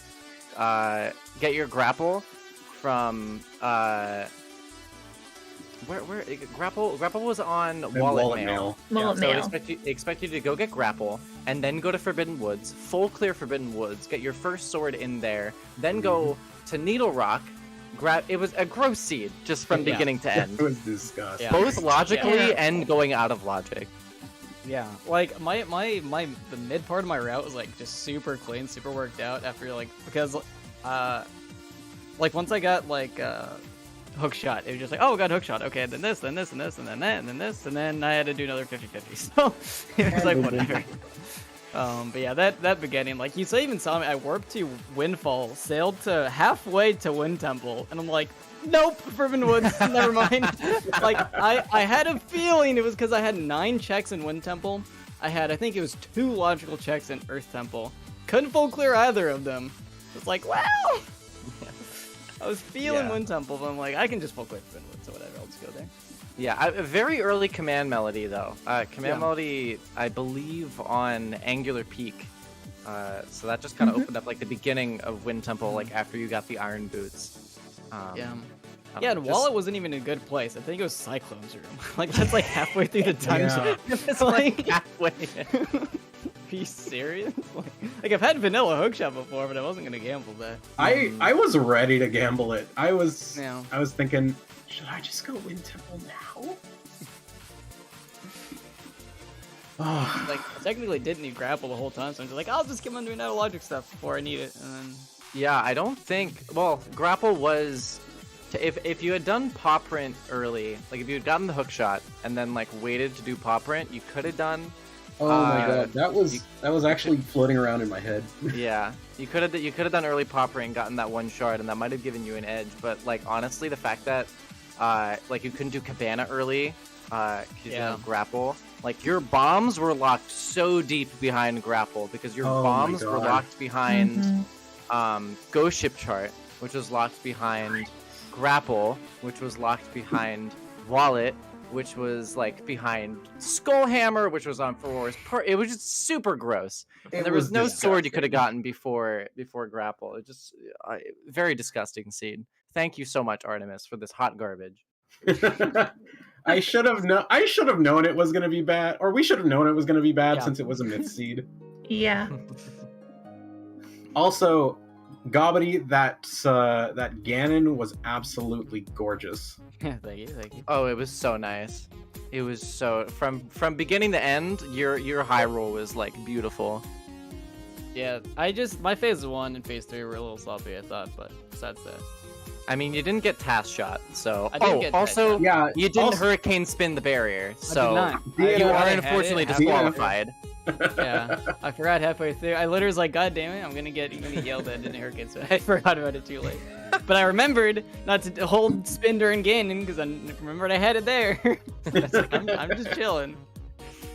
Speaker 1: get your grapple from where grapple was on
Speaker 5: And
Speaker 1: Wallet Mail.
Speaker 2: Mullet
Speaker 1: So
Speaker 2: mail.
Speaker 1: expect you to go get grapple and then go to Forbidden Woods, full clear Forbidden Woods, get your first sword in there, then go to Needle Rock, it was a gross seed just from
Speaker 4: Yeah.
Speaker 1: beginning to
Speaker 5: It
Speaker 1: end.
Speaker 5: was disgusting.
Speaker 4: Yeah.
Speaker 1: Both logically
Speaker 2: Yeah.
Speaker 1: and going out of logic.
Speaker 4: yeah, like the mid part of my route was like just super clean, super worked out after because like once I got hook shot, it was just like, oh, got hook shot, okay, then this, then this, and this, and then that, and then this, and then I had to do another 50-50. So it was like whatever. But yeah, that beginning, like you even saw me, I warped to Windfall, sailed to halfway to Wind Temple, and I'm like, nope, Forbidden Woods, never mind. Like I had a feeling it was because I had 9 checks in Wind Temple. I think it was 2 logical checks in Earth Temple. Couldn't full clear either of them. It's like, wow. I was feeling
Speaker 1: Yeah.
Speaker 4: Wind Temple, but I'm like, I can just full clear Forbidden Woods, so whatever, I'll just go there.
Speaker 1: Yeah, a very early command melody though. Command
Speaker 4: Yeah.
Speaker 1: melody, I believe, on Angular Peak. So that just kind of opened up like the beginning of Wind Temple, like after you got the Iron Boots.
Speaker 4: Yeah.
Speaker 1: I don't
Speaker 4: Yeah,
Speaker 1: know,
Speaker 4: and
Speaker 1: just-
Speaker 4: Wallet wasn't even in a good place. I think it was Cyclone's room. Like that's like halfway through the dungeon.
Speaker 5: Yeah.
Speaker 1: it's like halfway.
Speaker 4: Are you serious? Like I've had vanilla hookshot before, but I wasn't gonna gamble that.
Speaker 5: I was ready to gamble it. I was
Speaker 4: Yeah.
Speaker 5: thinking, should I just go Wind Temple now? Oh,
Speaker 4: Like I technically didn't need grapple the whole time, so I'm just like, I'll just keep on doing that logic stuff before I need it, and then
Speaker 1: Yeah, I don't think. Well, grapple was. If you had done paw print early, like if you had gotten the hook shot and then like waited to do paw print, you could have done.
Speaker 5: oh my
Speaker 1: Uh,
Speaker 5: god, that was actually floating around in my head.
Speaker 1: Yeah, you could have done early paw print and gotten that one shard, and that might have given you an edge. But like honestly, the fact that like you couldn't do cabana early, because you didn't have grapple. Like your bombs were locked so deep behind grapple because your
Speaker 5: Oh my
Speaker 1: bombs were
Speaker 5: God.
Speaker 1: locked behind
Speaker 2: Mhm.
Speaker 1: Ghost Ship Chart, which was locked behind grapple, which was locked behind wallet, which was like behind Skullhammer, which was on Feror's. It was just super gross. And there was no sword you could have gotten before grapple. It just very disgusting seed. Thank you so much, Artemis, for this hot garbage.
Speaker 5: I should have known it was gonna be bad, or we should have known it was gonna be bad
Speaker 4: Yeah.
Speaker 5: since it was a myth seed.
Speaker 2: Yeah.
Speaker 5: Also, Gobbity, that Ganon was absolutely gorgeous.
Speaker 4: thank you.
Speaker 1: Oh, it was so nice. It was so from beginning to end. Your high roll was like beautiful.
Speaker 4: Yeah, my phase 1 and phase 3 were a little sloppy, I thought, but besides that.
Speaker 1: I mean, you didn't get task shot, so.
Speaker 4: I didn't get task
Speaker 1: also,
Speaker 4: shot.
Speaker 5: Yeah,
Speaker 1: you didn't
Speaker 5: also-
Speaker 1: hurrion spin the barrier, so
Speaker 4: not.
Speaker 1: you
Speaker 5: I
Speaker 1: are
Speaker 4: had it
Speaker 1: unfortunately
Speaker 4: halfway
Speaker 1: disqualified.
Speaker 4: Yeah, I forgot halfway through. I literally was like, God damn it, I'm gonna get yelled at in a hurricane spin. I forgot about it too late. But I remembered not to hold spin during gaining because I remembered I had it there. I was like, I'm just chilling.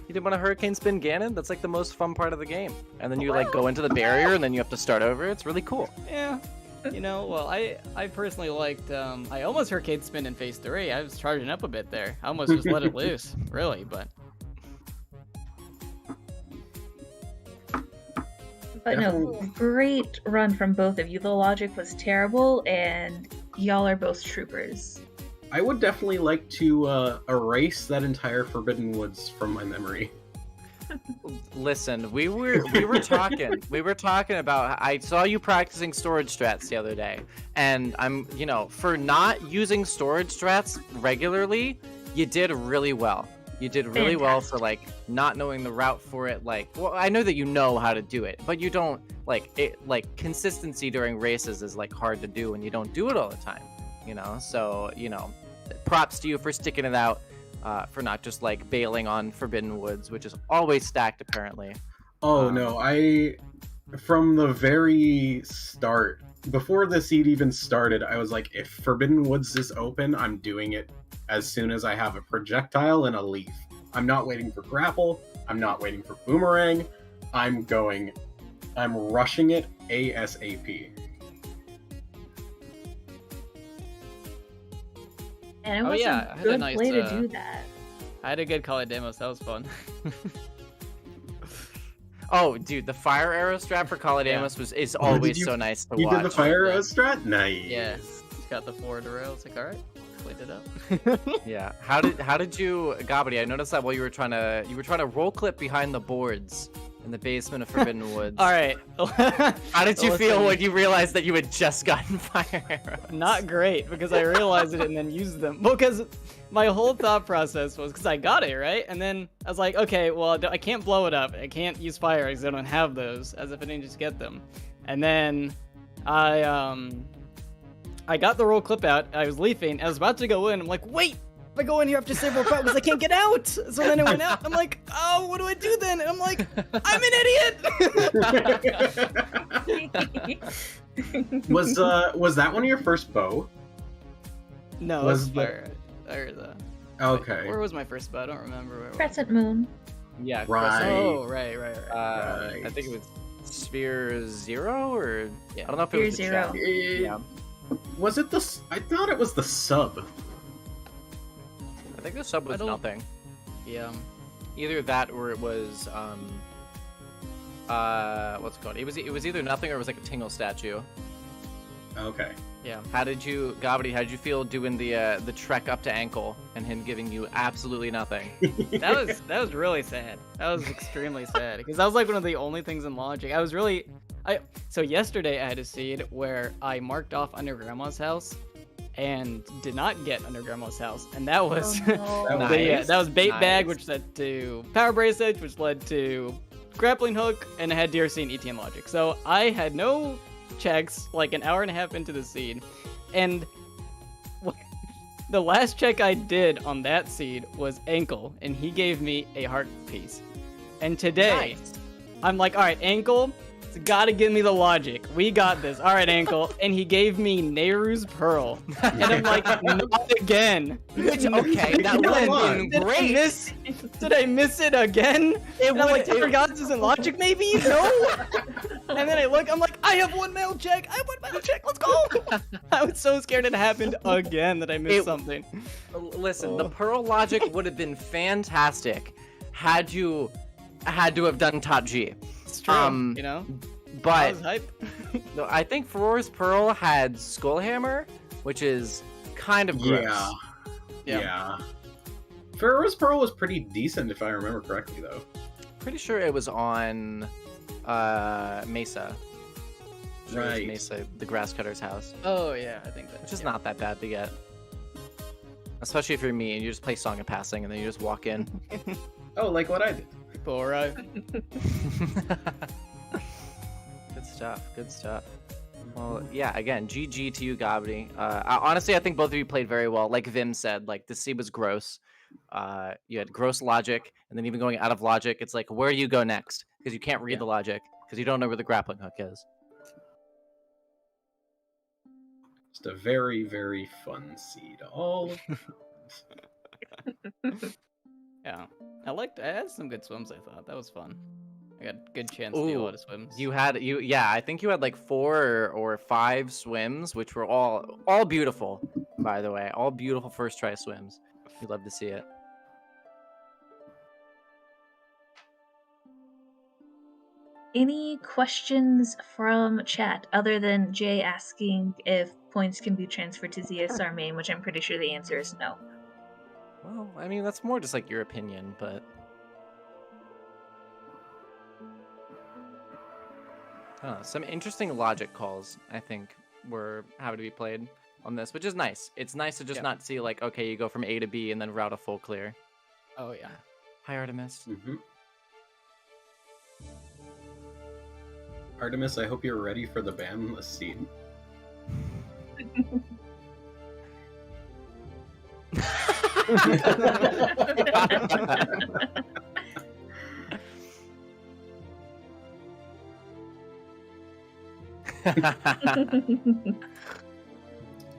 Speaker 1: You didn't want to hurricane spin Ganon? That's like the most fun part of the game. And then you like go into the barrier and then you have to start over. It's really cool.
Speaker 4: Yeah. You know, well, I personally liked, I almost hurricane spin in phase 3. I was charging up a bit there. I almost just let it loose, really, but.
Speaker 2: But no, great run from both of you. The logic was terrible, and y'all are both troopers.
Speaker 5: I would definitely like to erase that entire Forbidden Woods from my memory.
Speaker 1: Listen, we were talking about. I saw you practicing storage strats the other day, and for not using storage strats regularly, you did really well. You did really well for like not knowing the route for it. Like, well, I know that you know how to do it, but you don't like consistency during races is like hard to do, and you don't do it all the time. So props to you for sticking it out. For not just like bailing on Forbidden Woods, which is always stacked apparently.
Speaker 5: Oh no, from the very start, before the seed even started, I was like, if Forbidden Woods is open, I'm doing it as soon as I have a projectile and a leaf. I'm not waiting for grapple, I'm not waiting for boomerang, I'm rushing it ASAP.
Speaker 2: And it was
Speaker 4: I
Speaker 2: a
Speaker 4: had a
Speaker 2: good
Speaker 4: nice,
Speaker 2: way to do that.
Speaker 4: I had a good Call of Demos, that was fun.
Speaker 1: Oh, dude, the fire arrow strat for Collidamus is always so nice to watch.
Speaker 5: You did the fire arrow strat? Nice.
Speaker 4: Yeah, got the forward arrow. It's like, all right, cleaned it up.
Speaker 1: Yeah. How did you, Gobbity? I noticed that while you were trying to roll clip behind the boards in the basement of Forbidden Woods.
Speaker 4: All right.
Speaker 1: How did you feel when you realized that you had just gotten fire arrows?
Speaker 4: Not great, because I realized it and then used them. Because my whole thought process was, because I got it, right? And then I was like, okay, well, I can't blow it up. I can't use fire because I don't have those, as if I didn't just get them. And then I got the roll clip out. I was leafing. I was about to go in. I'm like, wait! If I go in here, I have to save roll clip because I can't get out. So then it went out. I'm like, oh, what do I do then? And I'm like, I'm an idiot!
Speaker 5: Was that one of your first bow?
Speaker 4: No,
Speaker 5: Was
Speaker 4: it's fire.
Speaker 5: Okay.
Speaker 4: Where was my first bow? I don't remember where it was.
Speaker 2: Crescent Moon.
Speaker 1: Yeah.
Speaker 5: Right.
Speaker 4: Oh, right.
Speaker 5: Right.
Speaker 1: I think it was Sphere 0 or
Speaker 4: Yeah.
Speaker 1: I don't know if it was
Speaker 2: Sphere
Speaker 1: the
Speaker 2: 0.
Speaker 1: chat. Yeah.
Speaker 5: Was it the? I thought it was the sub.
Speaker 1: I think the sub was
Speaker 4: I don't-
Speaker 1: nothing.
Speaker 4: Yeah.
Speaker 1: Either that or it was what's it called? It was either nothing or it was like a Tingle statue.
Speaker 5: Okay.
Speaker 4: Yeah.
Speaker 1: How did you feel doing the trek up to ankle and him giving you absolutely nothing?
Speaker 4: That was really sad. That was extremely sad because that was like one of the only things in logic. So yesterday I had a seed where I marked off under Grandma's house and did not get under Grandma's house, and that was
Speaker 2: Oh, no.
Speaker 1: Nice.
Speaker 4: that was bait bag,
Speaker 1: Nice.
Speaker 4: which led to power bracelet, which led to grappling hook, and I had DRC and ETN logic. So I had no checks like an hour and a half into the seed, and the last check I did on that seed was ankle, and he gave me a heart piece. And today
Speaker 1: Nice.
Speaker 4: I'm like, all right, ankle, it's gotta give me the logic. We got this. All right, ankle. And he gave me Nehru's Pearl. And I'm like, not again.
Speaker 1: Which okay, that would have been
Speaker 4: Did I
Speaker 1: great.
Speaker 4: did I miss it again? And I'm like, I forgot this in logic, maybe? No. And then I look, I'm like, I have one mail check. Let's go. I was so scared it happened again that I missed something.
Speaker 1: Listen, the Pearl logic would have been fantastic had you had to have done top G.
Speaker 4: It's true, you know? I
Speaker 1: But
Speaker 4: was hype.
Speaker 1: no, I think Ferora's Pearl had Skullhammer, which is kind of gross.
Speaker 5: Yeah. Pharaoh's Pearl was pretty decent if I remember correctly, though.
Speaker 1: Pretty sure it was on Mesa. Sure it was
Speaker 5: Right.
Speaker 1: Mesa, the grass cutter's house,
Speaker 4: Oh, yeah, I think that.
Speaker 1: which is not that bad to get. Especially if you're me and you just play Song of Passing and then you just walk in.
Speaker 5: Oh, like what I did.
Speaker 4: People arrive.
Speaker 1: stuff. Good stuff. Well, yeah. Again, GG to you, Gobbity. Honestly, I think both of you played very well. Like Vim said, like the sea was gross. You had gross logic, and then even going out of logic, it's like, where do you go next? Because you can't read the logic because you don't know where the grappling hook is.
Speaker 5: Just a very, very fun seed. All
Speaker 4: Yeah, I had some good swims. I thought that was fun. I got good chance to do a lot of swims.
Speaker 1: I think you had like 4 or 5 swims, which were all beautiful, by the way. All beautiful first try swims. We'd love to see it.
Speaker 2: Any questions from chat other than Jay asking if points can be transferred to ZSR main, which I'm pretty sure the answer is no.
Speaker 1: Well, I mean, that's more just like your opinion, but I don't know. Some interesting logic calls, I think, were having to be played on this, which is nice. It's nice to just not see like, okay, you go from A to B and then route a full clear.
Speaker 4: Oh yeah.
Speaker 1: Hi, Artemis.
Speaker 5: Artemis, I hope you're ready for the banless scene.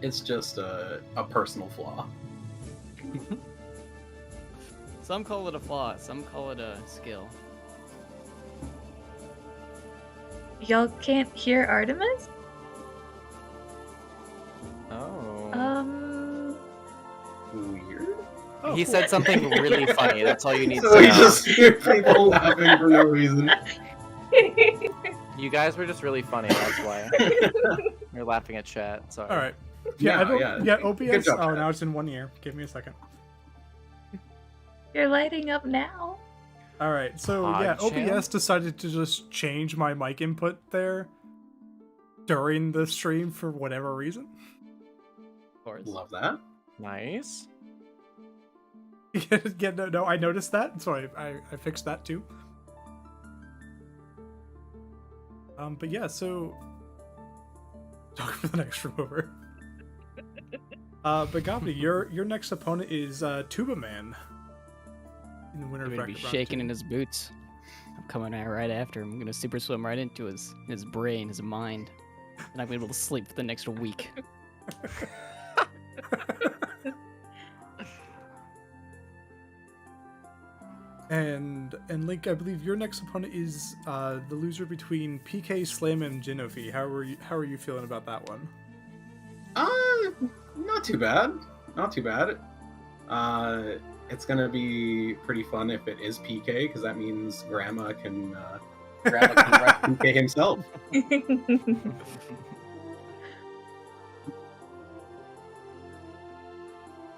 Speaker 5: It's just a personal flaw.
Speaker 4: Some call it a flaw, some call it a skill.
Speaker 2: Y'all can't hear Artemis?
Speaker 1: Oh.
Speaker 5: Weird.
Speaker 1: He said something really funny. That's all you need
Speaker 5: So
Speaker 1: to
Speaker 5: we
Speaker 1: know.
Speaker 5: just hear people laughing for no reason.
Speaker 1: You guys were just really funny. That's why you're laughing at chat. Sorry.
Speaker 6: All right. Yeah, OBS.
Speaker 5: Good job,
Speaker 6: Oh,
Speaker 5: Chad.
Speaker 6: now it's in one ear. Give me a second.
Speaker 2: You're lighting up now.
Speaker 6: All right. So
Speaker 1: PogChamp?
Speaker 6: OBS decided to just change my mic input there during the stream for whatever reason.
Speaker 4: Of course.
Speaker 5: Love that.
Speaker 1: Nice.
Speaker 6: No, I noticed that, so I fixed that too. But yeah, so talk for the next room over. But Gobbity, your next opponent is Tuba Man. In the winner
Speaker 4: I'm
Speaker 6: of
Speaker 4: gonna be
Speaker 6: bracket round
Speaker 4: shaking
Speaker 6: 2.
Speaker 4: in his boots. I'm coming out right after him. I'm gonna super swim right into his brain, his mind, and I'm gonna be able to sleep for the next week.
Speaker 6: And Link, I believe your next opponent is the loser between PK Slam and Jinofi. How are you feeling about that one?
Speaker 5: Not too bad. Not too bad. It's gonna be pretty fun if it is PK, because that means Grandma can wreck PK himself.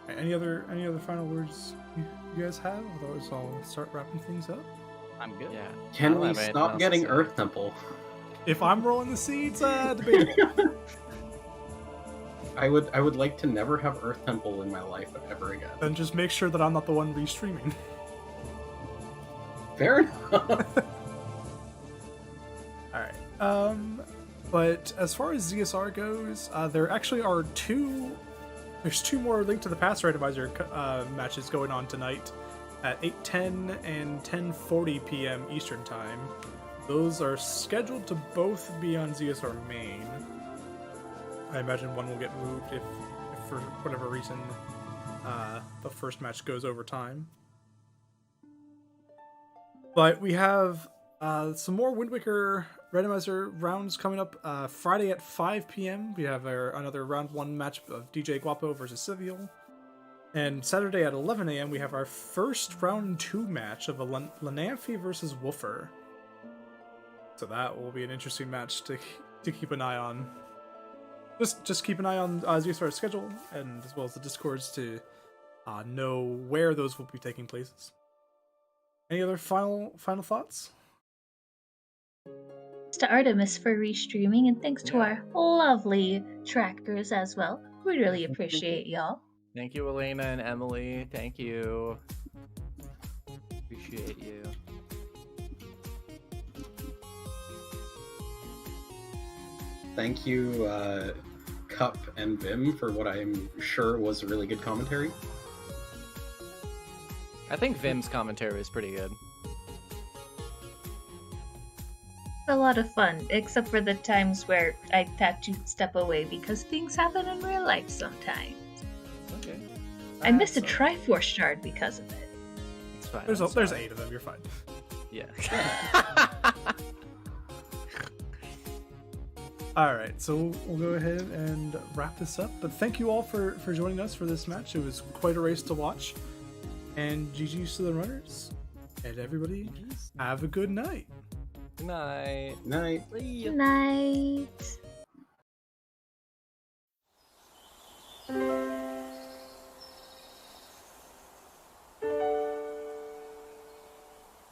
Speaker 6: Any other final words you guys have? Otherwise, I'll start wrapping things up.
Speaker 4: I'm good.
Speaker 1: Yeah.
Speaker 5: Can
Speaker 1: I don't
Speaker 5: we
Speaker 1: have anything
Speaker 5: stop
Speaker 1: else to
Speaker 5: getting
Speaker 1: say.
Speaker 5: Earth Temple?
Speaker 6: If I'm rolling the seeds, debatable.
Speaker 5: I would like to never have Earth Temple in my life ever again.
Speaker 6: Then just make sure that I'm not the one restreaming.
Speaker 5: Fair enough.
Speaker 6: Alright. But as far as ZSR goes, there actually are there's 2 more Link to the Past randomizer matches going on tonight at 8:10 and 10:40 p.m. Eastern Time. Those are scheduled to both be on ZSR main. I imagine one will get moved if for whatever reason the first match goes over time. But we have some more Wind Waker randomizer rounds coming up Friday at 5 p.m. We have another round 1 match of DJ Guapo versus Civil. And Saturday at 11 a.m. we have our first round 2 match of a Lanamphy versus Woofer. So that will be an interesting match to keep an eye on. Just keep an eye on ZSR's schedule, and as well as the Discords to know where those will be taking place. Any other final thoughts?
Speaker 2: Thanks to Artemis for restreaming, and thanks to our lovely trackers as well. We really appreciate y'all.
Speaker 1: Thank you, Elena and Emily. Thank you. Appreciate you.
Speaker 5: Thank you, Cup and Vim, for what I'm sure was really good commentary.
Speaker 1: I think Vim's commentary was pretty good.
Speaker 2: A lot of fun, except for the times where I had to step away because things happen in real life sometimes.
Speaker 1: Okay.
Speaker 2: I missed a
Speaker 6: So-
Speaker 2: Triforce shard because of it.
Speaker 1: It's fine.
Speaker 6: There's
Speaker 1: it's
Speaker 6: there's
Speaker 1: fine.
Speaker 6: 8 of them. You're fine.
Speaker 1: Yeah.
Speaker 6: All right, so we'll go ahead and wrap this up. But thank you all for joining us for this match. It was quite a race to watch. And GG's to the runners. And everybody, have a good night.
Speaker 1: Good night.
Speaker 5: Night.
Speaker 2: Good night.